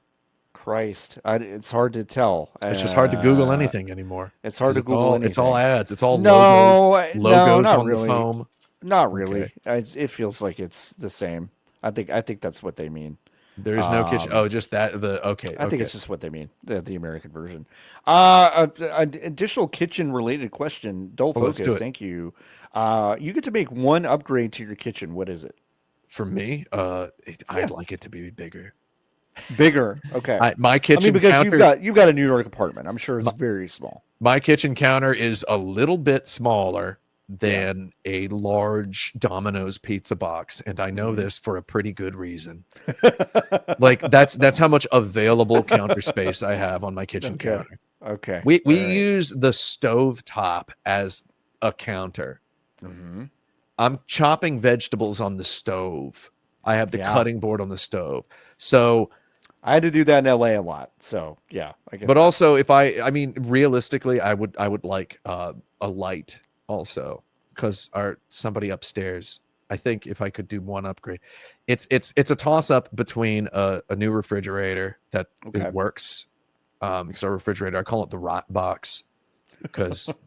Christ, it's hard to tell. It's just hard to Google anything anymore. It's hard to Google anything. It's all ads. It's all logos not on really. the foam. Not really. Okay. It feels like it's the same. I think that's what they mean. There is no kitchen. Oh, just that. I think it's just what they mean. The American version. Additional kitchen related question. Dull Focus. Thank you. You get to make one upgrade to your kitchen. What is it? For me, I'd like it to be bigger. Bigger. Okay. My kitchen. I mean, because counter, you've got a New York apartment. I'm sure it's very small. My kitchen counter is a little bit smaller than a large Domino's pizza box, and I know this for a pretty good reason. Like that's how much available counter space I have on my kitchen counter. Okay. We use the stove top as a counter. I'm chopping vegetables on the stove. I have the cutting board on the stove. So I had to do that in LA a lot. So yeah, I get but that. Also if I mean realistically, I would like a light also, because somebody upstairs, I think if I could do one upgrade, it's a toss up between a new refrigerator that works, because our refrigerator, I call it the rot box, because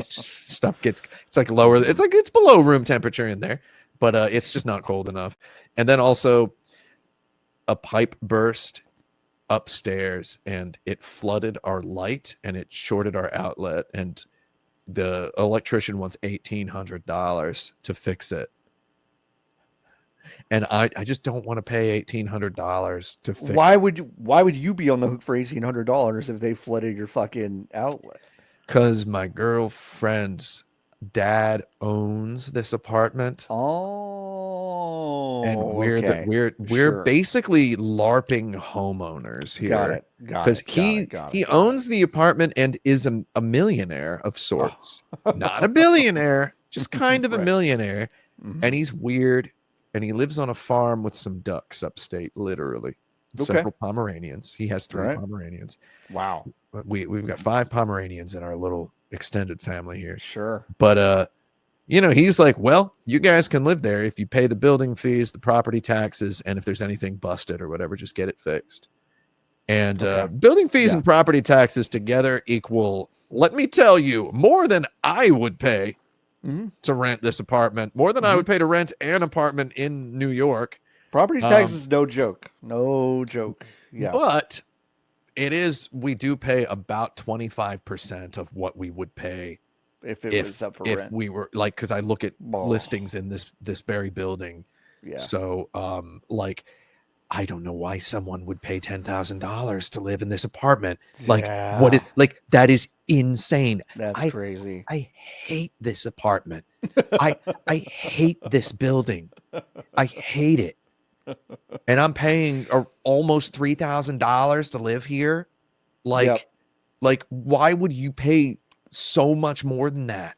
stuff gets, it's like lower, it's below room temperature in there, but it's just not cold enough. And then also a pipe burst upstairs and it flooded our light and it shorted our outlet, and the electrician wants $1,800 to fix it. And I just don't want to pay $1,800 to fix Why would you be on the hook for $1,800 if they flooded your fucking outlet? Because my girlfriend's dad owns this apartment. Oh, and we're okay. we're basically LARPing homeowners here. Got it. Because he owns the apartment and is a millionaire of sorts. Not a billionaire, just kind of a millionaire. Mm-hmm. And he's weird. And he lives on a farm with some ducks upstate, literally. Several Pomeranians. He has 3 Pomeranians. Wow. We've got 5 Pomeranians in our little extended family here. Sure. But he's like, well, you guys can live there if you pay the building fees, the property taxes, and if there's anything busted or whatever, just get it fixed. And building fees and property taxes together equal, let me tell you, more than I would pay to rent this apartment, more than I would pay to rent an apartment in New York. Property taxes, no joke. No joke. Yeah. But we do pay about 25% of what we would pay if it was up for rent. If we were like, because I look at listings in this very building. Yeah. So I don't know why someone would pay $10,000 to live in this apartment. Like, what is that is insane. That's crazy. I hate this apartment. I hate this building. I hate it. And I'm paying almost $3,000 to live here. Like, why would you pay so much more than that?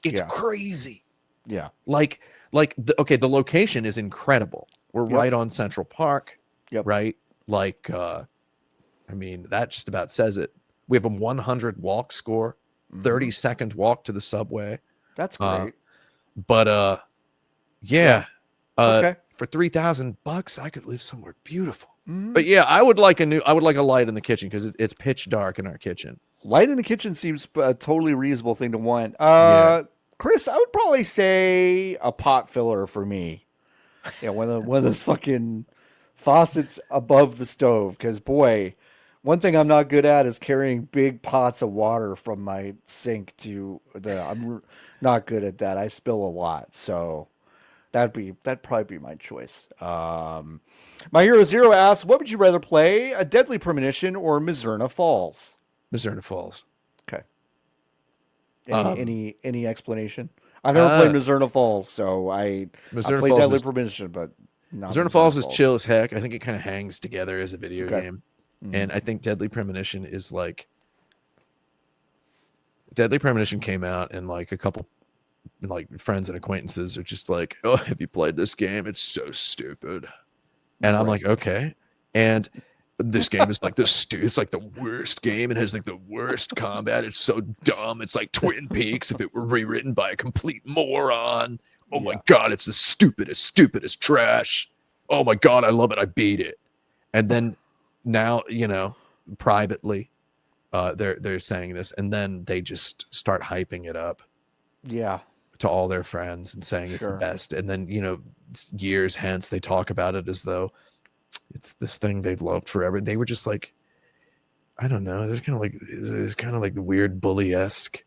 It's crazy. Yeah. The location is incredible. We're right on Central Park. Yep. Right. That just about says it. We have a 100 walk score, 30-second walk to the subway. That's great. For $3,000, I could live somewhere beautiful. But yeah, I would like a light in the kitchen because it's pitch dark in our kitchen. Light in the kitchen seems a totally reasonable thing to want. Chris, I would probably say a pot filler for me. Yeah, one of those fucking faucets above the stove. Because boy, one thing I'm not good at is carrying big pots of water from my sink I'm not good at that. I spill a lot, so that'd probably be my choice. My Hero Zero asks, what would you rather play, a Deadly Premonition or Mizurna Falls? Mizurna Falls. Okay. Any explanation? I've never played Mizurna Falls, so I played Deadly Premonition, but not Mizurna Falls is chill as heck. I think it kind of hangs together as a video game. And I think Deadly Premonition is Deadly Premonition came out and a couple friends and acquaintances are just like, oh, have you played this game? It's so stupid. And I'm like, okay. And this game is it's like the worst game. It has the worst combat. It's so dumb. It's like Twin Peaks if it were rewritten by a complete moron. Oh my God, it's the stupidest trash. Oh my God, I love it. I beat it. And then now, privately, they're saying this, and then they just start hyping it up. Yeah. To all their friends and saying it's the best. And then, years hence, they talk about it as though it's this thing they've loved forever. They were just like, I don't know. There's kind of like the weird bully-esque,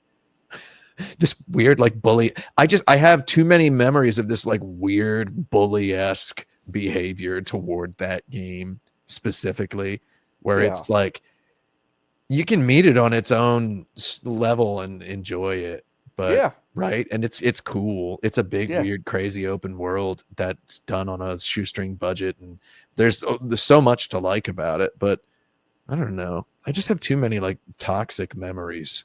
this weird bully. I have too many memories of this weird bully-esque behavior toward that game specifically, where it's you can meet it on its own level and enjoy it. But right. And it's cool. It's a big, weird, crazy open world that's done on a shoestring budget. And there's so much to like about it, but I don't know. I just have too many toxic memories.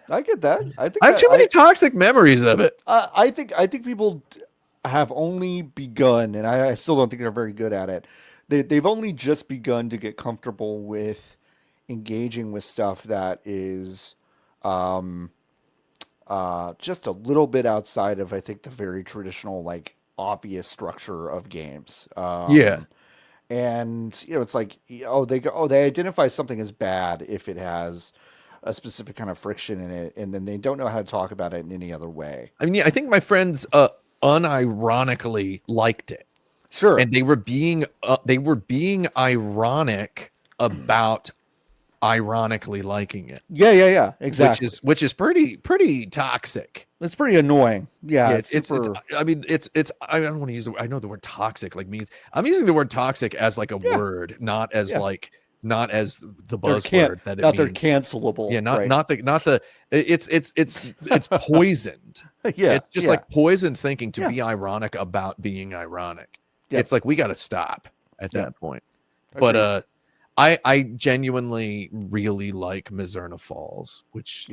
I get that. I have too many toxic memories of it. I think people have only begun, and I still don't think they're very good at it. They've only just begun to get comfortable with engaging with stuff that is, just a little bit outside of, I think, the very traditional, obvious structure of games. And, it's they identify something as bad if it has a specific kind of friction in it, and then they don't know how to talk about it in any other way. I mean, I think my friends unironically liked it. Sure. And they were being ironic about ironically liking it. Yeah, exactly. Which is pretty toxic. It's pretty annoying. Yeah, it's I mean, I don't want to use I know the word toxic like means I'm using the word toxic as like a word, not as not as the buzzword that it not means. They're cancelable. Yeah, not the it's poisoned. It's just like poisoned thinking to be ironic about being ironic. It's like we got to stop at that point. Agreed. But I genuinely really like Mizerna Falls, which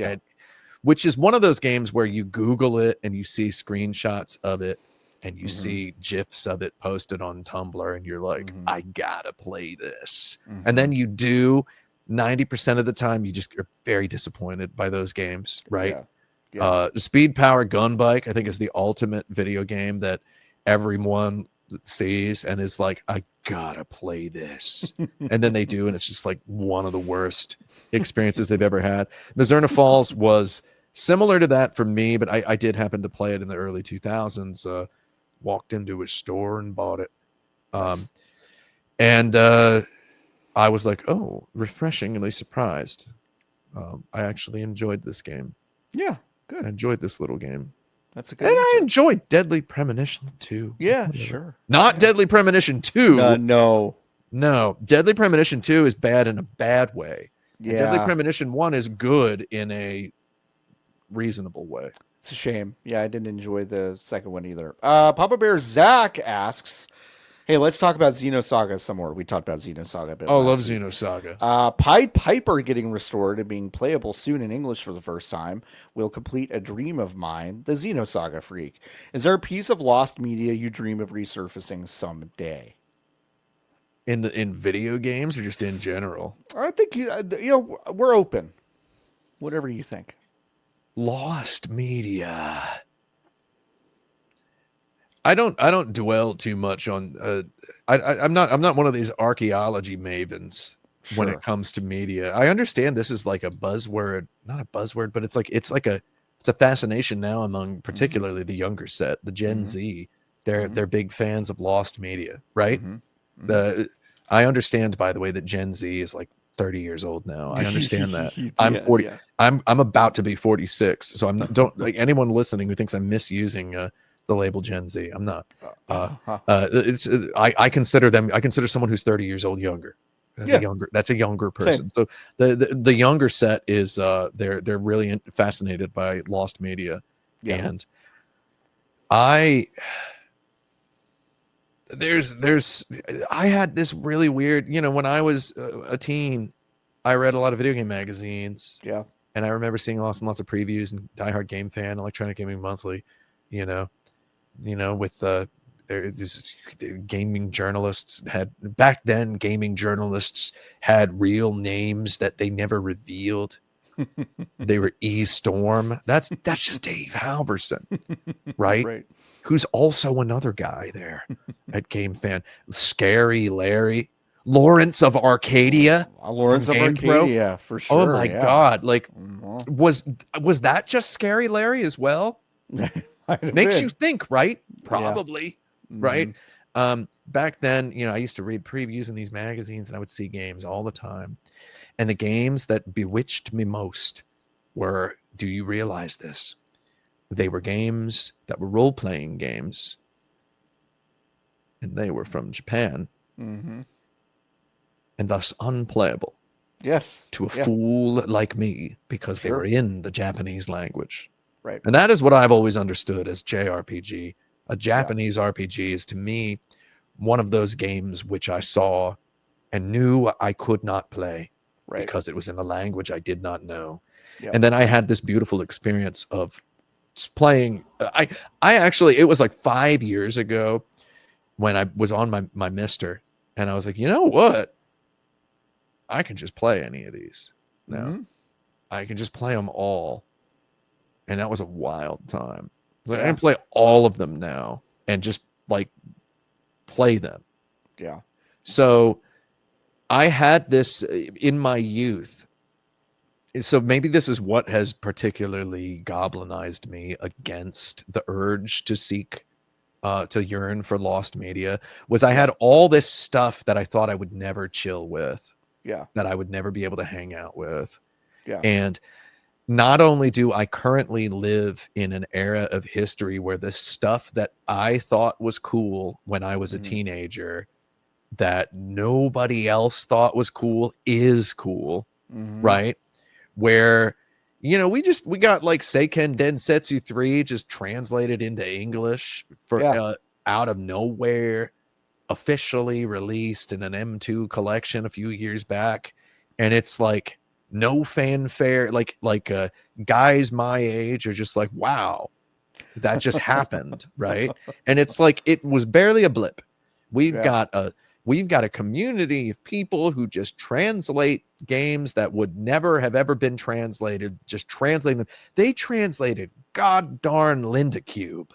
is one of those games where you Google it and you see screenshots of it and you see GIFs of it posted on Tumblr and you're like, I gotta play this. And then you do. 90% of the time, you just are very disappointed by those games, right? Speed Power Gun Bike, I think, is the ultimate video game that everyone sees and is like, I gotta play this. And then they do, and it's just like one of the worst experiences they've ever had. Mizerna Falls was similar to that for me, but I did happen to play it in the early 2000s. Walked into a store and bought it. I was like, oh, refreshingly surprised. I actually enjoyed this game. Yeah, good. I enjoyed this little game. That's a good And I enjoyed Deadly Premonition 2. Yeah, sure. Not Deadly Premonition 2. No. Deadly Premonition 2 is bad in a bad way. Yeah. Deadly Premonition 1 is good in a reasonable way. It's a shame. Yeah, I didn't enjoy the second one either. Papa Bear Zach asks, hey, let's talk about Xenosaga some more. We talked about Xenosaga a bit. Love Xenosaga. Pied Piper getting restored and being playable soon in English for the first time will complete a dream of mine, the Xenosaga freak. Is there a piece of lost media you dream of resurfacing someday? In video games or just in general? I think we're open. Whatever you think. Lost media. I don't dwell too much on. I'm not one of these archaeology mavens when it comes to media. I understand this is like a buzzword, not a buzzword, but it's a fascination now among particularly the younger set, the Gen Z. They're big fans of lost media, right? I understand, by the way, that Gen Z is like 30 years old now. I understand that. I'm 40. Yeah. I'm about to be 46. So don't like anyone listening who thinks I'm misusing the label Gen Z. I'm not. I consider someone who's 30 years old younger. That's a younger person. Same. So the younger set is they're really fascinated by lost media. Yeah. And I had this really weird, when I was a teen, I read a lot of video game magazines. Yeah. And I remember seeing lots and lots of previews and Die Hard Game Fan, Electronic Gaming Monthly, with these gaming journalists back then gaming journalists had real names that they never revealed. They were E Storm. That's just Dave Halverson, right? Who's also another guy there at Game Fan. Scary Larry. Lawrence of Arcadia. Lawrence of Arcadia, for sure. Oh my God. Like, was that just Scary Larry as well? Makes you think, right? Probably, right? Back then, I used to read previews in these magazines and I would see games all the time. And the games that bewitched me most were, do you realize this? They were games that were role-playing games. And they were from Japan. And thus unplayable. Yes. To a fool like me, because they were in the Japanese language. Right. And that is what I've always understood as JRPG. A Japanese RPG is, to me, one of those games which I saw and knew I could not play because it was in a language I did not know. And then I had this beautiful experience of playing. I actually, it was like 5 years ago when I was on my Mister, and I was like, you know what? I can just play any of these now. I can just play them all. And that was a wild time. I can play all of them now and just like play them. Yeah. So I had this in my youth. So maybe this is what has particularly goblinized me against the urge to seek, to yearn for lost media, was I had all this stuff that I thought I would never chill with. that I would never be able to hang out with. Yeah. And not only do I currently live in an era of history where the stuff that I thought was cool when I was a teenager that nobody else thought was cool is cool, right? Where, you know, we got like Seiken Densetsu 3 just translated into English for out of nowhere, officially released in an M2 collection a few years back, and it's like no fanfare, like guys my age are just like, wow, that just happened, right? And it's like it was barely a blip. We've got a community of people who just translate games that would never have ever been translated, just translate them. They translated god darn Linda Cube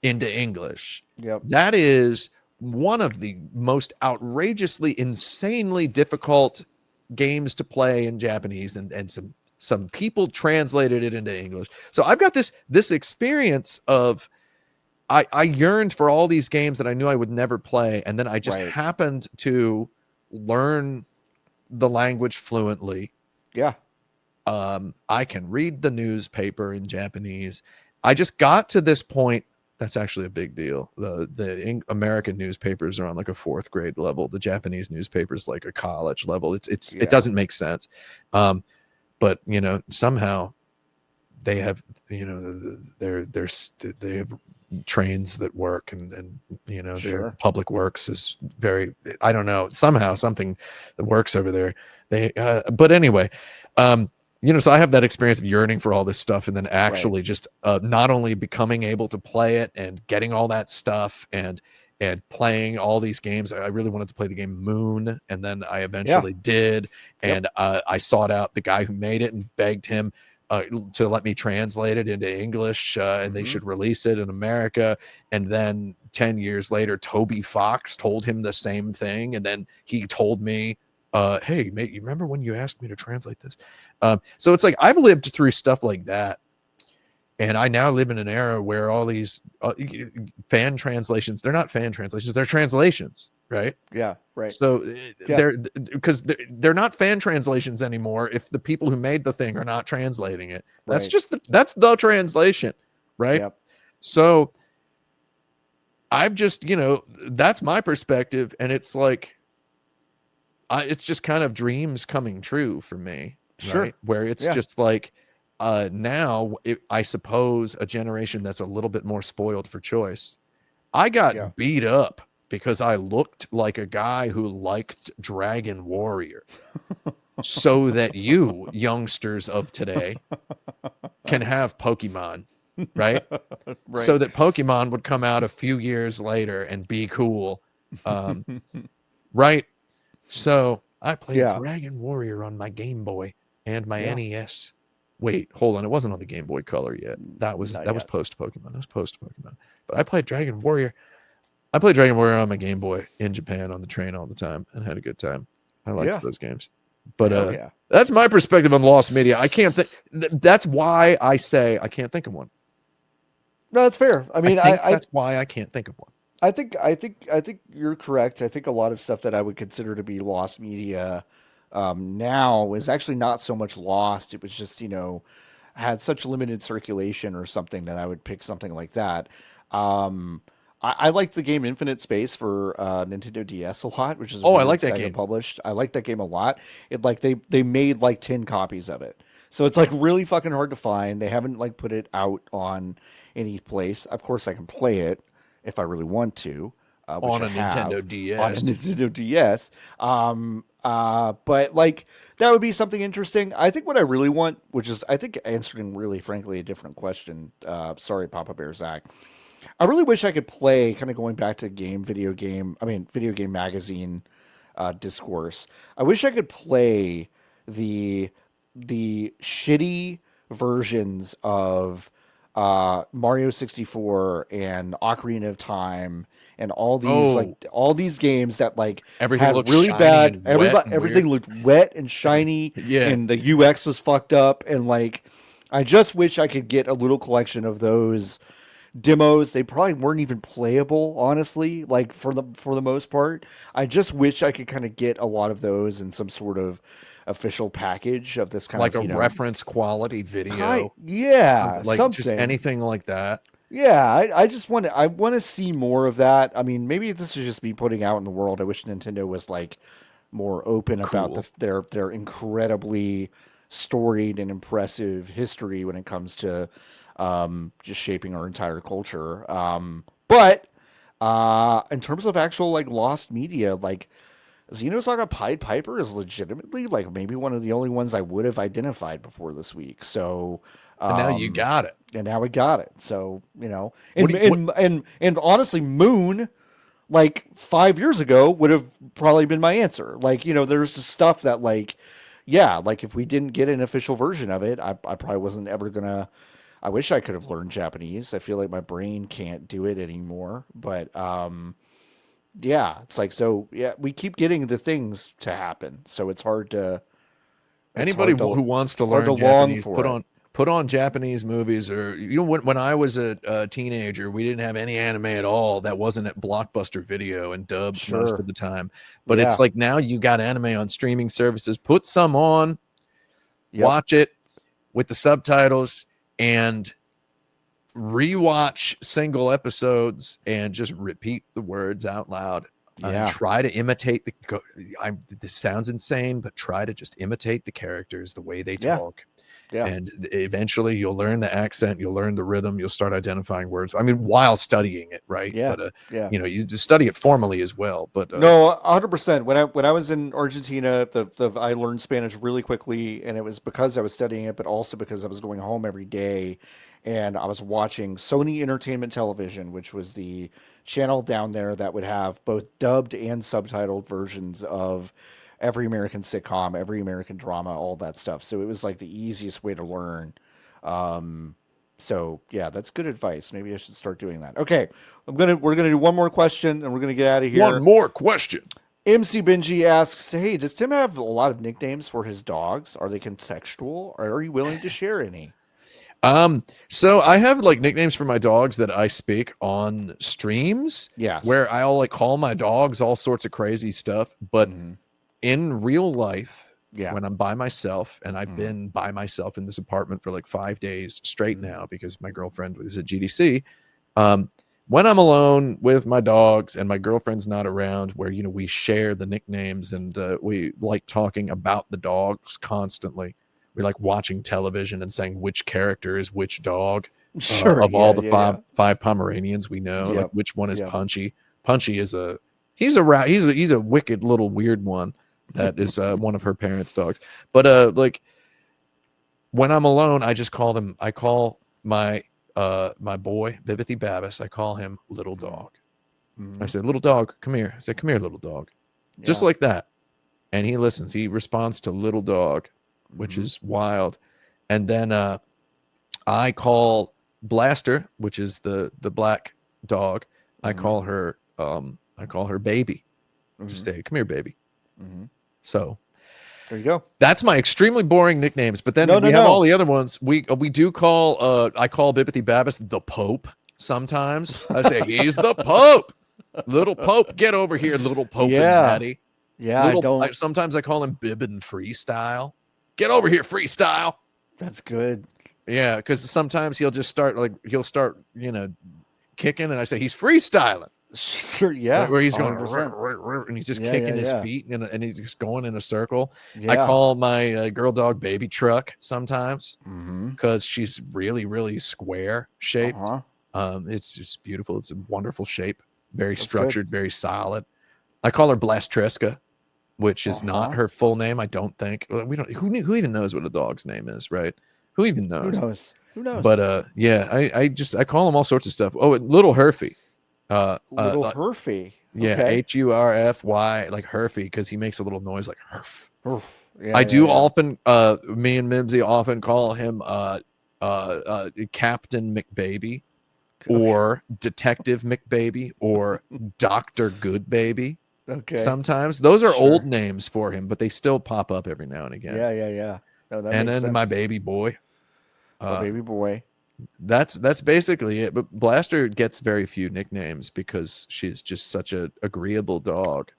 into English. That is one of the most outrageously, insanely difficult games to play in Japanese, and some people translated it into English. So I've got this experience of I yearned for all these games that I knew I would never play, and then I just happened to learn the language fluently. I can read the newspaper in Japanese. I just got to this point. That's actually a big deal. The American newspapers are on like a 4th grade level. The Japanese newspapers like a college level. It doesn't make sense. But you know, somehow they have, you know, they have trains that work, and you know, their public works is very, I don't know, somehow something that works over there. But anyway, you know, so I have that experience of yearning for all this stuff, and then actually just not only becoming able to play it and getting all that stuff and playing all these games. I really wanted to play the game Moon, and then I eventually did, and I sought out the guy who made it and begged him to let me translate it into English, and they should release it in America. And then 10 years later, Toby Fox told him the same thing, and then he told me, hey mate, you remember when you asked me to translate this? So it's like I've lived through stuff like that, and I now live in an era where all these fan translations, they're not fan translations, they're translations, right? So because they're not fan translations anymore if the people who made the thing are not translating it. That's just that's the translation, right? So I've just, you know, that's my perspective, and it's like it's just kind of dreams coming true for me, right? Where it's just like now I suppose a generation that's a little bit more spoiled for choice. I got beat up because I looked like a guy who liked Dragon Warrior, so that you youngsters of today can have Pokemon, right? So that Pokemon would come out a few years later and be cool, right? So I played Dragon Warrior on my Game Boy and my NES. Wait, hold on. It wasn't on the Game Boy Color yet. That was post Pokemon. That was post Pokemon. But I played Dragon Warrior. I played Dragon Warrior on my Game Boy in Japan on the train all the time and had a good time. I liked those games. But that's my perspective on lost media. I can't think. That's why I say I can't think of one. No, that's fair. I mean, that's why I can't think of one. I think you're correct. I think a lot of stuff that I would consider to be lost media now is actually not so much lost. It was just, you know, had such limited circulation or something that I would pick something like that. I like the game Infinite Space for Nintendo DS a lot, which is I like that game published. I like that game a lot. It like they made like 10 copies of it, so it's like really fucking hard to find. They haven't like put it out on any place. Of course, I can play it if I really want to. On a Nintendo DS. On a Nintendo DS. But like that would be something interesting. I think what I really want, which is I think answering really frankly a different question. Sorry, Papa Bear Zach. I really wish I could play, kind of going back to video game magazine discourse. I wish I could play the shitty versions of Mario 64 and Ocarina of Time and all these games that like everything had looked really bad. Everything looked wet and shiny, and the UX was fucked up. And like, I just wish I could get a little collection of those demos. They probably weren't even playable, honestly, like for the most part. I just wish I could kind of get a lot of those in some sort of official package of this kind like of, a reference quality video. Yeah, like something. just anything like that. Yeah, I just want to see more of that. I mean, maybe this is just me putting out in the world. I wish Nintendo was like more open about their incredibly storied and impressive history when it comes to just shaping our entire culture. But in terms of actual like lost media, like Xenosaga Pied Piper is legitimately like maybe one of the only ones I would have identified before this week. So and now you got it. And now we got it. So, and honestly, Moon, like 5 years ago, would have probably been my answer. Like, there's the stuff that like, yeah, like if we didn't get an official version of it, I probably wasn't ever gonna. I wish I could have learned Japanese. I feel like my brain can't do it anymore. But yeah, it's like, so yeah, we keep getting the things to happen. So it's hard to. Anybody who wants to learn Japanese, put on Japanese movies, or when I was a teenager, we didn't have any anime at all that wasn't at Blockbuster Video and dubbed most of the time. But it's like now you got anime on streaming services. Put some on, watch it with the subtitles, and rewatch single episodes and just repeat the words out loud. Try to imitate this sounds insane, but try to just imitate the characters, the way they talk. And eventually you'll learn the accent, you'll learn the rhythm, you'll start identifying words. I mean, while studying it, right? But you just study it formally as well. But no, 100%. When I was in Argentina, I learned Spanish really quickly, and it was because I was studying it, but also because I was going home every day, and I was watching Sony Entertainment Television, which was the channel down there that would have both dubbed and subtitled versions of every American sitcom, every American drama, all that stuff. So it was like the easiest way to learn. So yeah, that's good advice. Maybe I should start doing that. Okay, we're gonna do one more question and we're gonna get out of here. One more question. MC Benji asks, "Hey, does Tim have a lot of nicknames for his dogs? Are they contextual? Or are you willing to share any?" So I have like nicknames for my dogs that I speak on streams. Yes. Where I'll like call my dogs all sorts of crazy stuff, but in real life, when I'm by myself, and I've been by myself in this apartment for like 5 days straight now because my girlfriend was at GDC. When I'm alone with my dogs and my girlfriend's not around, where we share the nicknames and we like talking about the dogs constantly. We like watching television and saying which character is which dog of all the five Pomeranians we know, like which one is Punchy. Punchy is he's a wicked little weird one. That is one of her parents' dogs. But like when I'm alone, I just call them. I call my my boy Bibithy Babbis. I call him Little Dog. I said, "Little dog, come here." I said, "Come here, little dog," just like that. And he listens. He responds to Little Dog, which is wild. And then I call Blaster, which is the black dog. I call her Baby. Just say, "Come here, baby." So there you go. That's my extremely boring nicknames. But then we have all the other ones. We do call I call Bibithy Babbis the Pope sometimes. I say he's the Pope. Little Pope, get over here, little Pope and Daddy. Yeah, sometimes I call him Bibbin Freestyle. Get over here, Freestyle. That's good. Yeah, because sometimes he'll start kicking, and I say he's freestyling. Sure, yeah. Where he's going, and he's just kicking his feet, and he's just going in a circle. I call my girl dog Baby Truck sometimes because she's really, really square shaped. It's just beautiful. It's a wonderful shape, very structured, very solid. I call her Blastreska, which is not her full name. I don't think we don't. Who even knows what a dog's name is, right? Who even knows? Who knows? But I call him all sorts of stuff. Oh, Little Herfy. Little Herfy. Yeah, Hurfy, like Herfy, because he makes a little noise like Herf. I do often, me and Mimsy often call him Captain McBaby, or Detective McBaby, or Dr. Goodbaby. Okay. Sometimes those are old names for him, but they still pop up every now and again. Yeah. No, that and makes then sense. my baby boy. Baby boy. That's basically it. But Blaster gets very few nicknames because she's just such a agreeable dog.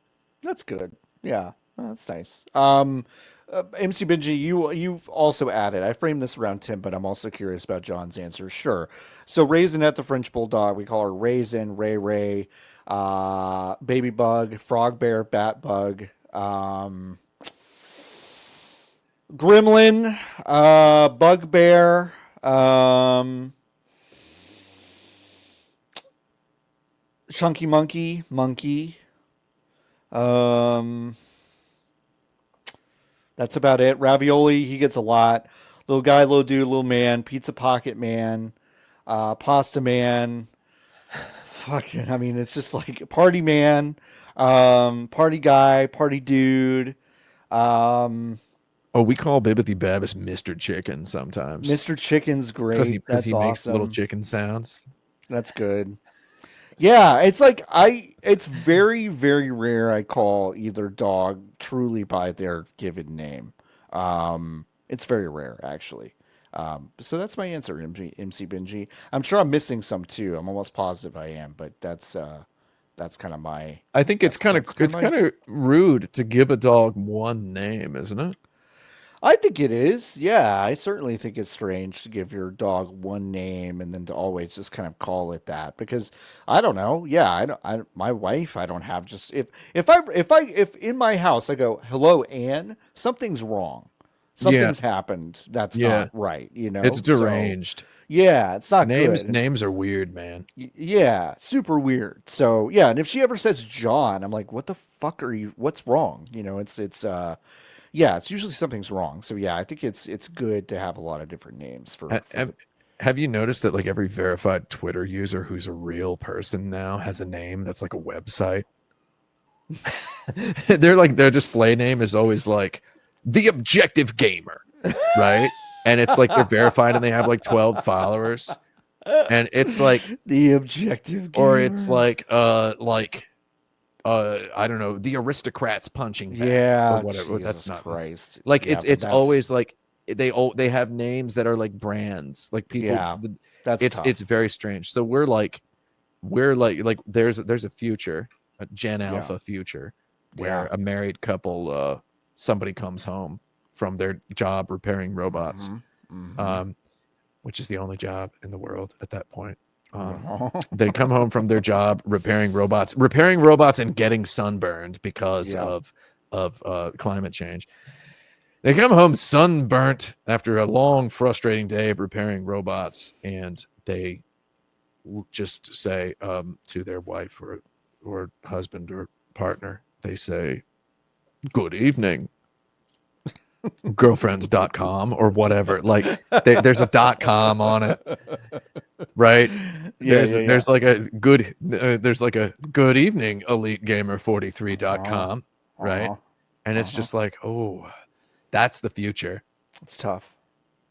That's good. Yeah, that's nice. MC Benji, you've also added. I framed this around Tim, but I'm also curious about John's answer. Sure. So Raisinette, the French bulldog, we call her Raisin, Ray Ray, Baby Bug, Frog Bear, Bat Bug, Gremlin, Bugbear, Chunky Monkey, Monkey. That's about it. Ravioli, he gets a lot. Little guy, little dude, little man, Pizza Pocket Man, Pasta Man. Fucking, I mean, it's just like Party Man, Party Guy, Party Dude. Oh, we call Bibbidi Babbis Mr. Chicken sometimes. Mr. Chicken's great. Because he makes awesome. little chicken sounds. That's good. Yeah, it's like it's very, very rare I call either dog truly by their given name. It's very rare, actually. So that's my answer, MC Benji. I'm sure I'm missing some too. I'm almost positive I am, but that's kind of my. I think it's kind of rude to give a dog one name, isn't it? I think it is. Yeah, I certainly think it's strange to give your dog one name and then to always just kind of call it that because I don't know. Yeah, my wife, I don't have just if in my house I go, "Hello, Anne," something's wrong. Something's happened that's not right, you know? It's deranged. So, yeah, it's not good. Names are weird, man. Yeah, super weird. So, yeah, and if she ever says John, I'm like, "What the fuck are you what's wrong?" You know, it's yeah, it's usually something's wrong. So yeah, I think it's good to have a lot of different names for. Have you noticed that like every verified Twitter user who's a real person now has a name that's like a website? Their display name is always like the Objective Gamer, right? And it's like they're verified and they have like 12 followers, and it's like the Objective Gamer. Or it's like I don't know, the Aristocrats punching bag, or whatever. Jesus that's not Christ. Like it's always like they have names that are like brands, like people. Yeah, that's tough. It's very strange. So we're like there's a future, a Gen Alpha future, where a married couple, somebody comes home from their job repairing robots, which is the only job in the world at that point. They come home from their job repairing robots and getting sunburned because of climate change. They come home sunburnt after a long, frustrating day of repairing robots, and they just say to their wife or husband or partner, they say, "Good evening, girlfriends.com," or whatever. Like there's a .com on it, right? There's like a good good evening elitegamer43.com, right? And it's just like, oh, that's the future. It's tough.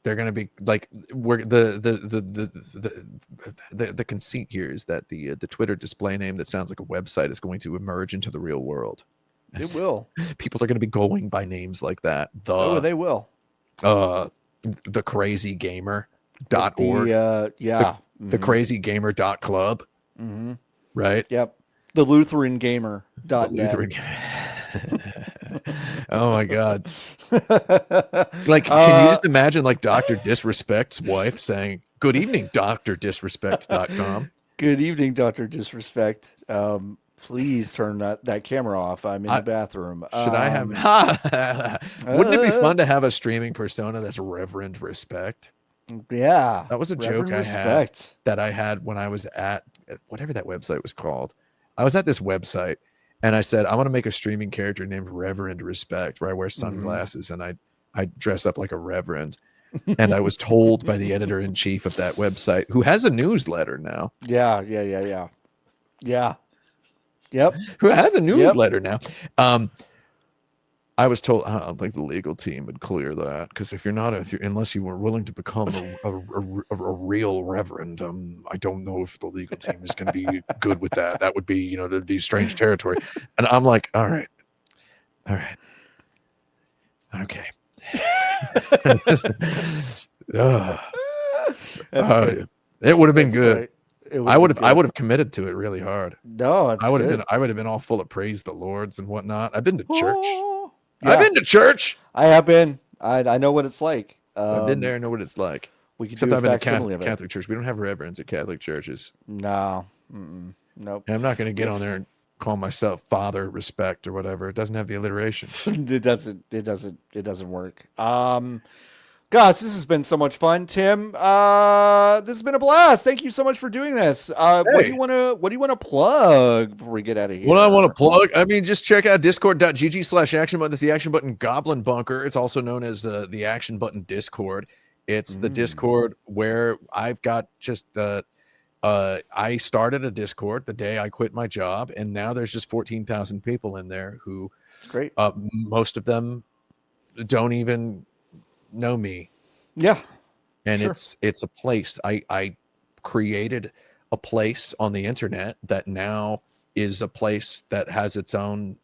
They're gonna be like, we're the conceit here is that the Twitter display name that sounds like a website is going to emerge into the real world. It will. People are going to be going by names like that. They will. The crazygamer.org. The crazygamer.club. Mm-hmm. Right? Yep. The Lutheran Gamer. Oh my God. Like, can you just imagine like Dr. Disrespect's wife saying, "Good evening, drdisrespect.com." Good evening, Dr. Disrespect. Please turn that camera off. I'm in the bathroom. Should I have? Wouldn't it be fun to have a streaming persona that's Reverend Respect? Yeah, that was a joke I had when I was at whatever that website was called. I was at this website and I said, I want to make a streaming character named Reverend Respect, where I wear sunglasses and I dress up like a reverend. And I was told by the editor-in-chief of that website, who has a newsletter now. Yeah. Yep. Who has a newsletter now. I was told, I don't think the legal team would clear that, because unless you were willing to become a real reverend, I don't know if the legal team is going to be good with that. That would be, that'd be strange territory. And I'm like, all right, okay. It would have been good. I would have committed to it really hard. No, I would have been all full of praise the Lords and whatnot. I've been to church. Yeah. I've been to church. I have been. I know what it's like. I've been there. I know what it's like. We could Except do I've been to Catholic church. We don't have reverends at Catholic churches. No. Nope. And I'm not going to get on there and call myself Father Respect or whatever. It doesn't have the alliteration. It doesn't work. Gosh, this has been so much fun, Tim. This has been a blast. Thank you so much for doing this. What do you want to plug before we get out of here? What I want to plug, I mean, just check out discord.gg/action button. That's the Action Button Goblin Bunker. It's also known as the Action Button Discord. It's the Discord where I've got just I started a Discord the day I quit my job, and now there's just 14,000 people in there who, great. Most of them don't even know me. Yeah. And it's a place. I created a place on the internet that now is a place that has its own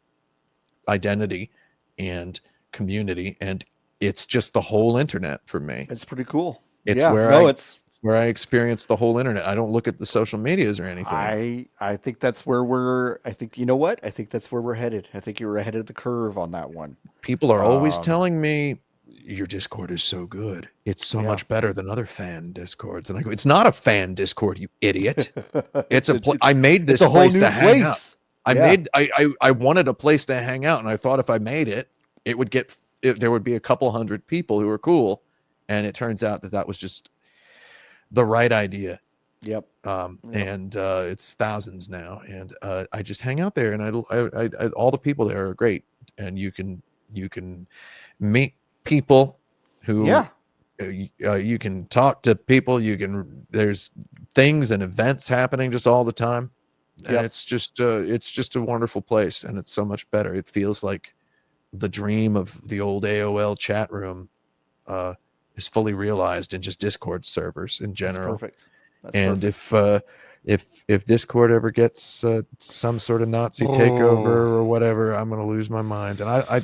identity and community, and it's just the whole internet for me. It's pretty cool. It's where I experience the whole internet. I don't look at the social medias or anything. I think that's where you know what? I think that's where we're headed. I think you're ahead of the curve on that one. People are always telling me, your Discord is so good. It's so much better than other fan Discords. And I go, it's not a fan Discord, you idiot. I made this place to hang out. I wanted a place to hang out, and I thought if I made it, there would be a couple hundred people who were cool. And it turns out that was just the right idea. Yep. And it's thousands now. And I just hang out there, and I all the people there are great. And you can meet people who you can talk to people, there's things and events happening just all the time, and it's just a wonderful place, and it's so much better. It feels like the dream of the old AOL chat room is fully realized in just Discord servers in general. That's perfect. If Discord ever gets some sort of Nazi takeover or whatever, I'm gonna lose my mind. And I'm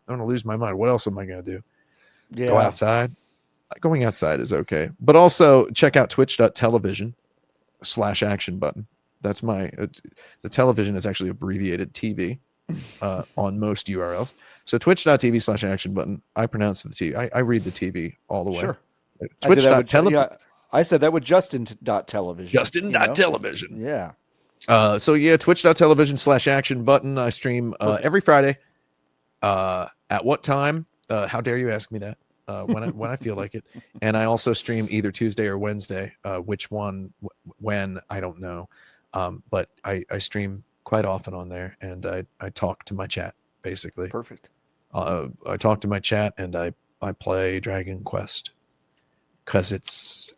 gonna lose my mind. What else am I gonna do? Go outside? Going outside is okay, but also check out twitch.tv/action button. That's the television is actually abbreviated TV on most URLs. So twitch.tv/action button. I pronounce the TV. I read the TV all the way. Sure. Twitch.tv. I said that with Justin.television. Justin.television. Yeah. Twitch.tv/action button. I stream every Friday. At what time? How dare you ask me that? When I feel like it. And I also stream either Tuesday or Wednesday. Which one, when, I don't know. But I stream quite often on there, and I talk to my chat, basically. Perfect. I talk to my chat, and I play Dragon Quest. Because it's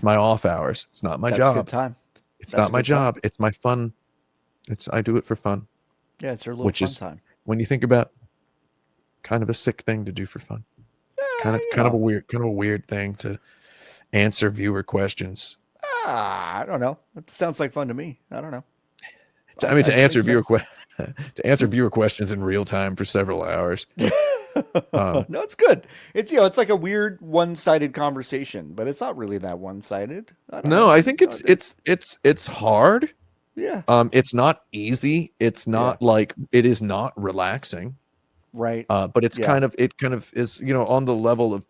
my off hours. It's not my job. That's a good time. It's not my job. It's my fun. I do it for fun. Yeah, it's your little fun time. When you think about, kind of a sick thing to do for fun. It's kind of a weird thing to answer viewer questions. I don't know. It sounds like fun to me. I don't know. To answer viewer questions in real time for several hours. No, it's good. It's like a weird one-sided conversation, but it's not really that one-sided. I think it's hard. Yeah. It's not easy. It's not like, it is not relaxing. Right. But it kind of is, on the level of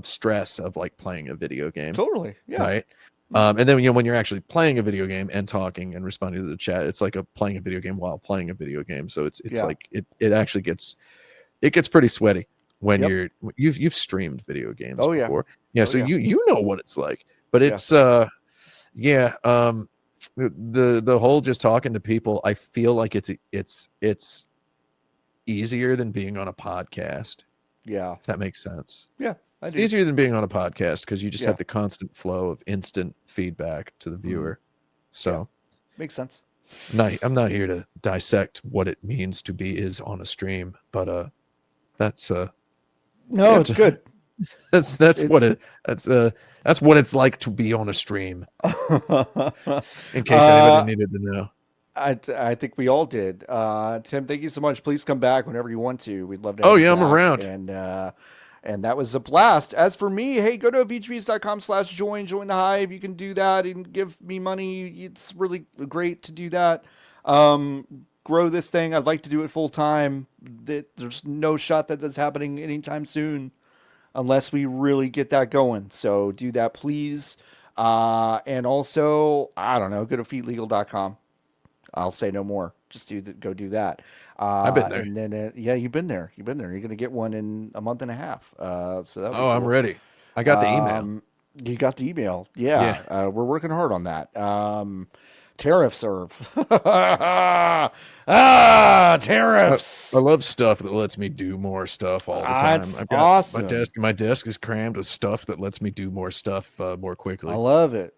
stress of like playing a video game. Totally. Yeah. Right. And then when you're actually playing a video game and talking and responding to the chat, it's like playing a video game while playing a video game. So it's like it actually gets pretty sweaty when you've streamed video games before. Yeah. So you know what it's like. But it's the whole just talking to people, I feel like it's easier than being on a podcast. Yeah. If that makes sense. Yeah. It's easier than being on a podcast because you just have the constant flow of instant feedback to the viewer. So makes sense. I'm not here to dissect what it means to be on a stream, but that's it's good. That's what it's like to be on a stream. In case anybody needed to know. I think we all did. Tim, thank you so much. Please come back whenever you want to. We'd love to have I'm you back. around. And And that was a blast. As for me, hey, go to vgbs.com/join, join the Hive. You can do that and give me money. It's really great to do that. Grow this thing. I'd like to do it full time. There's no shot that that's happening anytime soon unless we really get that going. So do that, please. And also, I don't know, go to feetlegal.com. I'll say no more. Just go do that. I've been there. And then, yeah, you've been there. You're going to get one in a month and a half. So that. Oh, I'm ready. I got the email. You got the email. Yeah. We're working hard on that. Tariff serve. Tariffs. I love stuff that lets me do more stuff all the time. That's I've got awesome. My desk is crammed with stuff that lets me do more stuff more quickly. I love it.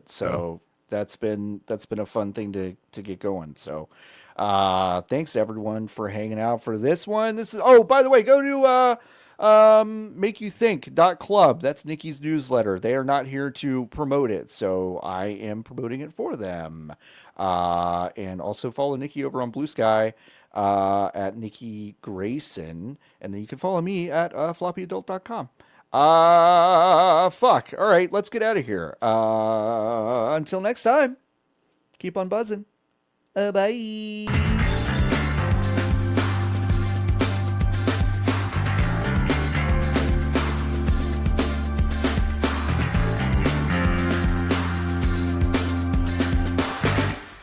So that's been a fun thing to get going. So thanks everyone for hanging out for this one. By the way, go to makeyouthink.club. That's Niki's newsletter. They are not here to promote it, so I am promoting it for them. And also follow Niki over on Blue Sky at Niki Grayson, and then you can follow me at floppyadult.com. Fuck. All right, let's get out of here. Until next time, keep on buzzing. Bye.